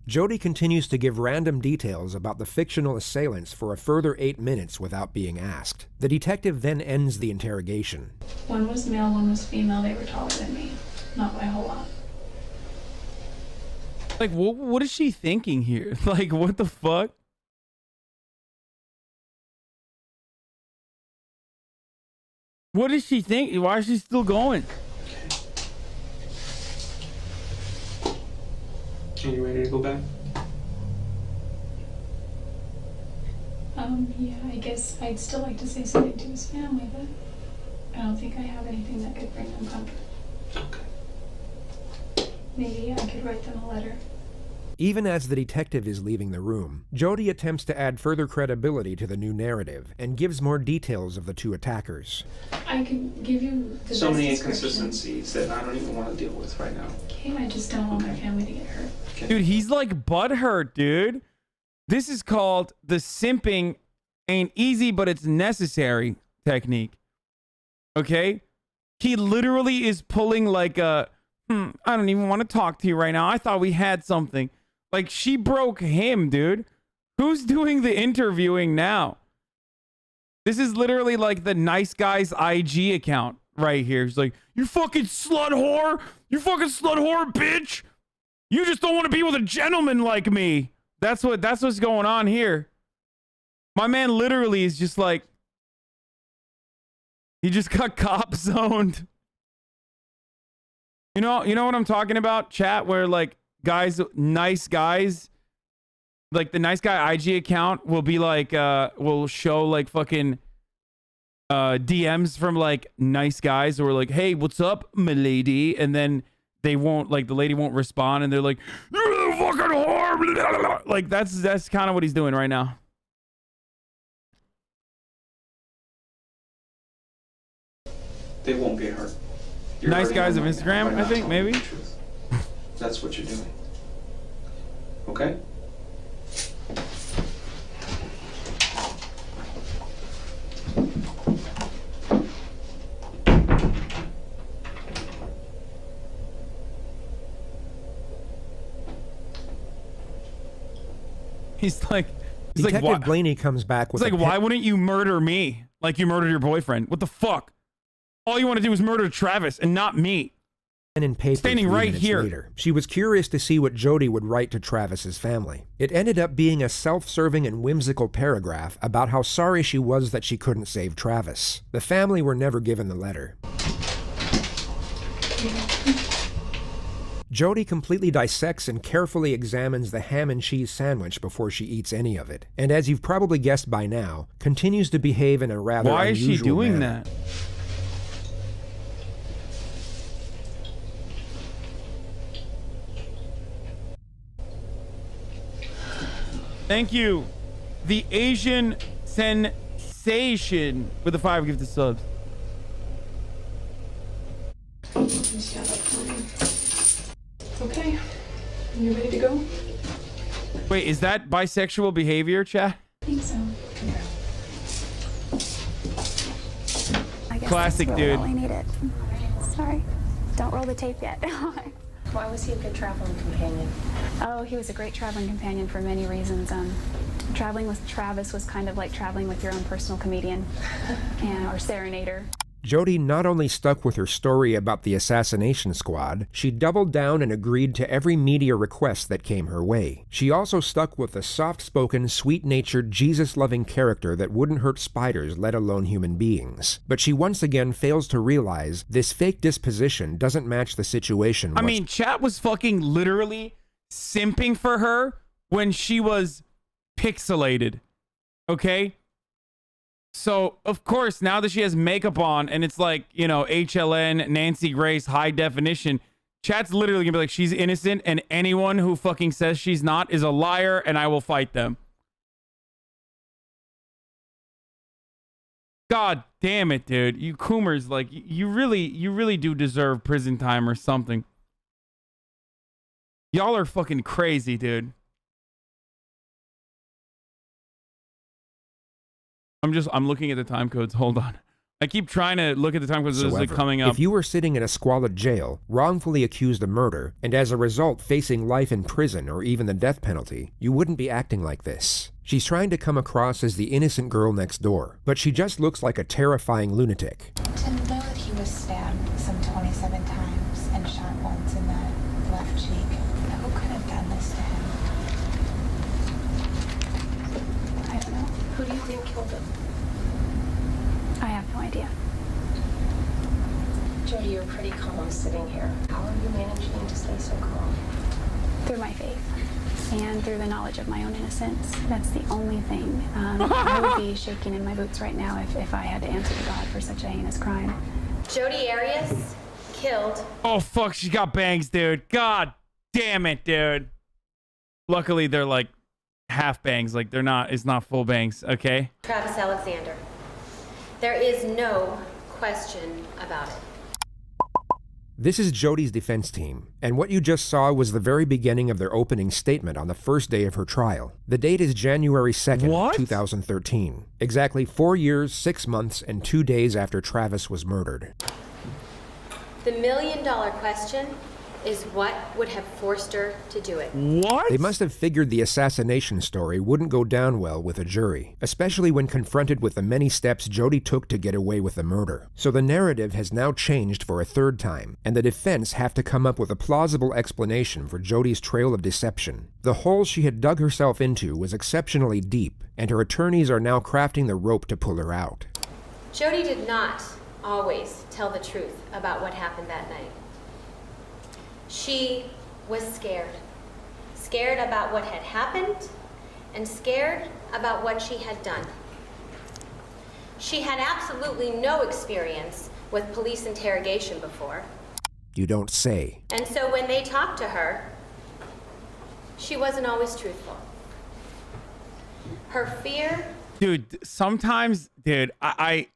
Jodi continues to give random details about the fictional assailants for a further 8 minutes without being asked. The detective then ends the interrogation. One was male, one was female. They were taller than me. Not by a whole lot. Like, what is she thinking here? Like, what the fuck? What is she thinking? Why is she still going? Are you ready to go back? Yeah, I guess I'd still like to say something to his family, but I don't think I have anything that could bring them comfort. Okay. Maybe I could write them a letter. Even as the detective is leaving the room, Jodi attempts to add further credibility to the new narrative and gives more details of the two attackers. I could give you the So best many description. inconsistencies that I don't even want to deal with right now. Okay, I just don't want my family to get hurt. Okay. Dude, he's like butthurt, dude. This is called the simping ain't easy, but it's necessary technique. Okay? He literally is pulling like a, I don't even want to talk to you right now. I thought we had something. Like, she broke him, dude. Who's doing the interviewing now? This is literally like the nice guy's IG account right here. He's like, you fucking slut whore. You fucking slut whore, bitch. You just don't want to be with a gentleman like me. That's what's going on here. My man literally is just like, he just got cop zoned. You know what I'm talking about, chat, where like guys, nice guys, like the nice guy IG account will be like, will show like fucking DMs from like nice guys who are like, hey, what's up, milady? And then they won't, like, the lady won't respond, and they're like, "You're a fucking whore." Like, that's kind of what he's doing right now. They won't get hurt. Nice guys of Instagram, I think, maybe. That's what you're doing. Okay? He's like, Detective Blaney comes back with it's like, why wouldn't you murder me like you murdered your boyfriend? What the fuck? All you want to do is murder Travis and not me. pen and paper Standing 3 right minutes here. later. She was curious to see what Jodi would write to Travis's family. It ended up being a self-serving and whimsical paragraph about how sorry she was that she couldn't save Travis. The family were never given the letter. Jodi completely dissects and carefully examines the ham and cheese sandwich before she eats any of it, and as you've probably guessed by now, continues to behave in a rather Why is she unusual doing manner. that? Thank you. The Asian sensation with the 5 gifted subs. Okay, you ready to go? Wait, is that bisexual behavior, chat? I think so. I guess Classic, that's really dude. all I needed. Sorry. Don't roll the tape yet. Why was he a good traveling companion? Oh, he was a great traveling companion for many reasons. Traveling with Travis was kind of like traveling with your own personal comedian or serenader. Jodi not only stuck with her story about the assassination squad, she doubled down and agreed to every media request that came her way. She also stuck with the soft-spoken, sweet-natured, Jesus-loving character that wouldn't hurt spiders, let alone human beings. But she once again fails to realize this fake disposition doesn't match the situation. I mean, chat was fucking literally simping for her when she was pixelated. Okay? So, of course, now that she has makeup on and it's like, you know, HLN, Nancy Grace, high definition, chat's literally gonna be like, she's innocent, and anyone who fucking says she's not is a liar, and I will fight them. God damn it, dude. You Coomers, like, you really do deserve prison time or something. Y'all are fucking crazy, dude. I'm looking at the time codes. Hold on. I keep trying to look at the time codes as they're coming up. If you were sitting in a squalid jail, wrongfully accused of murder, and as a result facing life in prison or even the death penalty, you wouldn't be acting like this. She's trying to come across as the innocent girl next door, but she just looks like a terrifying lunatic. To know that he was stabbed some 27 times and shot once in the left cheek, who could have done this to him? I don't know. Who do you think killed him? I have no idea. Jodi, you're pretty calm sitting here. How are you managing to stay so calm? Through my faith and through the knowledge of my own innocence. That's the only thing. I would be shaking in my boots right now if I had to answer to God for such a heinous crime. Jodi Arias killed. Oh, fuck. She got bangs, dude. God damn it, dude. Luckily, they're like half bangs. Like, it's not full bangs, okay? Travis Alexander. There is no question about it. This is Jodi's defense team, and what you just saw was the very beginning of their opening statement on the first day of her trial. The date is January 2nd, 2013. Exactly 4 years, 6 months, and 2 days after Travis was murdered. The $1 million question is what would have forced her to do it. What? They must have figured the assassination story wouldn't go down well with a jury, especially when confronted with the many steps Jodi took to get away with the murder. So the narrative has now changed for a third time, and the defense have to come up with a plausible explanation for Jodi's trail of deception. The hole she had dug herself into was exceptionally deep, and her attorneys are now crafting the rope to pull her out. Jodi did not always tell the truth about what happened that night. She was scared. Scared about what had happened and scared about what she had done. She had absolutely no experience with police interrogation before. You don't say. And so when they talked to her, she wasn't always truthful. Her fear... Dude, sometimes, dude, I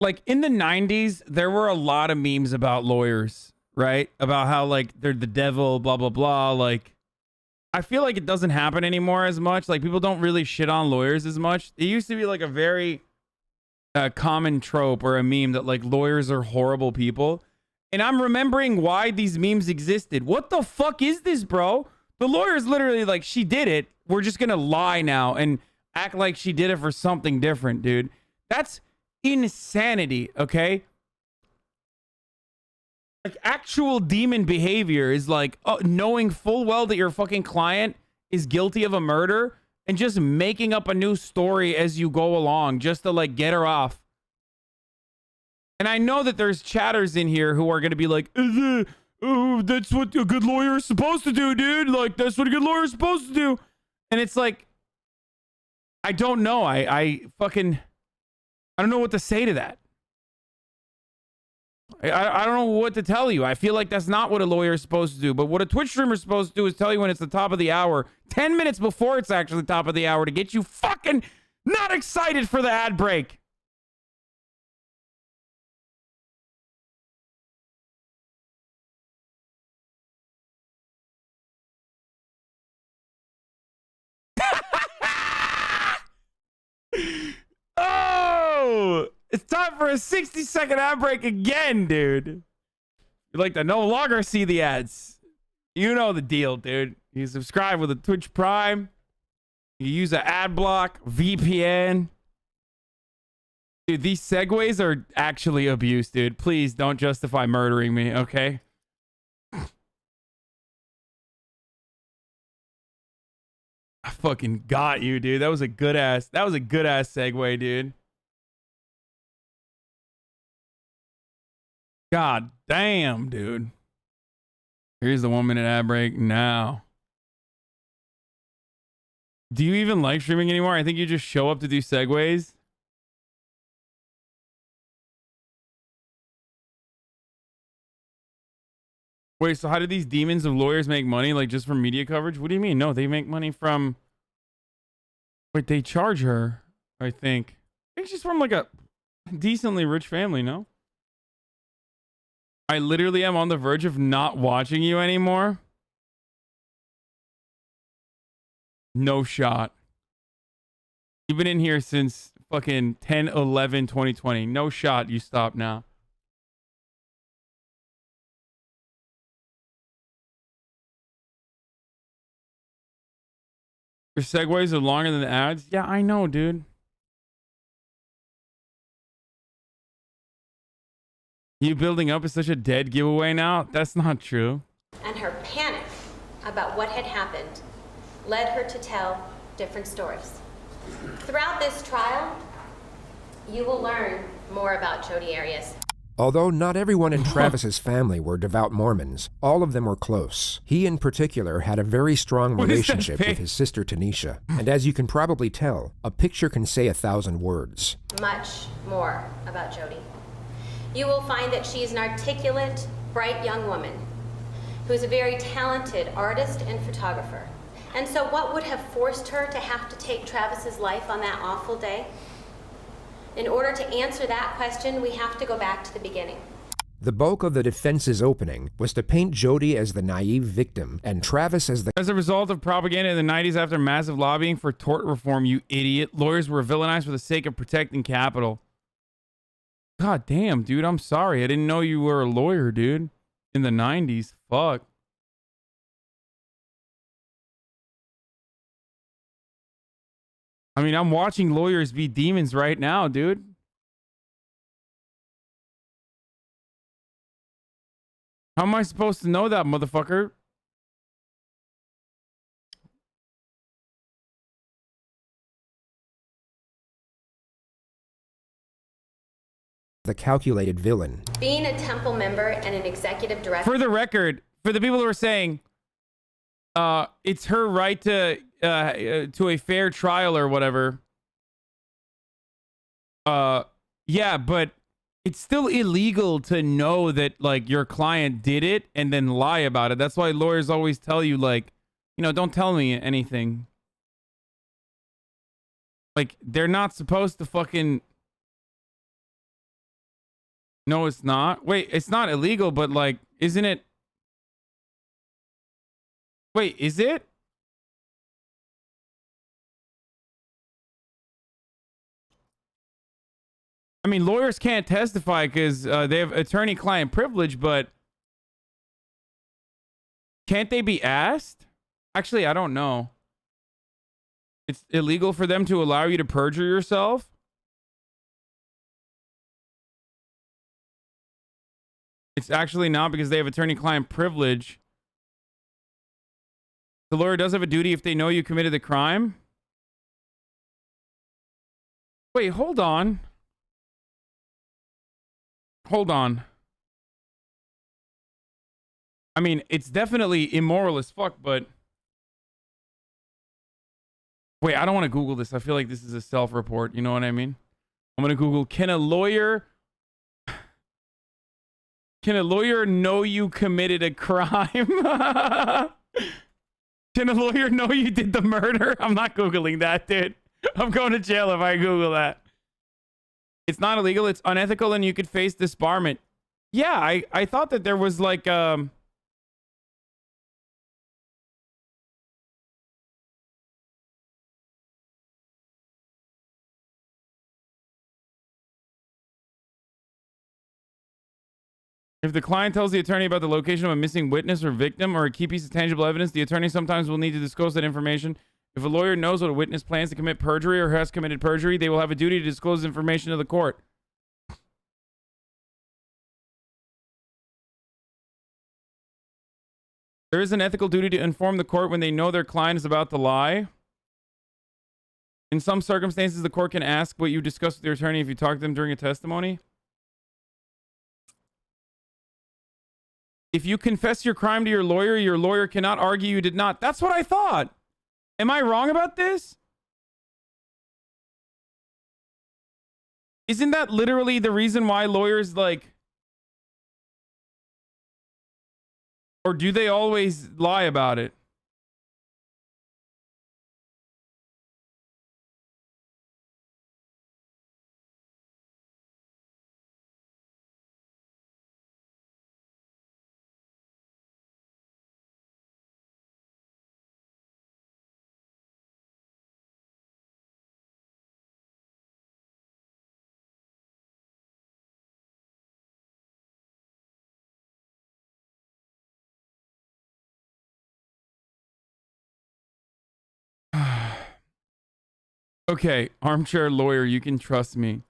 like in the 90s, there were a lot of memes about lawyers, right? About how like they're the devil, blah, blah, blah. Like, I feel like it doesn't happen anymore as much. Like, people don't really shit on lawyers as much. It used to be like a very common trope or a meme that like lawyers are horrible people. And I'm remembering why these memes existed. What the fuck is this, bro? The lawyer's literally like, she did it. We're just gonna lie now and act like she did it for something different, dude. That's insanity, okay? Like, actual demon behavior is like knowing full well that your fucking client is guilty of a murder and just making up a new story as you go along just to like get her off. And I know that there's chatters in here who are going to be like, oh, that's what a good lawyer is supposed to do, dude. Like, that's what a good lawyer is supposed to do. And it's like, I don't know. I don't know what to say to that. I don't know what to tell you. I feel like that's not what a lawyer is supposed to do. But what a Twitch streamer is supposed to do is tell you when it's the top of the hour, 10 minutes before it's actually the top of the hour to get you fucking not excited for the ad break. Oh, it's time for a 60-second ad break again, dude. You'd like to no longer see the ads. You know the deal, dude. You subscribe with a Twitch Prime. You use an ad block, VPN. Dude, these segues are actually abuse, dude. Please don't justify murdering me, okay? I fucking got you, dude. That was a good ass segue, dude. God damn, dude. Here's the 1 minute ad break now. Do you even like streaming anymore? I think you just show up to do segues. Wait, so how do these demons of lawyers make money? Like just from media coverage? What do you mean? No, they make money from... Wait, they charge her, I think. I think she's from like a decently rich family, no? I literally am on the verge of not watching you anymore. No shot. You've been in here since fucking 10/11/2020. No shot you stop now. Your segues are longer than the ads? Yeah, I know, dude. You building up is such a dead giveaway now? That's not true. And her panic about what had happened led her to tell different stories. Throughout this trial, you will learn more about Jodi Arias. Although not everyone in Travis's family were devout Mormons, all of them were close. He in particular had a very strong relationship with his sister Tanisha. And as you can probably tell, a picture can say 1,000 words. Much more about Jodi. You will find that she is an articulate, bright young woman who's a very talented artist and photographer. And so what would have forced her to have to take Travis's life on that awful day? In order to answer that question, we have to go back to the beginning. The bulk of the defense's opening was to paint Jodi as the naive victim and Travis as the... As a result of propaganda in the 90s after massive lobbying for tort reform, you idiot, lawyers were villainized for the sake of protecting capital. God damn, dude, I'm sorry. I didn't know you were a lawyer, dude. In the 90s. Fuck. I mean, I'm watching lawyers be demons right now, dude. How am I supposed to know that, motherfucker? The calculated villain. Being a temple member and an executive director... For the record, for the people who are saying, it's her right to a fair trial or whatever. Yeah, but it's still illegal to know that like your client did it and then lie about it. That's why lawyers always tell you like, you know, don't tell me anything. Like they're not supposed to fucking. No, it's not. Wait, it's not illegal, but like, isn't it? Wait, is it? I mean, lawyers can't testify because they have attorney-client privilege, but can't they be asked? Actually, I don't know. It's illegal for them to allow you to perjure yourself? It's actually not because they have attorney-client privilege. The lawyer does have a duty if they know you committed the crime. Wait, hold on. Hold on. I mean, it's definitely immoral as fuck, but... Wait, I don't want to Google this. I feel like this is a self-report. You know what I mean? I'm going to Google, can a lawyer know you committed a crime? Can a lawyer know you did the murder? I'm not Googling that, dude. I'm going to jail if I Google that. It's not illegal. It's unethical and you could face disbarment. Yeah, I thought that there was like... If the client tells the attorney about the location of a missing witness or victim or a key piece of tangible evidence, the attorney sometimes will need to disclose that information. If a lawyer knows what a witness plans to commit perjury or has committed perjury, they will have a duty to disclose information to the court. There is an ethical duty to inform the court when they know their client is about to lie. In some circumstances, the court can ask what you discussed with your attorney if you talk to them during a testimony. If you confess your crime to your lawyer cannot argue you did not. That's what I thought. Am I wrong about this? Isn't that literally the reason why lawyers like... Or do they always lie about it? Okay, armchair lawyer, you can trust me.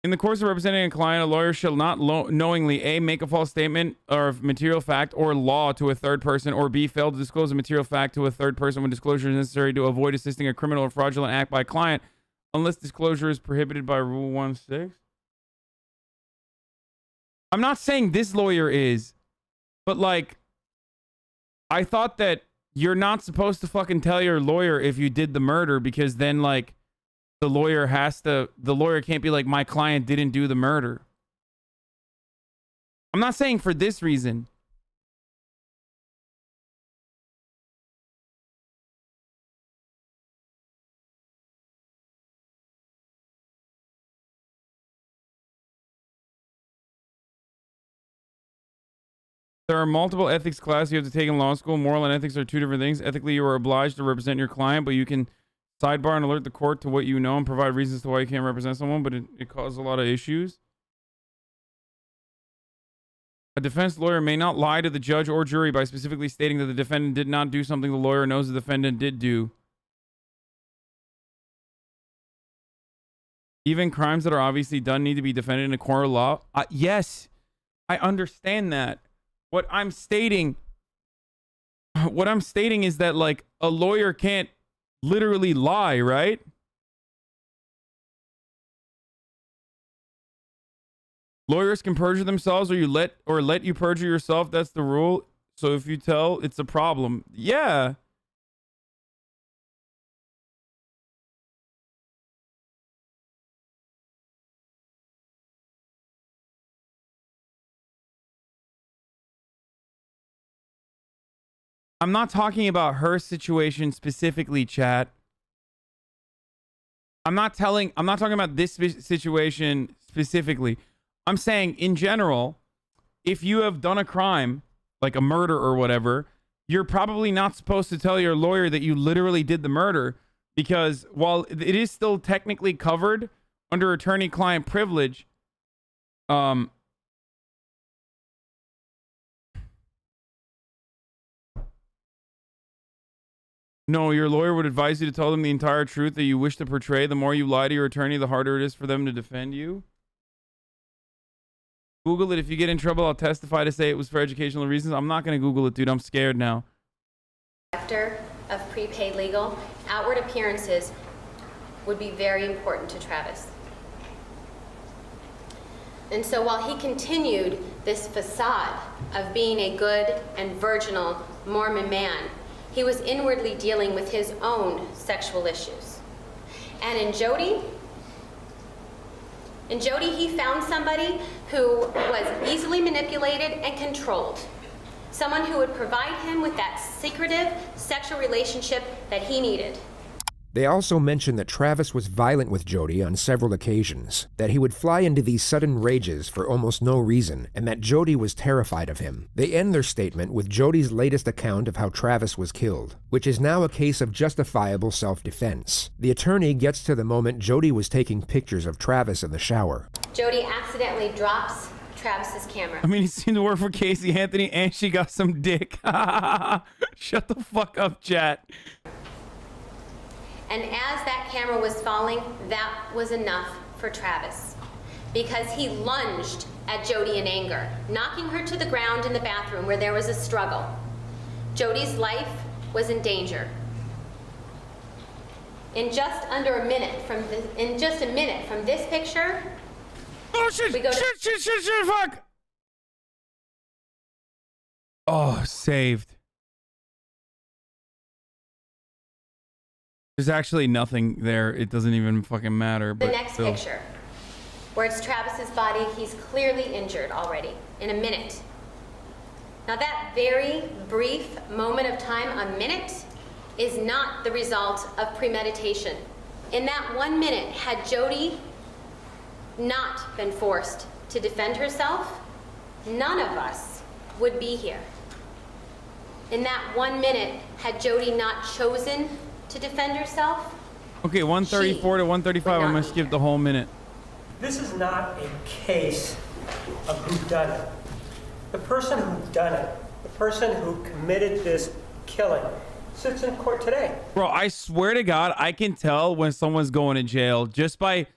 In the course of representing a client, a lawyer shall not knowingly A, make a false statement of material fact or law to a third person, or B, fail to disclose a material fact to a third person when disclosure is necessary to avoid assisting a criminal or fraudulent act by a client, unless disclosure is prohibited by Rule 16. I'm not saying this lawyer is, but like, I thought that you're not supposed to fucking tell your lawyer if you did the murder, because then like the lawyer can't be like, my client didn't do the murder. I'm not saying for this reason. There are multiple ethics classes you have to take in law school. Moral and ethics are two different things. Ethically, you are obliged to represent your client, but you can sidebar and alert the court to what you know and provide reasons to why you can't represent someone, but it causes a lot of issues. A defense lawyer may not lie to the judge or jury by specifically stating that the defendant did not do something the lawyer knows the defendant did do. Even crimes that are obviously done need to be defended in a court of law. Yes, I understand that. What I'm stating is that like a lawyer can't literally lie, right? Lawyers can perjure themselves, or let you perjure yourself. That's the rule. So if you tell, it's a problem. Yeah. I'm not talking about her situation specifically, chat. I'm not talking about this situation specifically. I'm saying in general, if you have done a crime, like a murder or whatever, you're probably not supposed to tell your lawyer that you literally did the murder, because while it is still technically covered under attorney-client privilege, no, your lawyer would advise you to tell them the entire truth that you wish to portray. The more you lie to your attorney, the harder it is for them to defend you. Google it. If you get in trouble, I'll testify to say it was for educational reasons. I'm not going to Google it, dude. I'm scared now. Director of prepaid legal, outward appearances would be very important to Travis. And so while he continued this facade of being a good and virginal Mormon man, he was inwardly dealing with his own sexual issues. And in Jodi, he found somebody who was easily manipulated and controlled. Someone who would provide him with that secretive sexual relationship that he needed. They also mention that Travis was violent with Jodi on several occasions, that he would fly into these sudden rages for almost no reason, and that Jodi was terrified of him. They end their statement with Jodi's latest account of how Travis was killed, which is now a case of justifiable self-defense. The attorney gets to the moment Jodi was taking pictures of Travis in the shower. Jodi accidentally drops Travis's camera. I mean, he seemed to work for Casey Anthony, and she got some dick. Shut the fuck up, chat. And as that camera was falling, that was enough for Travis, because he lunged at Jodi in anger, knocking her to the ground in the bathroom where there was a struggle. Jodi's life was in danger. In just a minute from this picture, oh shit! We go shit! Fuck! Oh, saved. There's actually nothing there. It doesn't even fucking matter. But the next picture, where it's Travis's body, he's clearly injured already in a minute. Now that very brief moment of time, a minute, is not the result of premeditation. In that 1 minute, had Jodi not been forced to defend herself, none of us would be here. In that 1 minute, had Jodi not chosen to defend herself? Okay, 134 to 135. I'm gonna skip the whole minute. This is not a case of whodunit. The person who done it, the person who committed this killing, sits in court today. Bro, I swear to God, I can tell when someone's going to jail just by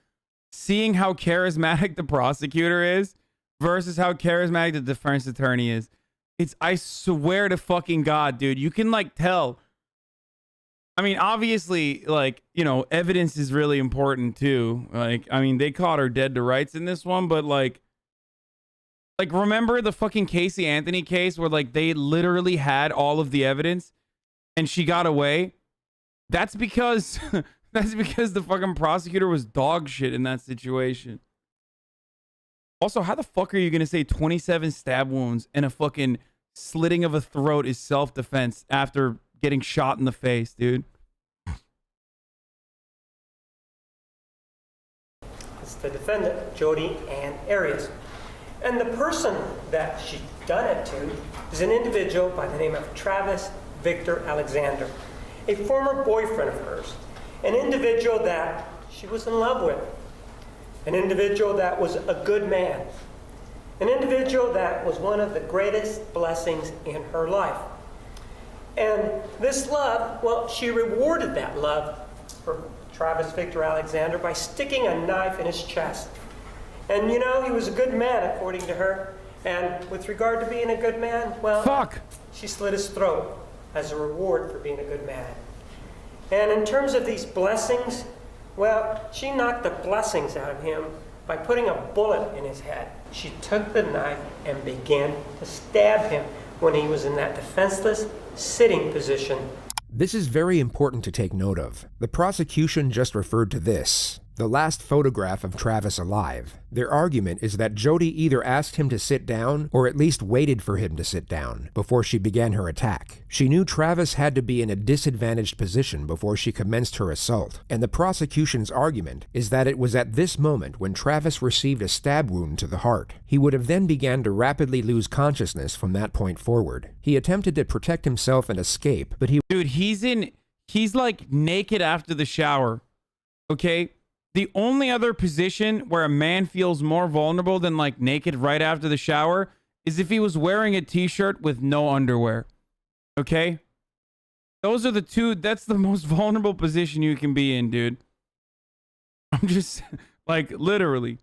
seeing how charismatic the prosecutor is versus how charismatic the defense attorney is. I swear to fucking God, dude, you can like tell. I mean, obviously, like, you know, evidence is really important too. Like, I mean, they caught her dead to rights in this one, but like remember the fucking Casey Anthony case where like they literally had all of the evidence and she got away? That's because the fucking prosecutor was dog shit in that situation. Also, how the fuck are you gonna say 27 stab wounds and a fucking slitting of a throat is self-defense after getting shot in the face, dude? It's the defendant, Jodi Ann Arias. And the person that she done it to is an individual by the name of Travis Victor Alexander, a former boyfriend of hers, an individual that she was in love with, an individual that was a good man, an individual that was one of the greatest blessings in her life. And this love, well, she rewarded that love for Travis Victor Alexander by sticking a knife in his chest. And you know, he was a good man, according to her. And with regard to being a good man, well, she slit his throat as a reward for being a good man. And in terms of these blessings, well, she knocked the blessings out of him by putting a bullet in his head. She took the knife and began to stab him when he was in that defenseless sitting position. This is very important to take note of. The prosecution just referred to this. the last photograph of Travis alive. Their argument is that Jodi either asked him to sit down or at least waited for him to sit down before she began her attack. She knew Travis had to be in a disadvantaged position before she commenced her assault, and the prosecution's argument is that it was at this moment when Travis received a stab wound to the heart. He would have then began to rapidly lose consciousness from that point forward. He attempted to protect himself and escape, but Dude, he's like naked after the shower. Okay? The only other position where a man feels more vulnerable than like naked right after the shower is if he was wearing a t-shirt with no underwear. Okay? Those are the two. That's the most vulnerable position you can be in, dude. I'm just like literally.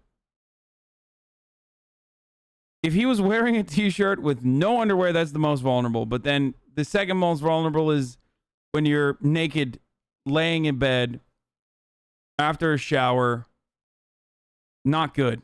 If he was wearing a t-shirt with no underwear, that's the most vulnerable. But then the second most vulnerable is when you're naked, laying in bed after a shower. Not good.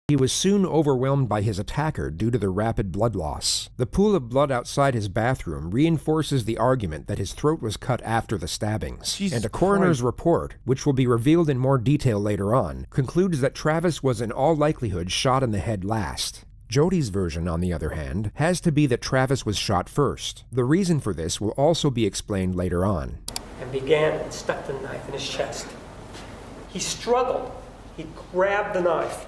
he was soon overwhelmed by his attacker due to the rapid blood loss. The pool of blood outside his bathroom reinforces the argument that his throat was cut after the stabbings. Jesus and a coroner's Christ. report, which will be revealed in more detail later on, concludes that Travis was in all likelihood shot in the head last. Jodi's version, on the other hand, has to be that Travis was shot first. The reason for this will also be explained later on. And began and stuck the knife in his chest. He struggled. He grabbed the knife.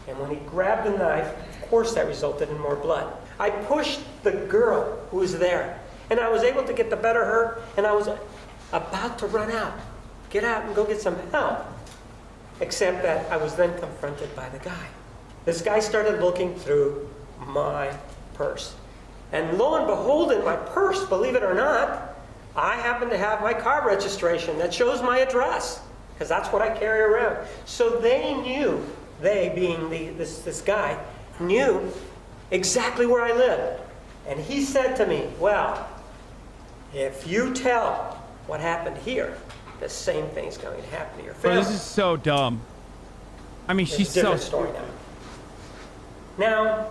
And when he grabbed the knife, of course that resulted in more blood. I pushed the girl who was there, and I was able to get the better of her, and I was about to run out, get out and go get some help. Except that I was then confronted by the guy. This guy started looking through my purse. And lo and behold, in my purse, believe it or not, I happen to have my car registration that shows my address, because that's what I carry around. So they knew, they being this guy, knew exactly where I lived. And he said to me, well, if you tell what happened here, the same thing's going to happen to your family. Bro, this is so dumb. I mean, she's It's a different so... story now. Now,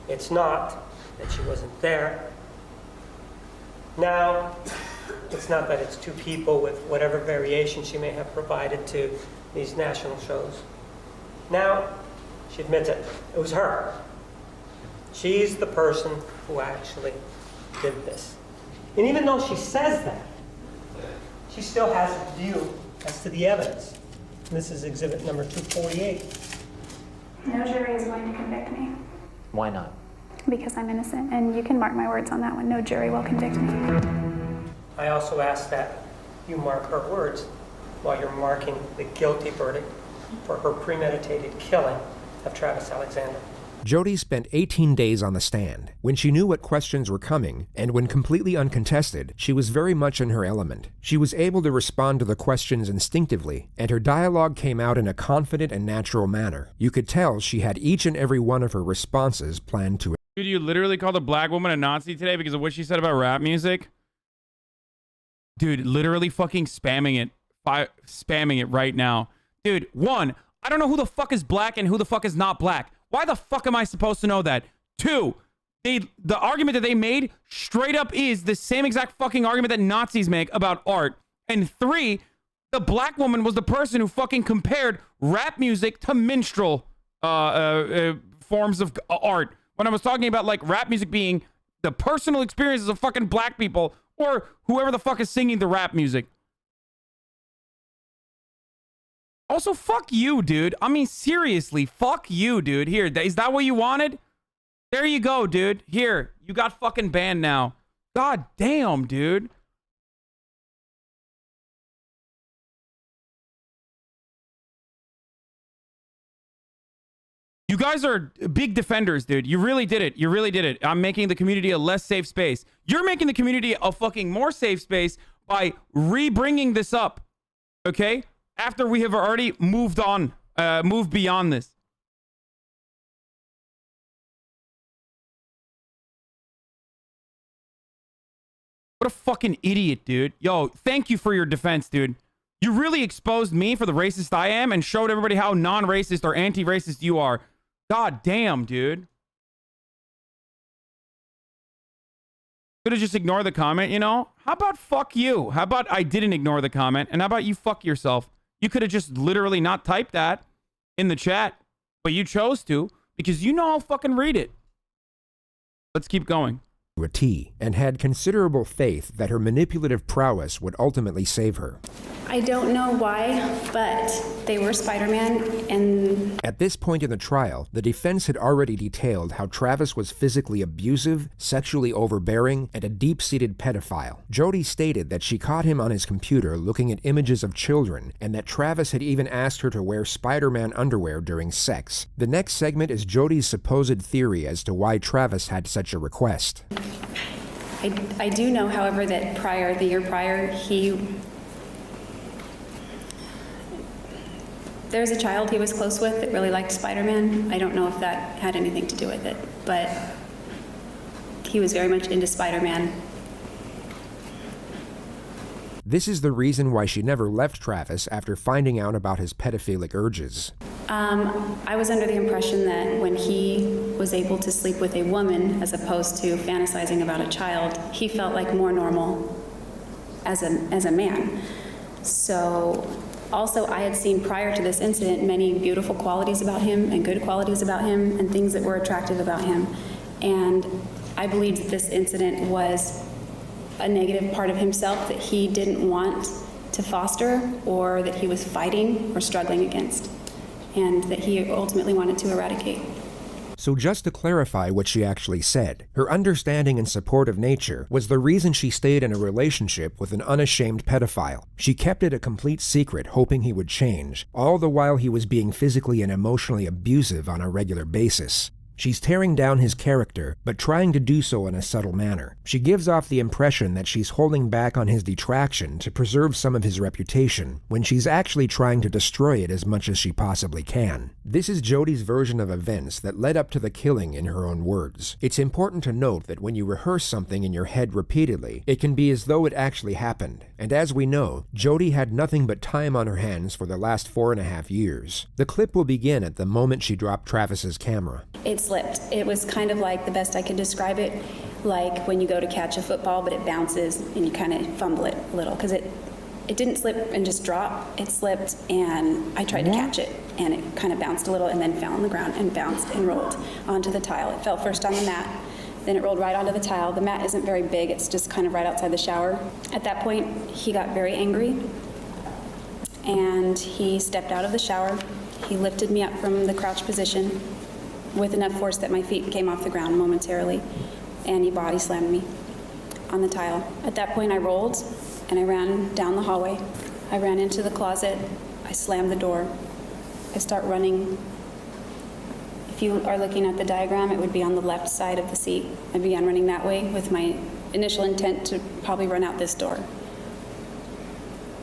it's not that she wasn't there. Now, it's not that it's two people with whatever variation she may have provided to these national shows. Now, she admits it. It was her. She's the person who actually did this. And even though she says that, she still has a view as to the evidence. And this is exhibit number 248. No jury is going to convict me Why not? because I'm innocent, and you can mark my words on that one. No jury will convict me. I also ask that you mark her words while you're marking the guilty verdict for her premeditated killing of Travis Alexander. Jodi spent 18 days on the stand. When she knew what questions were coming, and when completely uncontested, she was very much in her element. She was able to respond to the questions instinctively, and her dialogue came out in a confident and natural manner. You could tell she had each and every one of her responses planned to. Dude, you literally called a black woman a Nazi today because of what she said about rap music? Dude, literally fucking spamming it. Spamming it right now. Dude, one, I don't know who the fuck is black and who the fuck is not black. Why the fuck am I supposed to know that? Two, the argument that they made straight up is the same exact fucking argument that Nazis make about art. And three, the black woman was the person who fucking compared rap music to minstrel forms of art. When I was talking about like rap music being the personal experiences of fucking black people or whoever the fuck is singing the rap music. Also, fuck you, dude. I mean, seriously, fuck you, dude. Here, is that what you wanted? There you go, dude. Here, you got fucking banned now. God damn, dude. You guys are big defenders, dude. You really did it. You really did it. I'm making the community a less safe space. You're making the community a fucking more safe space by re-bringing this up. Okay? After we have already moved on, moved beyond this. What a fucking idiot, dude. Yo, thank you for your defense, dude. You really exposed me for the racist I am and showed everybody how non-racist or anti-racist you are. God damn, dude. Could have just ignored the comment, you know? How about fuck you? How about I didn't ignore the comment? And how about you fuck yourself? You could have just literally not typed that in the chat, but you chose to because you know I'll fucking read it. Let's keep going. A T, and had considerable faith that her manipulative prowess would ultimately save her. I don't know why, but they were Spider-Man, and... At this point in the trial, the defense had already detailed how Travis was physically abusive, sexually overbearing, and a deep-seated pedophile. Jodi stated that she caught him on his computer looking at images of children, and that Travis had even asked her to wear Spider-Man underwear during sex. The next segment is Jodi's supposed theory as to why Travis had such a request. I do know, however, that the year prior, there's a child he was close with that really liked Spider-Man. I don't know if that had anything to do with it, but he was very much into Spider-Man. This is the reason why she never left Travis after finding out about his pedophilic urges. I was under the impression that when he was able to sleep with a woman as opposed to fantasizing about a child, he felt like more normal as a man. So also I had seen prior to this incident many beautiful qualities about him and good qualities about him and things that were attractive about him. And I believed that this incident was a negative part of himself that he didn't want to foster or that he was fighting or struggling against, and that he ultimately wanted to eradicate. So just to clarify what she actually said, her understanding and support of nature was the reason she stayed in a relationship with an unashamed pedophile. She kept it a complete secret, hoping he would change, all the while he was being physically and emotionally abusive on a regular basis. She's tearing down his character, but trying to do so in a subtle manner. She gives off the impression that she's holding back on his detraction to preserve some of his reputation, when she's actually trying to destroy it as much as she possibly can. This is Jodi's version of events that led up to the killing in her own words. It's important to note that when you rehearse something in your head repeatedly, it can be as though it actually happened. And as we know, Jodi had nothing but time on her hands for the last 4.5 years. The clip will begin at the moment she dropped Travis's camera. It slipped. It was kind of like, the best I could describe it, like when you go to catch a football but it bounces and you kind of fumble it a little, because it didn't slip and just drop. It slipped and I tried to catch it and it kind of bounced a little and then fell on the ground and bounced and rolled onto the tile. It fell first on the mat, then it rolled right onto the tile. The mat isn't very big, it's just kind of right outside the shower. At that point, he got very angry and he stepped out of the shower. He lifted me up from the crouch position with enough force that my feet came off the ground momentarily, and he body slammed me on the tile. At that point, I rolled and I ran down the hallway. I ran into the closet. I slammed the door. I start running. If you are looking at the diagram, it would be on the left side of the seat. I began running that way with my initial intent to probably run out this door.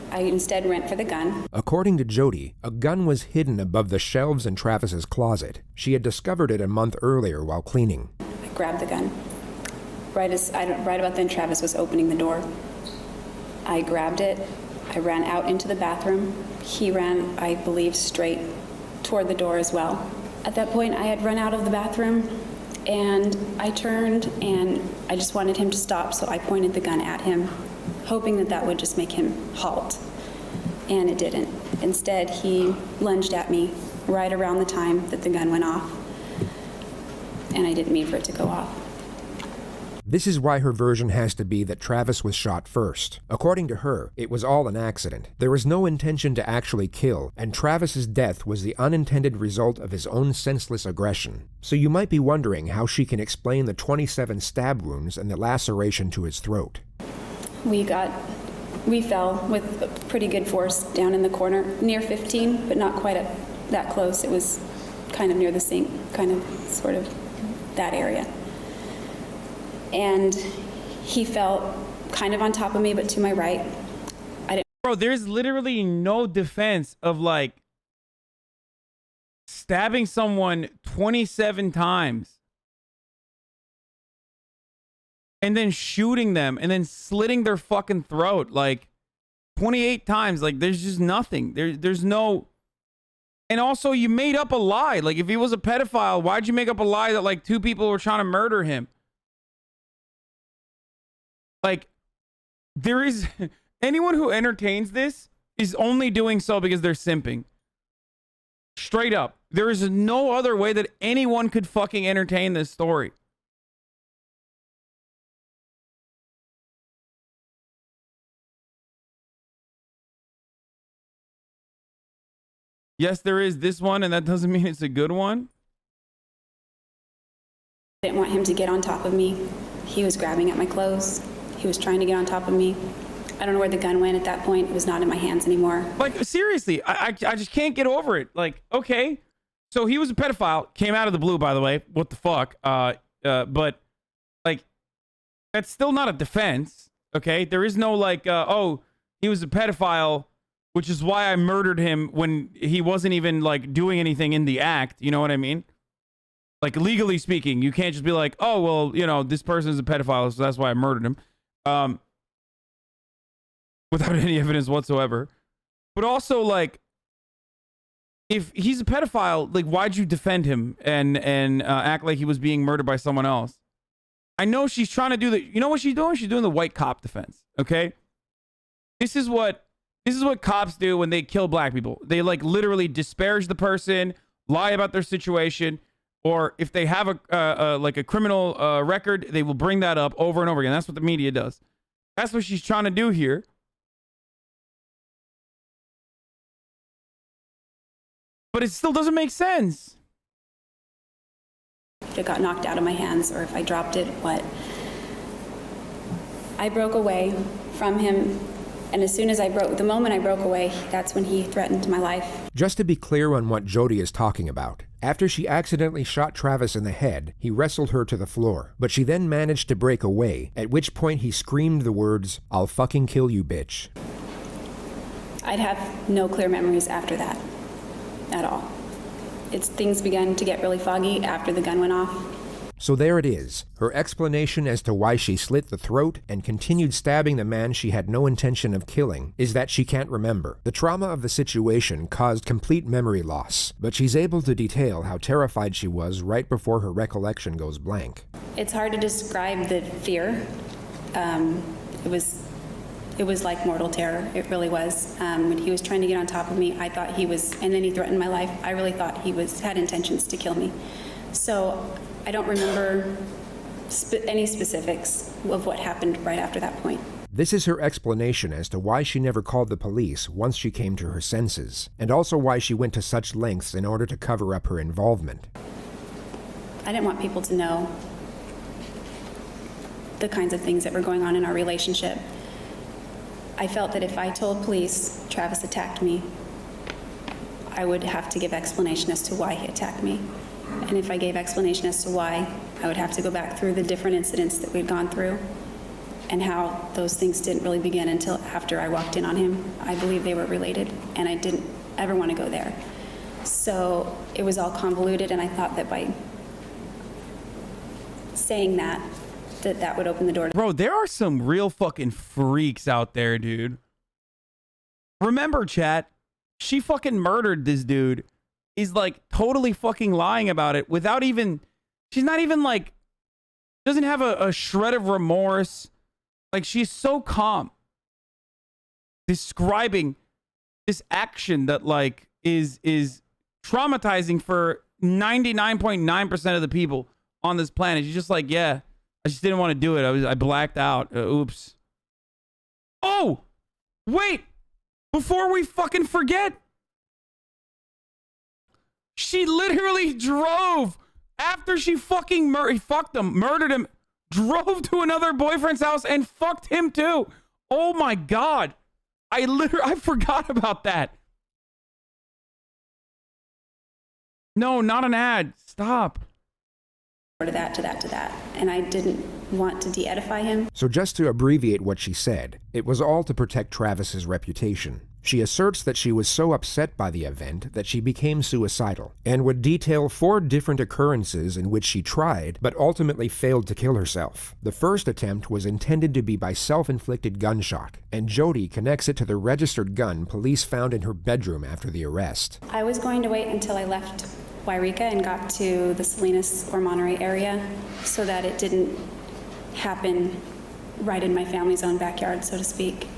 I instead went for the gun. According to Jodi, a gun was hidden above the shelves in Travis's closet. She had discovered it a month earlier while cleaning. I grabbed the gun. Right about then, Travis was opening the door. I grabbed it. I ran out into the bathroom. He ran, I believe, straight toward the door as well. At that point, I had run out of the bathroom, and I turned, and I just wanted him to stop, so I pointed the gun at him, hoping that that would just make him halt. And it didn't. Instead, he lunged at me right around the time that the gun went off, and I didn't mean for it to go off. This is why her version has to be that Travis was shot first. According to her, it was all an accident. There was no intention to actually kill, and Travis's death was the unintended result of his own senseless aggression. So you might be wondering how she can explain the 27 stab wounds and the laceration to his throat. We fell with pretty good force down in the corner, near 15, but not quite that close. It was kind of near the sink, kind of, sort of that area. And he fell kind of on top of me, but to my right. Bro, there's literally no defense of like stabbing someone 27 times and then shooting them and then slitting their fucking throat like 28 times. Like, there's just nothing. There's no. And also, you made up a lie. Like, if he was a pedophile, why'd you make up a lie that like 2 people were trying to murder him? Like, there is anyone who entertains this is only doing so because they're simping. Straight up. There is no other way that anyone could fucking entertain this story. Yes, there is this one, and that doesn't mean it's a good one. I didn't want him to get on top of me. He was grabbing at my clothes. He was trying to get on top of me. I don't know where the gun went at that point. It was not in my hands anymore. Like, seriously, I just can't get over it. Like, okay, so he was a pedophile. Came out of the blue, by the way. What the fuck? But, like, that's still not a defense, okay? There is no, like, oh, he was a pedophile, which is why I murdered him when he wasn't even, like, doing anything in the act. You know what I mean? Like, legally speaking, you can't just be like, oh, well, you know, this person is a pedophile, so that's why I murdered him. Without any evidence whatsoever. But also, like, if he's a pedophile, like, why'd you defend him and act like he was being murdered by someone else? I know she's trying to do the, you know what she's doing? She's doing the white cop defense, okay? This is what cops do when they kill black people. They, like, literally disparage the person, lie about their situation, or if they have a criminal record, they will bring that up over and over again. That's what the media does. That's what she's trying to do here. But it still doesn't make sense. It got knocked out of my hands, or if I dropped it, what? I broke away from him, and as soon as the moment I broke away, that's when he threatened my life. Just to be clear on what Jodi is talking about, after she accidentally shot Travis in the head, he wrestled her to the floor, but she then managed to break away, at which point he screamed the words, "I'll fucking kill you, bitch." I'd have no clear memories after that. At all. Things began to get really foggy after the gun went off. So there it is, her explanation as to why she slit the throat and continued stabbing the man she had no intention of killing is that she can't remember. The trauma of the situation caused complete memory loss, but she's able to detail how terrified she was right before her recollection goes blank. It's hard to describe the fear. It was like mortal terror. It really was. When he was trying to get on top of me, I thought he was, and then he threatened my life. I really thought he had intentions to kill me. So I don't remember any specifics of what happened right after that point. This is her explanation as to why she never called the police once she came to her senses, and also why she went to such lengths in order to cover up her involvement. I didn't want people to know the kinds of things that were going on in our relationship. I felt that if I told police Travis attacked me, I would have to give explanation as to why he attacked me. And if I gave explanation as to why, I would have to go back through the different incidents that we'd gone through and how those things didn't really begin until after I walked in on him. I believe they were related, and I didn't ever want to go there. So it was all convoluted, and I thought that by saying that would open the door. Bro, there are some real fucking freaks out there, dude. Remember, chat, she fucking murdered this dude. Is like totally fucking lying about it without even, she's not even like, doesn't have a shred of remorse. Like, she's so calm describing this action that like is traumatizing for 99.9% of the people on this planet. She's just like, yeah, I just didn't want to do it. I blacked out. Oops. Oh, wait. Before we fucking forget, she literally drove after she fucking murdered him, drove to another boyfriend's house and fucked him too. Oh my God. I forgot about that. No, not an ad. Stop. To that. And I didn't want to de-edify him. So just to abbreviate what she said, it was all to protect Travis's reputation. She asserts that she was so upset by the event that she became suicidal, and would detail 4 different occurrences in which she tried, but ultimately failed to kill herself. The first attempt was intended to be by self-inflicted gunshot, and Jodi connects it to the registered gun police found in her bedroom after the arrest. I was going to wait until I left Wairika and got to the Salinas or Monterey area so that it didn't happen right in my family's own backyard, so to speak.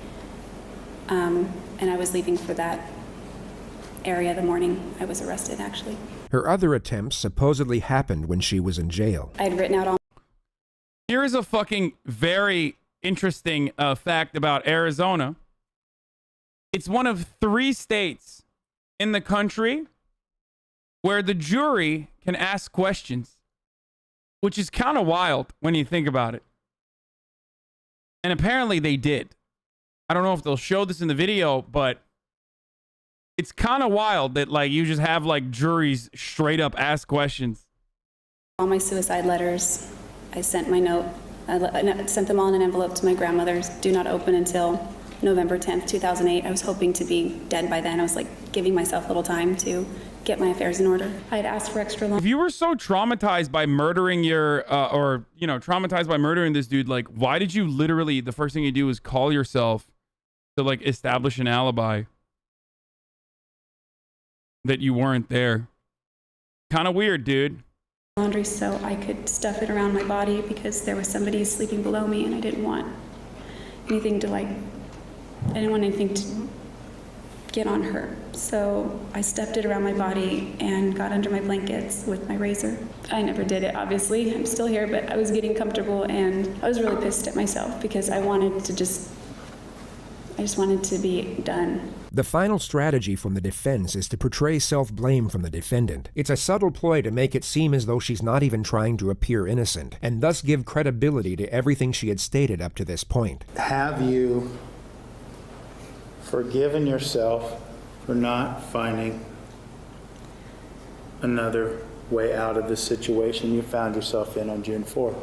And I was leaving for that area the morning I was arrested, actually. Her other attempts supposedly happened when she was in jail. I had written out all... Here is a fucking very interesting fact about Arizona. It's one of 3 states in the country where the jury can ask questions, which is kind of wild when you think about it. And apparently they did. I don't know if they'll show this in the video, but it's kind of wild that like you just have like juries straight up ask questions. All my suicide letters, I sent my note. I sent them all in an envelope to my grandmother's. Do not open until November 10th, 2008. I was hoping to be dead by then. I was like giving myself a little time to get my affairs in order. I had asked for extra long. If you were so traumatized by murdering your, traumatized by murdering this dude, like, why did you literally, the first thing you do is call yourself to, like, establish an alibi that you weren't there? Kind of weird, dude. Laundry so I could stuff it around my body because there was somebody sleeping below me and I didn't want anything to, like, I didn't want anything to get on her. So I stuffed it around my body and got under my blankets with my razor. I never did it, obviously. I'm still here, but I was getting comfortable and I was really pissed at myself because I just wanted to be done. The final strategy from the defense is to portray self-blame from the defendant. It's a subtle ploy to make it seem as though she's not even trying to appear innocent, and thus give credibility to everything she had stated up to this point. Have you forgiven yourself for not finding another way out of the situation you found yourself in on June 4th?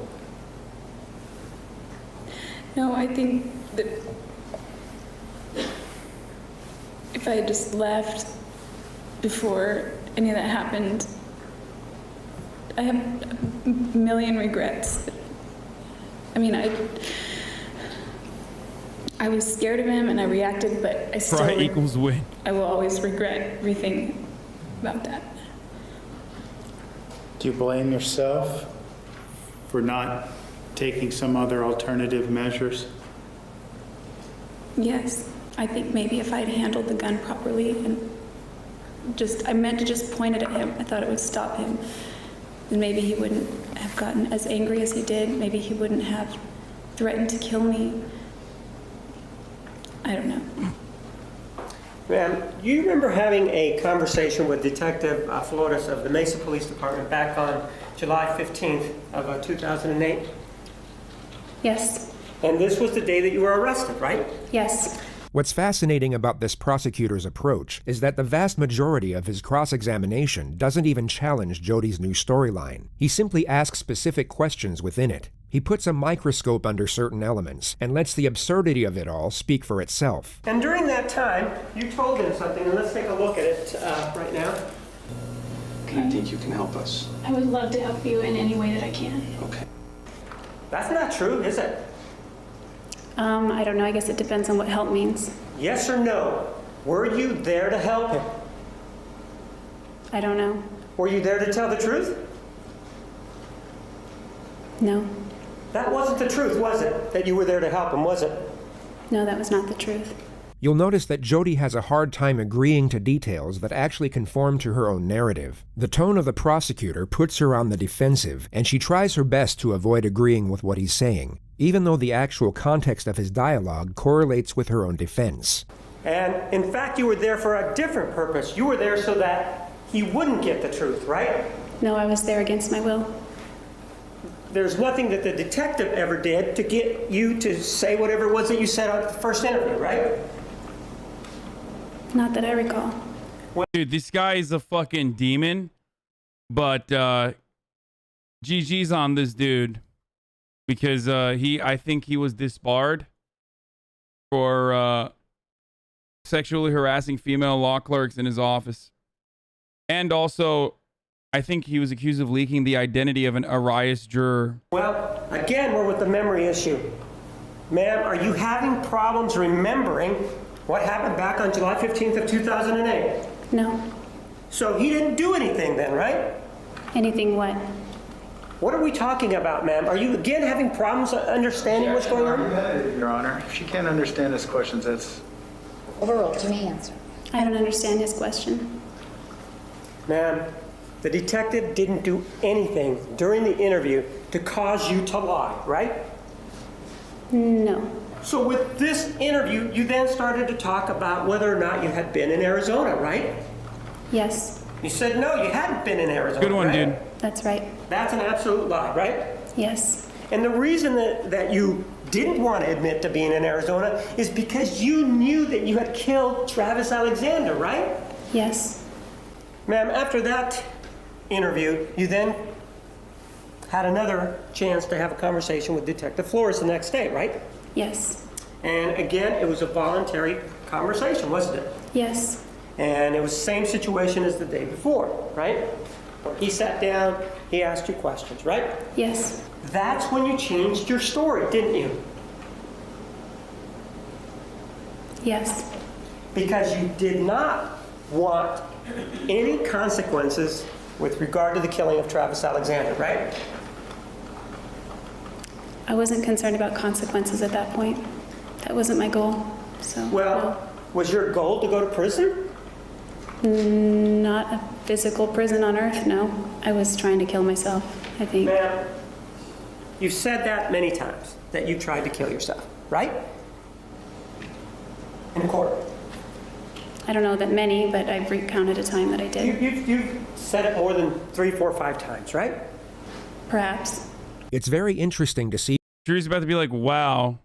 No, I think that if I had just left before any of that happened, I have a million regrets. I mean, I was scared of him and I reacted, but I still... Right equals win. I will always regret everything about that. Do you blame yourself for not taking some other alternative measures? Yes. I think maybe if I had handled the gun properly and I meant to just point it at him. I thought it would stop him. And maybe he wouldn't have gotten as angry as he did. Maybe he wouldn't have threatened to kill me. I don't know. Ma'am, you remember having a conversation with Detective Flores of the Mesa Police Department back on July 15th of 2008? Yes. And this was the day that you were arrested, right? Yes. What's fascinating about this prosecutor's approach is that the vast majority of his cross-examination doesn't even challenge Jodi's new storyline. He simply asks specific questions within it. He puts a microscope under certain elements and lets the absurdity of it all speak for itself. And during that time, you told him something, and let's take a look at it right now. Okay. I think you can help us. I would love to help you in any way that I can. Okay. That's not true, is it? I don't know. I guess it depends on what help means. Yes or no? Were you there to help him? I don't know. Were you there to tell the truth? No. That wasn't the truth, was it? That you were there to help him, was it? No, that was not the truth. You'll notice that Jodi has a hard time agreeing to details that actually conform to her own narrative. The tone of the prosecutor puts her on the defensive, and she tries her best to avoid agreeing with what he's saying, even though the actual context of his dialogue correlates with her own defense. And in fact, you were there for a different purpose. You were there so that he wouldn't get the truth, right? No, I was there against my will. There's nothing that the detective ever did to get you to say whatever it was that you said at the first interview, right? Not that I recall. Dude, this guy is a fucking demon, but GG's on this dude because I think he was disbarred for sexually harassing female law clerks in his office. And also, I think he was accused of leaking the identity of an Arias juror. Well, again, we're with the memory issue. Ma'am, are you having problems remembering what happened back on July 15th of 2008? No. So he didn't do anything then, right? Anything what? What are we talking about, ma'am? Are you again having problems understanding what's going on? Your Honor, if she can't understand his questions, that's... Overruled. You may answer. I don't understand his question. Ma'am, the detective didn't do anything during the interview to cause you to lie, right? No. So with this interview, you then started to talk about whether or not you had been in Arizona, right? Yes. You said no, you hadn't been in Arizona. Good one, right? dude. That's right. That's an absolute lie, right? Yes. And the reason that you didn't want to admit to being in Arizona is because you knew that you had killed Travis Alexander, right? Yes. Ma'am, after that interview, you then had another chance to have a conversation with Detective Flores the next day, right? Yes. And again, it was a voluntary conversation, wasn't it? Yes. And it was the same situation as the day before, right? He sat down, he asked you questions, right? Yes. That's when you changed your story, didn't you? Yes. Because you did not want any consequences with regard to the killing of Travis Alexander, right? I wasn't concerned about consequences at that point. That wasn't my goal. So, Well, was your goal to go to prison? not a physical prison on Earth, no. I was trying to kill myself, I think. Ma'am, you've said that many times, that you tried to kill yourself, right? In court. I don't know that many, but I've recounted a time that I did. You've said it more than 3, 4, 5 times, right? Perhaps. It's very interesting to see. Drew's about to be like, wow.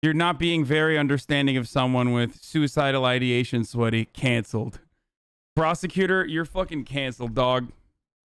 You're not being very understanding of someone with suicidal ideation, sweaty. Canceled. Prosecutor, you're fucking canceled, dog.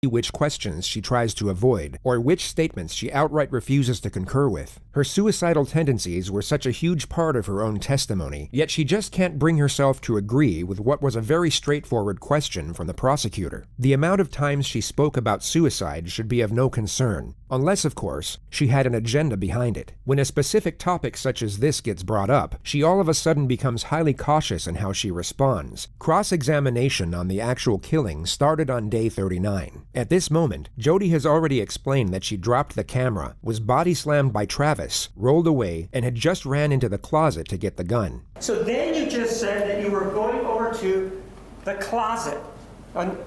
Which questions she tries to avoid, or which statements she outright refuses to concur with. Her suicidal tendencies were such a huge part of her own testimony, yet she just can't bring herself to agree with what was a very straightforward question from the prosecutor. The amount of times she spoke about suicide should be of no concern, unless, of course, she had an agenda behind it. When a specific topic such as this gets brought up, she all of a sudden becomes highly cautious in how she responds. Cross-examination on the actual killing started on day 39. At this moment, Jodi has already explained that she dropped the camera, was body slammed by Travis, rolled away, and had just ran into the closet to get the gun. So then you just said that you were going over to the closet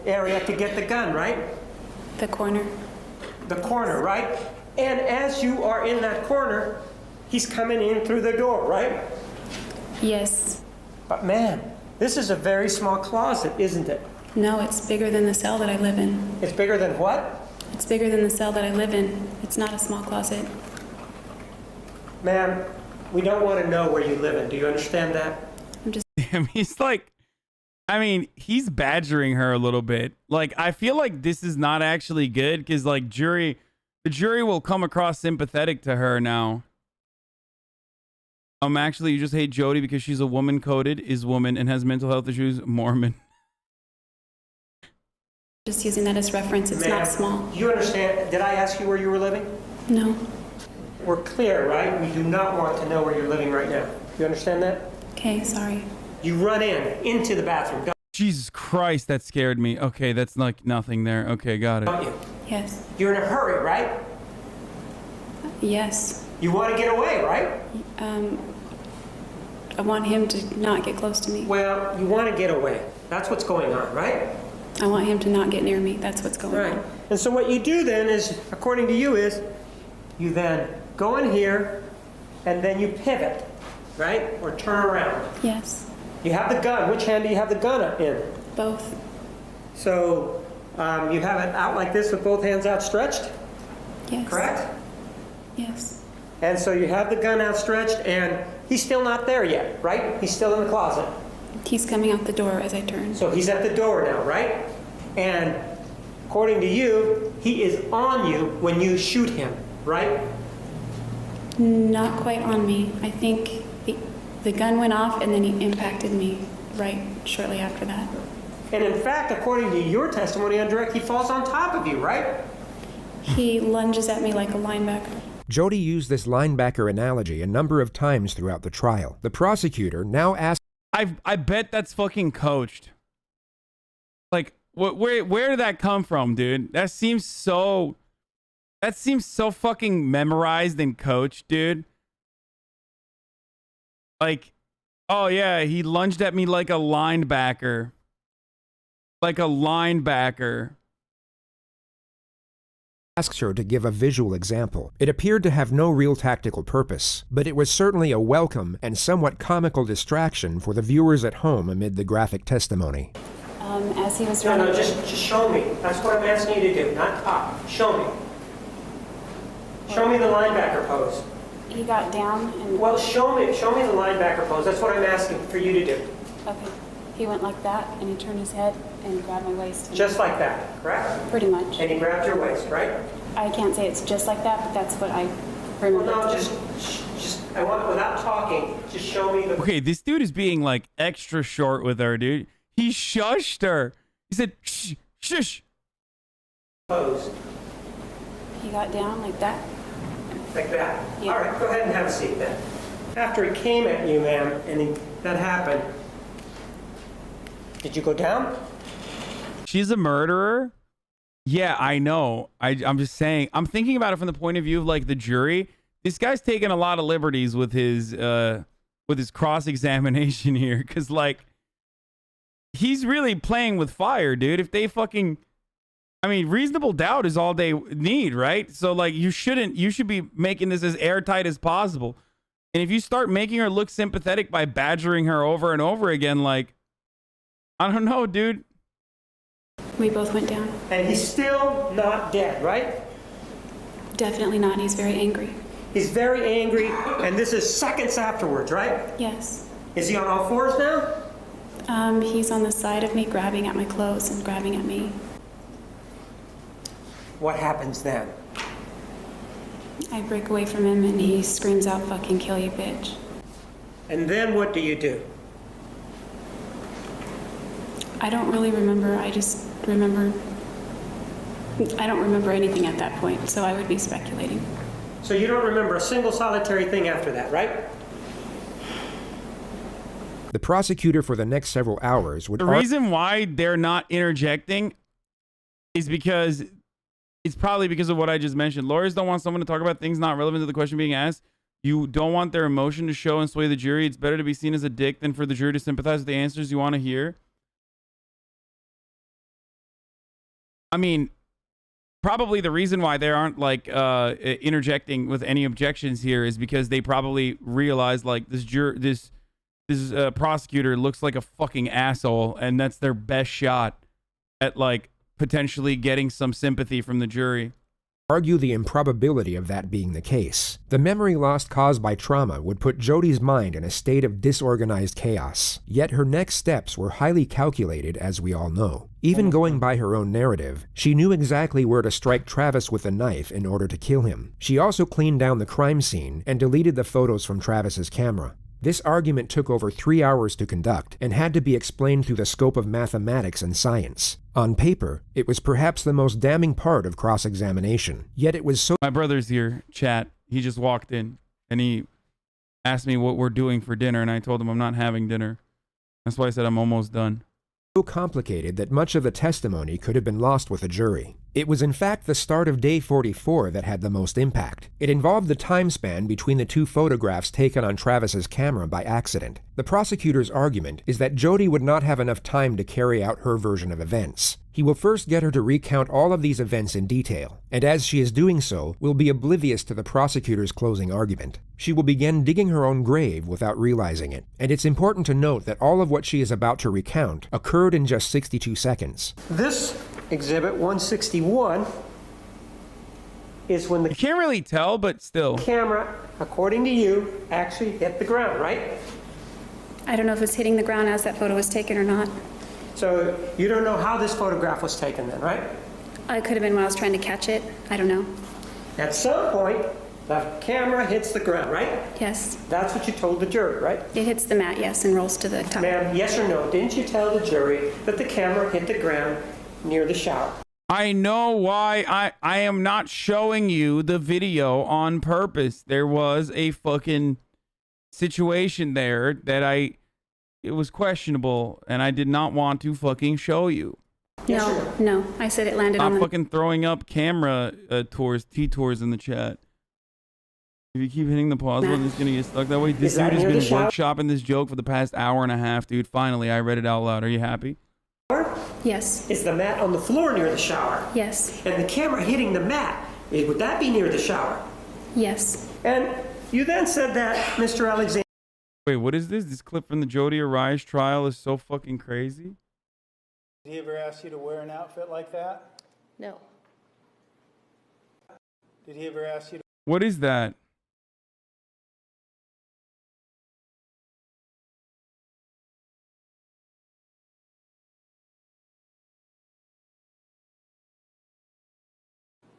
area to get the gun, right? The corner. The corner, right? And as you are in that corner, he's coming in through the door, right? Yes. But man, this is a very small closet, isn't it? No, it's bigger than the cell that I live in. It's bigger than what? It's bigger than the cell that I live in. It's not a small closet. Ma'am, we don't want to know where you live in. Do you understand that? I'm just... Damn, he's like, I mean, he's badgering her a little bit. Like, I feel like this is not actually good because, like, the jury will come across sympathetic to her now. Actually, you just hate Jodi because she's a woman coded, is woman, and has mental health issues, Mormon. Just using that as reference, it's not small. You understand? Did I ask you where you were living? No. We're clear, right? We do not want to know where you're living right now. You understand that? Okay, sorry. You run into the bathroom. Jesus Christ, that scared me. Okay, that's like nothing there. Okay, got it. Don't you? Yes. You're in a hurry, right? Yes. You want to get away, right? I want him to not get close to me. Well, you want to get away. That's what's going on, right? I want him to not get near me. That's what's going on. And so what you do then is, according to you, is you then go in here and then you pivot, right? Or turn around. Yes. You have the gun. Which hand do you have the gun in? Both. So you have it out like this with both hands outstretched? Yes. Correct? Yes. And so you have the gun outstretched and he's still not there yet, right? He's still in the closet. He's coming out the door as I turn. So he's at the door now, right? And according to you, he is on you when you shoot him, right? Not quite on me. I think the gun went off and then he impacted me right shortly after that. And in fact, according to your testimony on direct, he falls on top of you, right? He lunges at me like a linebacker. Jodi used this linebacker analogy a number of times throughout the trial. The prosecutor now asked, I bet that's fucking coached. Like, Where did that come from, dude? That seems so fucking memorized and coached, dude. Like, oh yeah, he lunged at me like a linebacker. Like a linebacker. Asked her to give a visual example. It appeared to have no real tactical purpose, but it was certainly a welcome and somewhat comical distraction for the viewers at home amid the graphic testimony. As he was No, just show me. That's what I'm asking you to do, not talk. Show me. Show me the linebacker pose. He got down and... Well, show me the linebacker pose. That's what I'm asking for you to do. Okay. He went like that, and he turned his head and grabbed my waist. Just like that, correct? Pretty much. And he grabbed your waist, right? I can't say it's just like that, but that's what I remember. Well, no, just I want, without talking, just show me the... Okay, this dude is being like extra short with her, dude. He shushed her. He said, shh, shush. Pose. He got down like that. Like that? Yeah. All right, go ahead and have a seat then. After he came at you, ma'am, and that happened, did you go down? She's a murderer? Yeah, I know. I'm just saying. I'm thinking about it from the point of view of like the jury. This guy's taking a lot of liberties with his cross-examination here, because like he's really playing with fire, dude. If they fucking, I mean, reasonable doubt is all they need, right? So like you should be making this as airtight as possible. And if you start making her look sympathetic by badgering her over and over again, like, I don't know, dude. We both went down. And he's still not dead, right? Definitely not. He's very angry. He's very angry, and this is seconds afterwards, right? Yes. Is he on all fours now? He's on the side of me, grabbing at my clothes and grabbing at me. What happens then? I break away from him and he screams out, "Fucking kill you, bitch." And then what do you do? I don't really remember. I just remember... I don't remember anything at that point, so I would be speculating. So you don't remember a single solitary thing after that, right? The prosecutor for the next several hours would... The reason why they're not interjecting is because it's probably because of what I just mentioned. Lawyers don't want someone to talk about things not relevant to the question being asked. You don't want their emotion to show and sway the jury. It's better to be seen as a dick than for the jury to sympathize with the answers you want to hear. I mean, probably the reason why they aren't like interjecting with any objections here is because they probably realize like this prosecutor looks like a fucking asshole, and that's their best shot at like potentially getting some sympathy from the jury. Argue the improbability of that being the case. The memory loss caused by trauma would put Jodi's mind in a state of disorganized chaos. Yet her next steps were highly calculated, as we all know. Even going by her own narrative, she knew exactly where to strike Travis with a knife in order to kill him. She also cleaned down the crime scene and deleted the photos from Travis's camera. This argument took over 3 hours to conduct and had to be explained through the scope of mathematics and science. On paper, it was perhaps the most damning part of cross-examination, yet it was so... My brother's here, chat. He just walked in and he asked me what we're doing for dinner, and I told him I'm not having dinner. That's why I said I'm almost done. So complicated that much of the testimony could have been lost with a jury. It was in fact the start of day 44 that had the most impact. It involved the time span between the two photographs taken on Travis's camera by accident. The prosecutor's argument is that Jodi would not have enough time to carry out her version of events. He will first get her to recount all of these events in detail, and as she is doing so, will be oblivious to the prosecutor's closing argument. She will begin digging her own grave without realizing it, and it's important to note that all of what she is about to recount occurred in just 62 seconds. This exhibit 161 is when the... You can't really tell, but still. Camera, according to you, actually hit the ground, right? I don't know if it's hitting the ground as that photo was taken or not. So you don't know how this photograph was taken then, right? It could have been when I was trying to catch it. I don't know. At some point, the camera hits the ground, right? Yes. That's what you told the jury, right? It hits the mat, yes, and rolls to the top. Ma'am, yes or no, didn't you tell the jury that the camera hit the ground near the shower? I know why I am not showing you the video on purpose. There was a fucking situation there that it was questionable, and I did not want to fucking show you. Yes or No, I said it landed on I'm the... fucking throwing up camera tours in the chat. If you keep hitting the pause button, it's gonna get stuck that way. This Is that dude has near been the shower? workshopping this joke for the past hour and a half, dude. Finally, I read it out loud. Are you happy? Yes. Is the mat on the floor near the shower? Yes. And the camera hitting the mat, would that be near the shower? Yes. And you then said that Mr. Alexander... Wait, what is this? This clip from the Jodi Arias trial is so fucking crazy. Did he ever ask you to wear an outfit like that? No. Did he ever ask you to... What is that?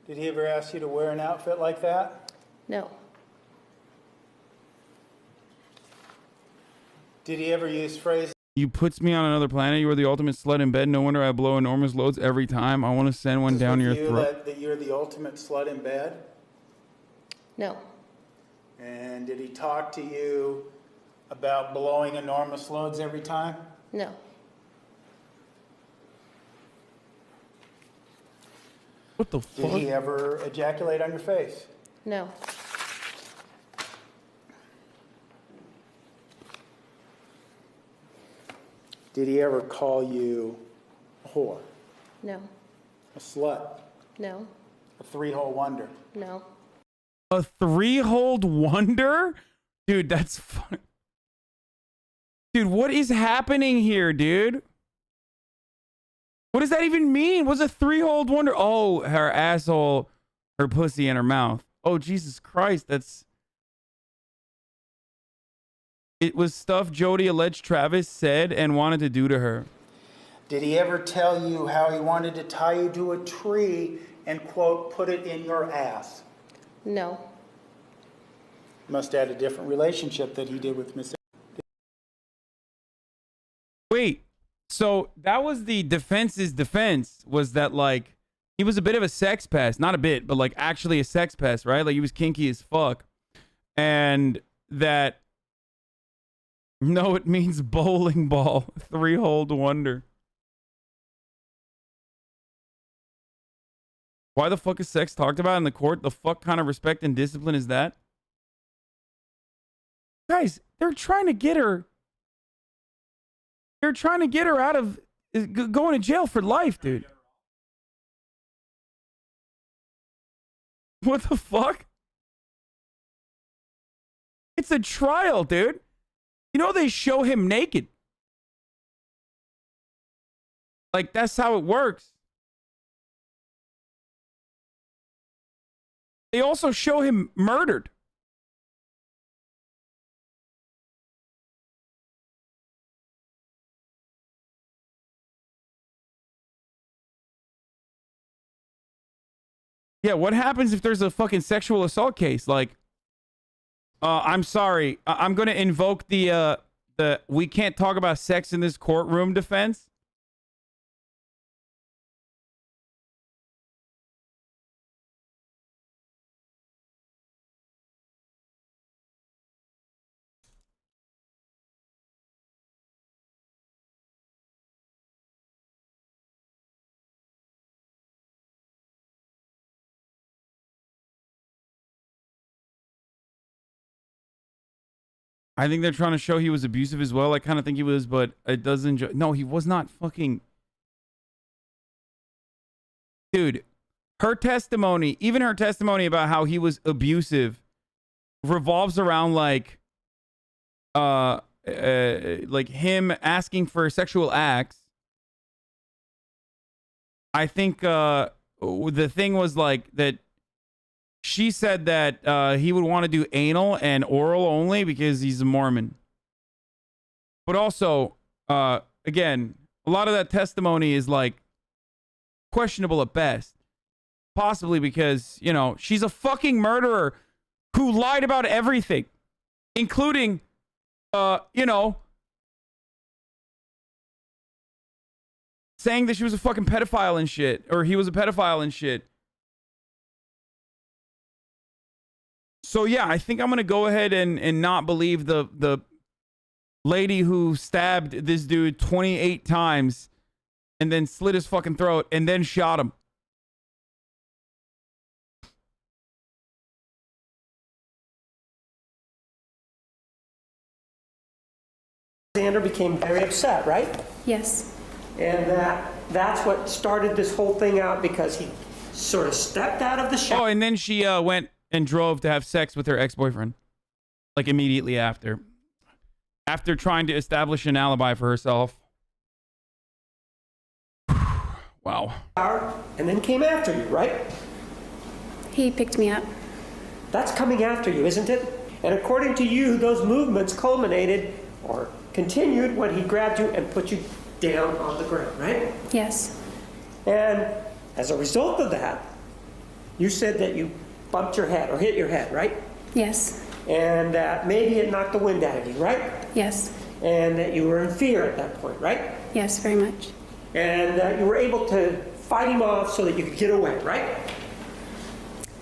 Did he ever ask you to wear an outfit like that? No. Did he ever use phrases? You puts me on another planet. You are the ultimate slut in bed. No wonder I blow enormous loads every time. I want to send one down your throat. That you're the ultimate slut in bed? No. And did he talk to you about blowing enormous loads every time? No. What the fuck? Did he ever ejaculate on your face? No. Did he ever call you a whore, No. a slut, No. a three-hole wonder? No. A three-holed wonder? Dude, that's fun. Dude, what is happening here, dude? What does that even mean? What's a three-holed wonder? Oh, her asshole, her pussy, and her mouth. Oh, Jesus Christ, that's... It was stuff Jodi alleged Travis said and wanted to do to her. Did he ever tell you how he wanted to tie you to a tree and, quote, put it in your ass? No. Must have had a different relationship that he did with Miss. Wait, so that was the defense's defense, was that, like, he was a bit of a sex pest. Not a bit, but, like, actually a sex pest, right? Like, he was kinky as fuck. And that... No, it means bowling ball. Three-holed wonder. Why the fuck is sex talked about in the court? The fuck kind of respect and discipline is that? Guys, they're trying to get her. They're trying to get her out of going to jail for life, dude. What the fuck? It's a trial, dude. You know they show him naked. Like, that's how it works. They also show him murdered. Yeah, what happens if there's a fucking sexual assault case? Like, I'm sorry. I'm going to invoke the we can't talk about sex in this courtroom defense. I think they're trying to show he was abusive as well. I kind of think he was, but it doesn't. No, he was not fucking. Dude, her testimony, even her testimony about how he was abusive, revolves around like him asking for sexual acts. I think the thing was like that. She said that he would want to do anal and oral only because he's a Mormon. But also, again, a lot of that testimony is like questionable at best. Possibly because, you know, she's a fucking murderer who lied about everything, including, you know, saying that she was a fucking pedophile and shit, or he was a pedophile and shit. So yeah, I think I'm gonna go ahead and not believe the lady who stabbed this dude 28 times and then slit his fucking throat and then shot him. Alexander became very upset, right? Yes. And that's what started this whole thing out, because he sort of stepped out of the shower. Oh, and then she went and drove to have sex with her ex-boyfriend. Like immediately after. After trying to establish an alibi for herself. Wow. And then came after you, right? He picked me up. That's coming after you, isn't it? And according to you, those movements culminated or continued when he grabbed you and put you down on the ground, right? Yes. And as a result of that, you said that you bumped your head or hit your head, right? Yes. And maybe it knocked the wind out of you, right? Yes. And that you were in fear at that point, right? Yes, very much. And you were able to fight him off so that you could get away, right?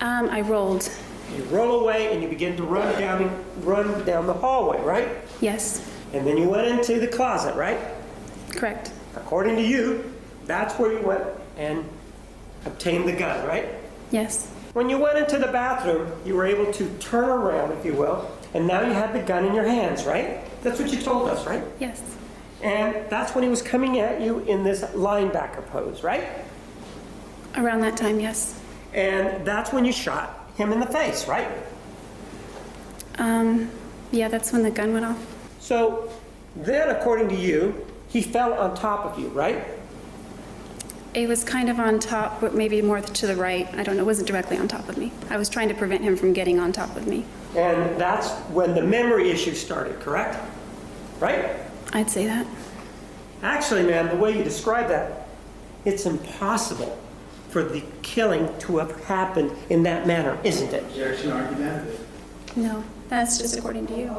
I rolled. You roll away and you begin to run down the hallway, right? Yes. And then you went into the closet, right? Correct. According to you, that's where you went and obtained the gun, right? Yes. When you went into the bathroom, you were able to turn around, if you will, and now you had the gun in your hands, right? That's what you told us, right? Yes. And that's when he was coming at you in this linebacker pose, right? Around that time, yes. And that's when you shot him in the face, right? Yeah, that's when the gun went off. So then, according to you, he fell on top of you, right? It was kind of on top, but maybe more to the right. I don't know. It wasn't directly on top of me. I was trying to prevent him from getting on top of me. And that's when the memory issue started, correct? Right? I'd say that. Actually, ma'am, the way you describe that, it's impossible for the killing to have happened in that manner, isn't it? Objection, argumentative. No, that's just according to you.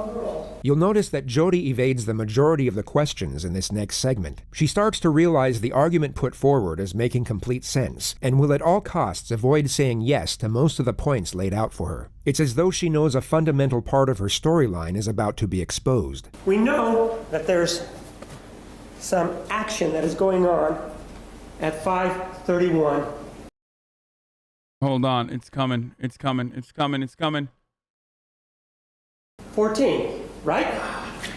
You'll notice that Jodi evades the majority of the questions in this next segment. She starts to realize the argument put forward is making complete sense, and will at all costs avoid saying yes to most of the points laid out for her. It's as though she knows a fundamental part of her storyline is about to be exposed. We know that there's some action that is going on at 5:31. Hold on. It's coming. It's coming. It's coming. It's coming. 14, right?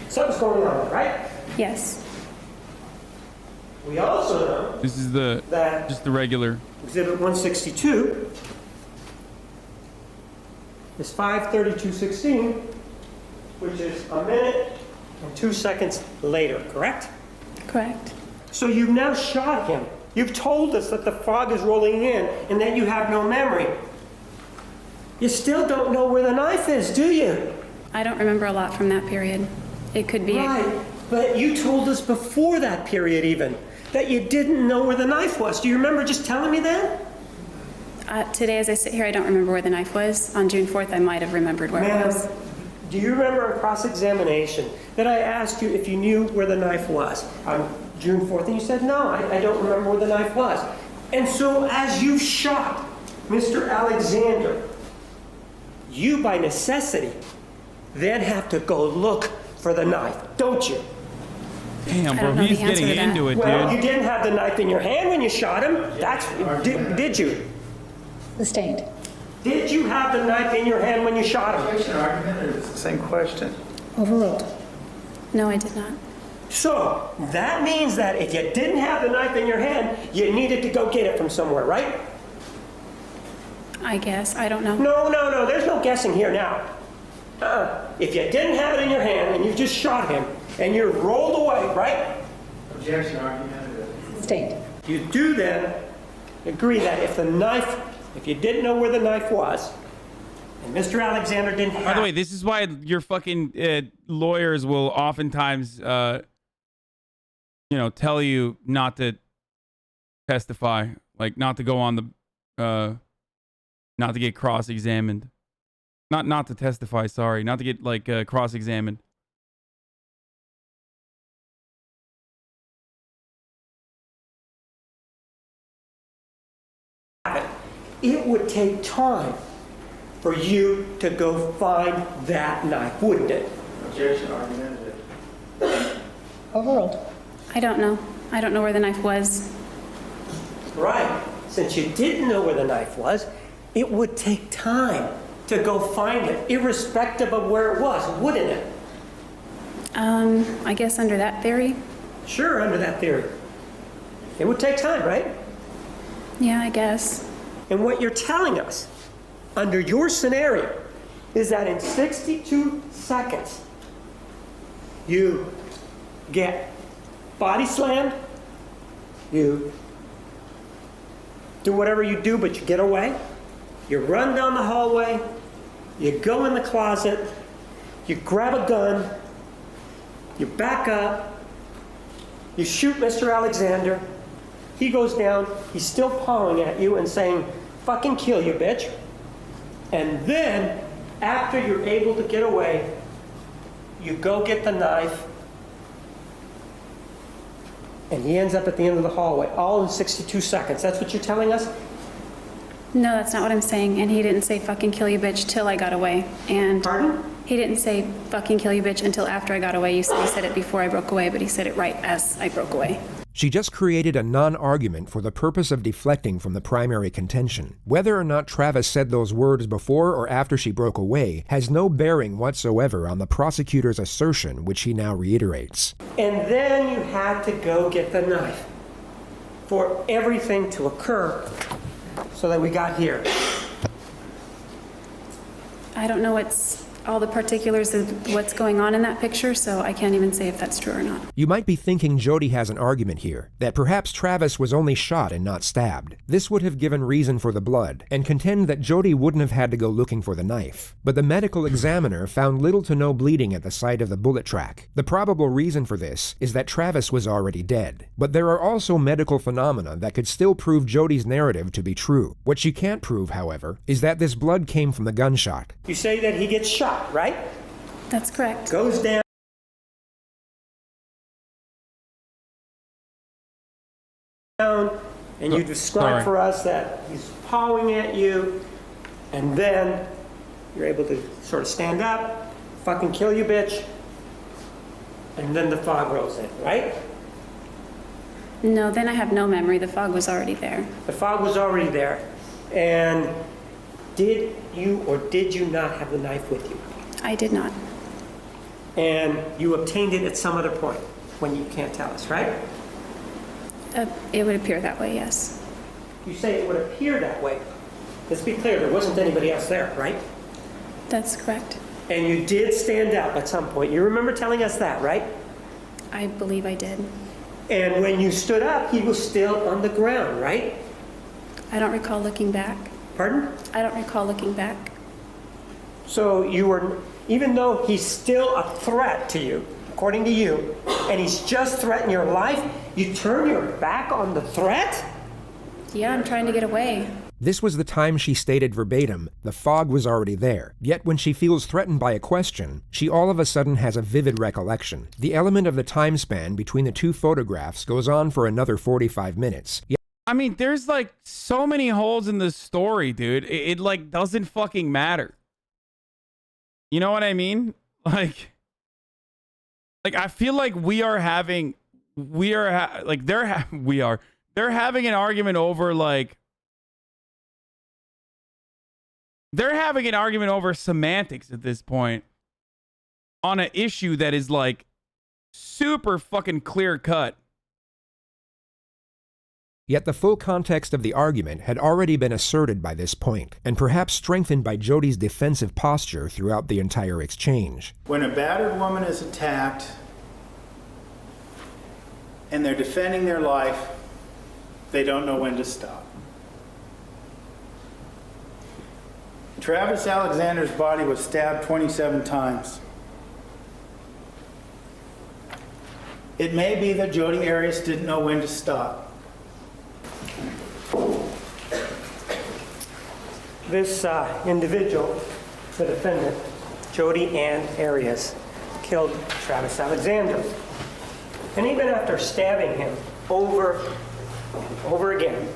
Something's going on, right? Yes. We also know This is that just the regular. Exhibit 162 is 5:32:16, which is a minute and 2 seconds later, correct? Correct. So you've now shot him. You've told us that the fog is rolling in and that you have no memory. You still don't know where the knife is, do you? I don't remember a lot from that period. It could be. Right, but you told us before that period even that you didn't know where the knife was. Do you remember just telling me that? Today, as I sit here, I don't remember where the knife was. On June 4th, I might have remembered where it was. Do you remember in cross-examination that I asked you if you knew where the knife was on June 4th, and you said, no, I don't remember where the knife was. And so as you shot Mr. Alexander, you by necessity then have to go look for the knife, don't you? Damn, bro, he's getting into it, Well, dude. you didn't have the knife in your hand when you shot him. Did you? Sustained. Did you have the knife in your hand when you shot him? Objection, argumentative. It's the same question. Overruled. No, I did not. So that means that if you didn't have the knife in your hand, you needed to go get it from somewhere, right? I guess. I don't know. No. There's no guessing here now. If you didn't have it in your hand and you just shot him and you rolled away, right? Objection, argumentative. Sustained. You do then agree that if you didn't know where the knife was, and Mr. Alexander didn't have... By the way, this is why your fucking lawyers will oftentimes, tell you not to testify, like not to go on the, not to get cross-examined. Not to testify, sorry. Not to get, cross-examined. It would take time for you to go find that knife, wouldn't it? Objection, argumentative. Overruled. I don't know. I don't know where the knife was. Right. Since you didn't know where the knife was, it would take time to go find it, irrespective of where it was, wouldn't it? I guess under that theory? Sure, under that theory. It would take time, right? Yeah, I guess. And what you're telling us, under your scenario, is that in 62 seconds, you get body slammed, you do whatever you do, but you get away, you run down the hallway, you go in the closet, you grab a gun, you back up, you shoot Mr. Alexander, he goes down, he's still pawing at you and saying, fucking kill you, bitch. And then, after you're able to get away, you go get the knife, and he ends up at the end of the hallway, all in 62 seconds. That's what you're telling us? No, that's not what I'm saying. And he didn't say fucking kill you, bitch, till I got away. And Pardon? He didn't say fucking kill you, bitch, until after I got away. You said he said it before I broke away, but he said it right as I broke away. She just created a non-argument for the purpose of deflecting from the primary contention. Whether or not Travis said those words before or after she broke away has no bearing whatsoever on the prosecutor's assertion, which he now reiterates. And then you had to go get the knife for everything to occur so that we got here. I don't know all the particulars of what's going on in that picture, so I can't even say if that's true or not. You might be thinking Jodi has an argument here, that perhaps Travis was only shot and not stabbed. This would have given reason for the blood, and contend that Jodi wouldn't have had to go looking for the knife. But the medical examiner found little to no bleeding at the site of the bullet track. The probable reason for this is that Travis was already dead. But there are also medical phenomena that could still prove Jodi's narrative to be true. What she can't prove, however, is that this blood came from the gunshot. You say that he gets shot, right? That's correct. Goes down. And you describe for us that he's pawing at you, and then you're able to sort of stand up, fucking kill you, bitch, and then the fog rolls in, right? No, then I have no memory. The fog was already there. The fog was already there. And did you or did you not have the knife with you? I did not. And you obtained it at some other point when you can't tell us, right? It would appear that way, yes. You say it would appear that way. Let's be clear, there wasn't anybody else there, right? That's correct. And you did stand up at some point. You remember telling us that, right? I believe I did. And when you stood up, he was still on the ground, right? I don't recall looking back. Pardon? I don't recall looking back. So you were, even though he's still a threat to you, according to you, and he's just threatened your life, you turn your back on the threat? Yeah, I'm trying to get away. This was the time she stated verbatim, the fog was already there. Yet when she feels threatened by a question, she all of a sudden has a vivid recollection. The element of the time span between the two photographs goes on for another 45 minutes. I mean, there's like so many holes in this story, dude. It like doesn't fucking matter. You know what I mean? Like I feel like they're having an argument over they're having an argument over semantics at this point on an issue that is like super fucking clear cut. Yet the full context of the argument had already been asserted by this point, and perhaps strengthened by Jodi's defensive posture throughout the entire exchange. When a battered woman is attacked and they're defending their life, they don't know when to stop. Travis Alexander's body was stabbed 27 times. It may be that Jodi Arias didn't know when to stop. This individual, the defendant, Jodi Ann Arias, killed Travis Alexander. And even after stabbing him over and over again,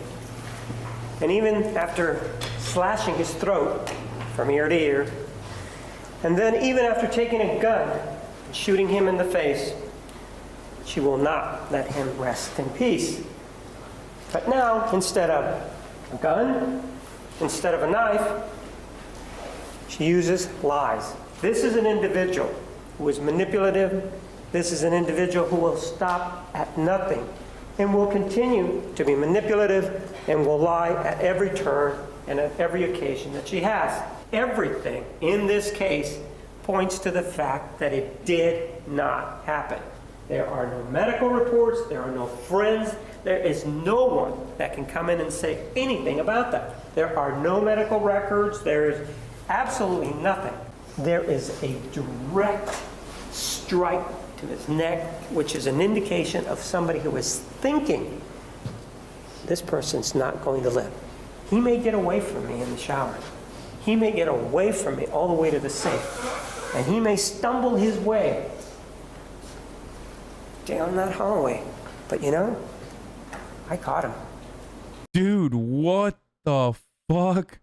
and even after slashing his throat from ear to ear, and then even after taking a gun and shooting him in the face, she will not let him rest in peace. But now, instead of a gun, instead of a knife, she uses lies. This is an individual who is manipulative. This is an individual who will stop at nothing and will continue to be manipulative and will lie at every turn and at every occasion that she has. Everything in this case points to the fact that it did not happen. There are no medical reports, there are no friends, there is no one that can come in and say anything about that. There are no medical records, there is absolutely nothing. There is a direct strike to his neck, which is an indication of somebody who is thinking, this person's not going to live. He may get away from me in the shower. He may get away from me all the way to the sink. And he may stumble his way down that hallway. But you know, I caught him. Dude, what the fuck?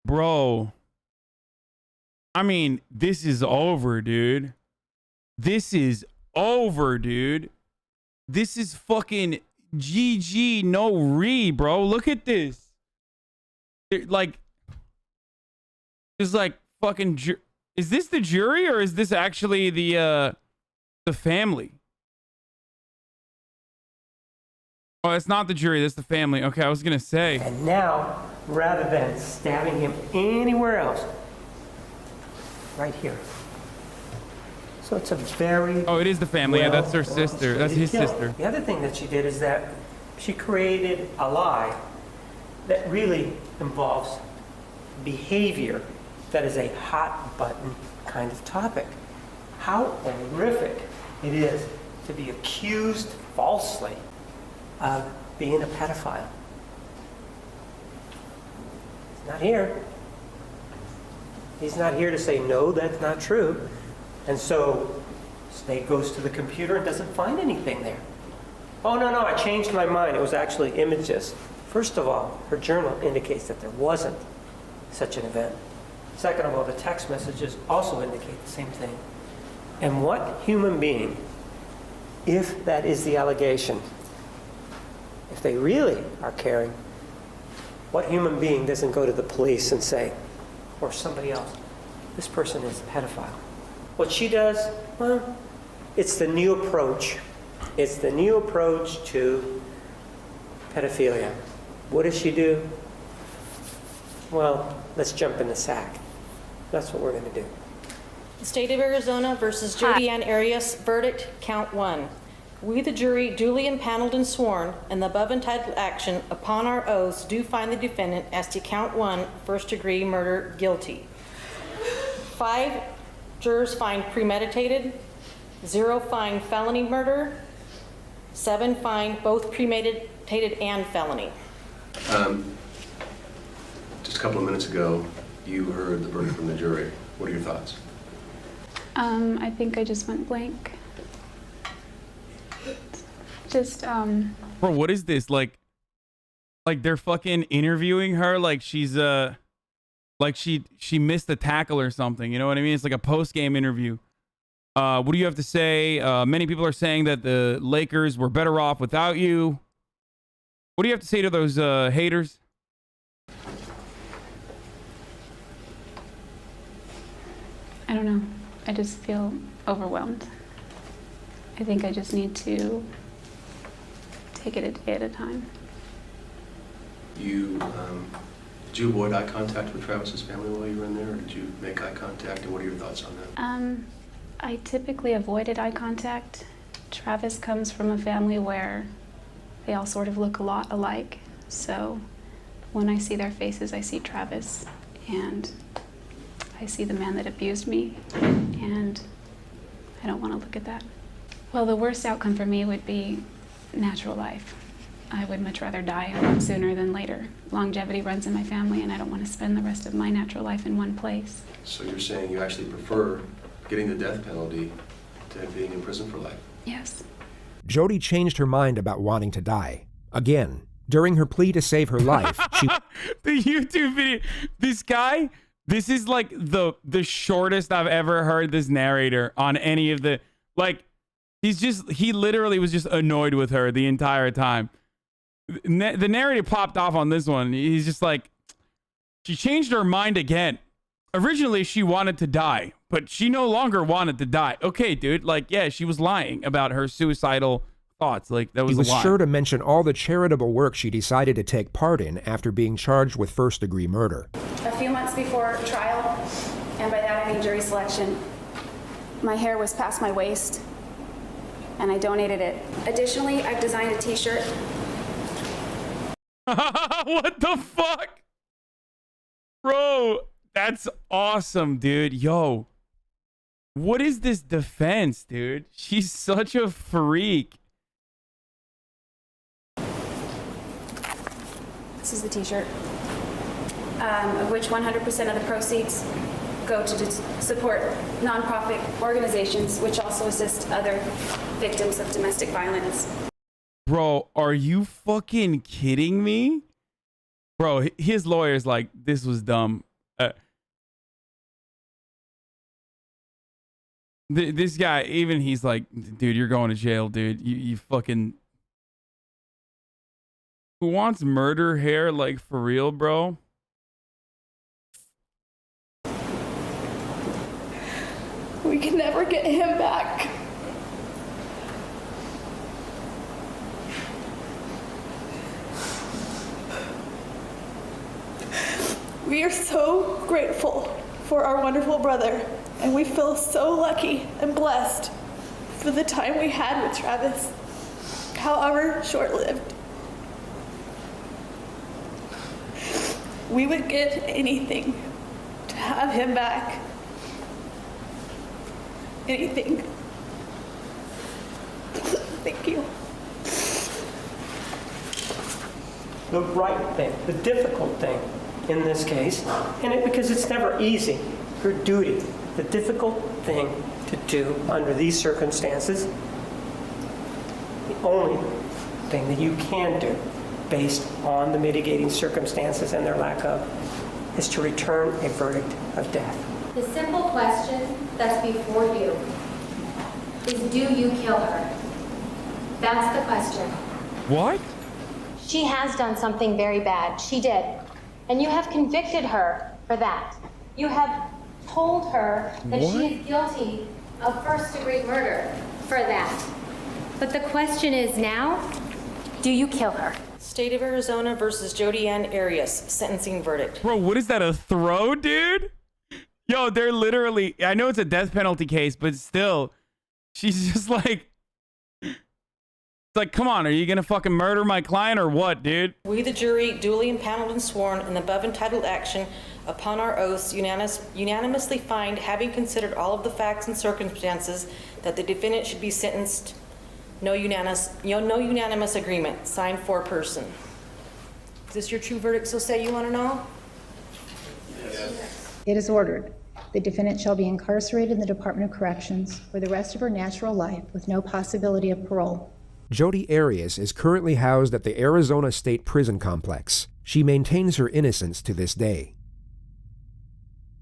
Bro. I mean, this is over, dude. This is over, dude. This is fucking GG, no re, bro. Look at this. Like, it's like fucking. Is this the jury or is this actually the family? Oh, it's not the jury. That's the family. Okay, I was gonna say. And now, rather than stabbing him anywhere else, right here. So it's a very... Oh, it is the family. Yeah, that's her sister. That's his sister. The other thing that she did is that she created a lie that really involves behavior that is a hot button kind of topic. How horrific it is to be accused falsely of being a pedophile. He's not here. He's not here to say, no, that's not true. And so Snake goes to the computer and doesn't find anything there. Oh, no, I changed my mind. It was actually images. First of all, her journal indicates that there wasn't such an event. Second of all, the text messages also indicate the same thing. And what human being, if that is the allegation, if they really are caring, what human being doesn't go to the police and say, or somebody else, this person is a pedophile? What she does, well, it's the new approach. It's the new approach to pedophilia. What does she do? Well, let's jump in the sack. That's what we're going to do. The State of Arizona versus Jodi Ann Arias, verdict, count 1. We, the jury, duly impaneled and sworn, in the above entitled action, upon our oaths, do find the defendant as to count 1, first-degree murder, guilty. 5 jurors find premeditated, 0 find felony murder, 7 find both premeditated and felony. Just a couple of minutes ago, you heard the verdict from the jury. What are your thoughts? I think I just went blank. Bro, what is this? Like they're fucking interviewing her like she's like she missed a tackle or something. You know what I mean? It's like a post-game interview. What do you have to say? Many people are saying that the Lakers were better off without you. What do you have to say to those haters? I don't know. I just feel overwhelmed. I think I just need to take it a day at a time. Did you avoid eye contact with Travis's family while you were in there, or did you make eye contact, and what are your thoughts on that? I typically avoided eye contact. Travis comes from a family where they all sort of look a lot alike, so when I see their faces, I see Travis, and I see the man that abused me, and I don't want to look at that. Well, the worst outcome for me would be natural life. I would much rather die a lot sooner than later. Longevity runs in my family, and I don't want to spend the rest of my natural life in one place. So you're saying you actually prefer getting the death penalty to being in prison for life? Yes. Jodi changed her mind about wanting to die. Again, during her plea to save her life, she... The YouTube video. This guy, this is like the shortest I've ever heard this narrator on any of the... Like, He literally was just annoyed with her the entire time. The narrative popped off on this one. He's just like, she changed her mind again. Originally, she wanted to die, but she no longer wanted to die. Okay, dude. Like, yeah, she was lying about her suicidal thoughts. Like, that was He was a lie. sure to mention all the charitable work she decided to take part in after being charged with first-degree murder. A few months before trial, and by that I mean jury selection, my hair was past my waist, and I donated it. Additionally, I've designed a t-shirt. What the fuck? Bro, that's awesome, dude. Yo, what is this defense, dude? She's such a freak. This is the t-shirt, of which 100% of the proceeds go to support nonprofit organizations, which also assist other victims of domestic violence. Bro, are you fucking kidding me? Bro, his lawyer's like, this was dumb. This guy, even he's like, dude, you're going to jail, dude. You fucking... Who wants murder hair, like, for real, bro? We can never get him back. We are so grateful for our wonderful brother, and we feel so lucky and blessed for the time we had with Travis, however short-lived. We would give anything to have him back. Anything. Thank you. The right thing, the difficult thing in this case, because it's never easy, her duty, the difficult thing to do under these circumstances, the only thing that you can do based on the mitigating circumstances and their lack of, is to return a verdict of death. The simple question that's before you is, do you kill her? That's the question. What? She has done something very bad. She did. And you have convicted her for that. You have told her that she is guilty of first-degree murder for that. But the question is now, do you kill her? State of Arizona versus Jodi Ann Arias, sentencing verdict. Bro, what is that, a throw, dude? Yo, they're literally... I know it's a death penalty case, but still, she's just like... It's like, come on, are you gonna fucking murder my client or what, dude? We, the jury, duly impaneled and sworn in the above entitled action, upon our oaths, unanimously find, having considered all of the facts and circumstances, that the defendant should be sentenced. No unanimous agreement. Signed, foreperson. Is this your true verdict, so say you want to know? Yes. It is ordered. The defendant shall be incarcerated in the Department of Corrections for the rest of her natural life with no possibility of parole. Jodi Arias is currently housed at the Arizona State Prison Complex. She maintains her innocence to this day.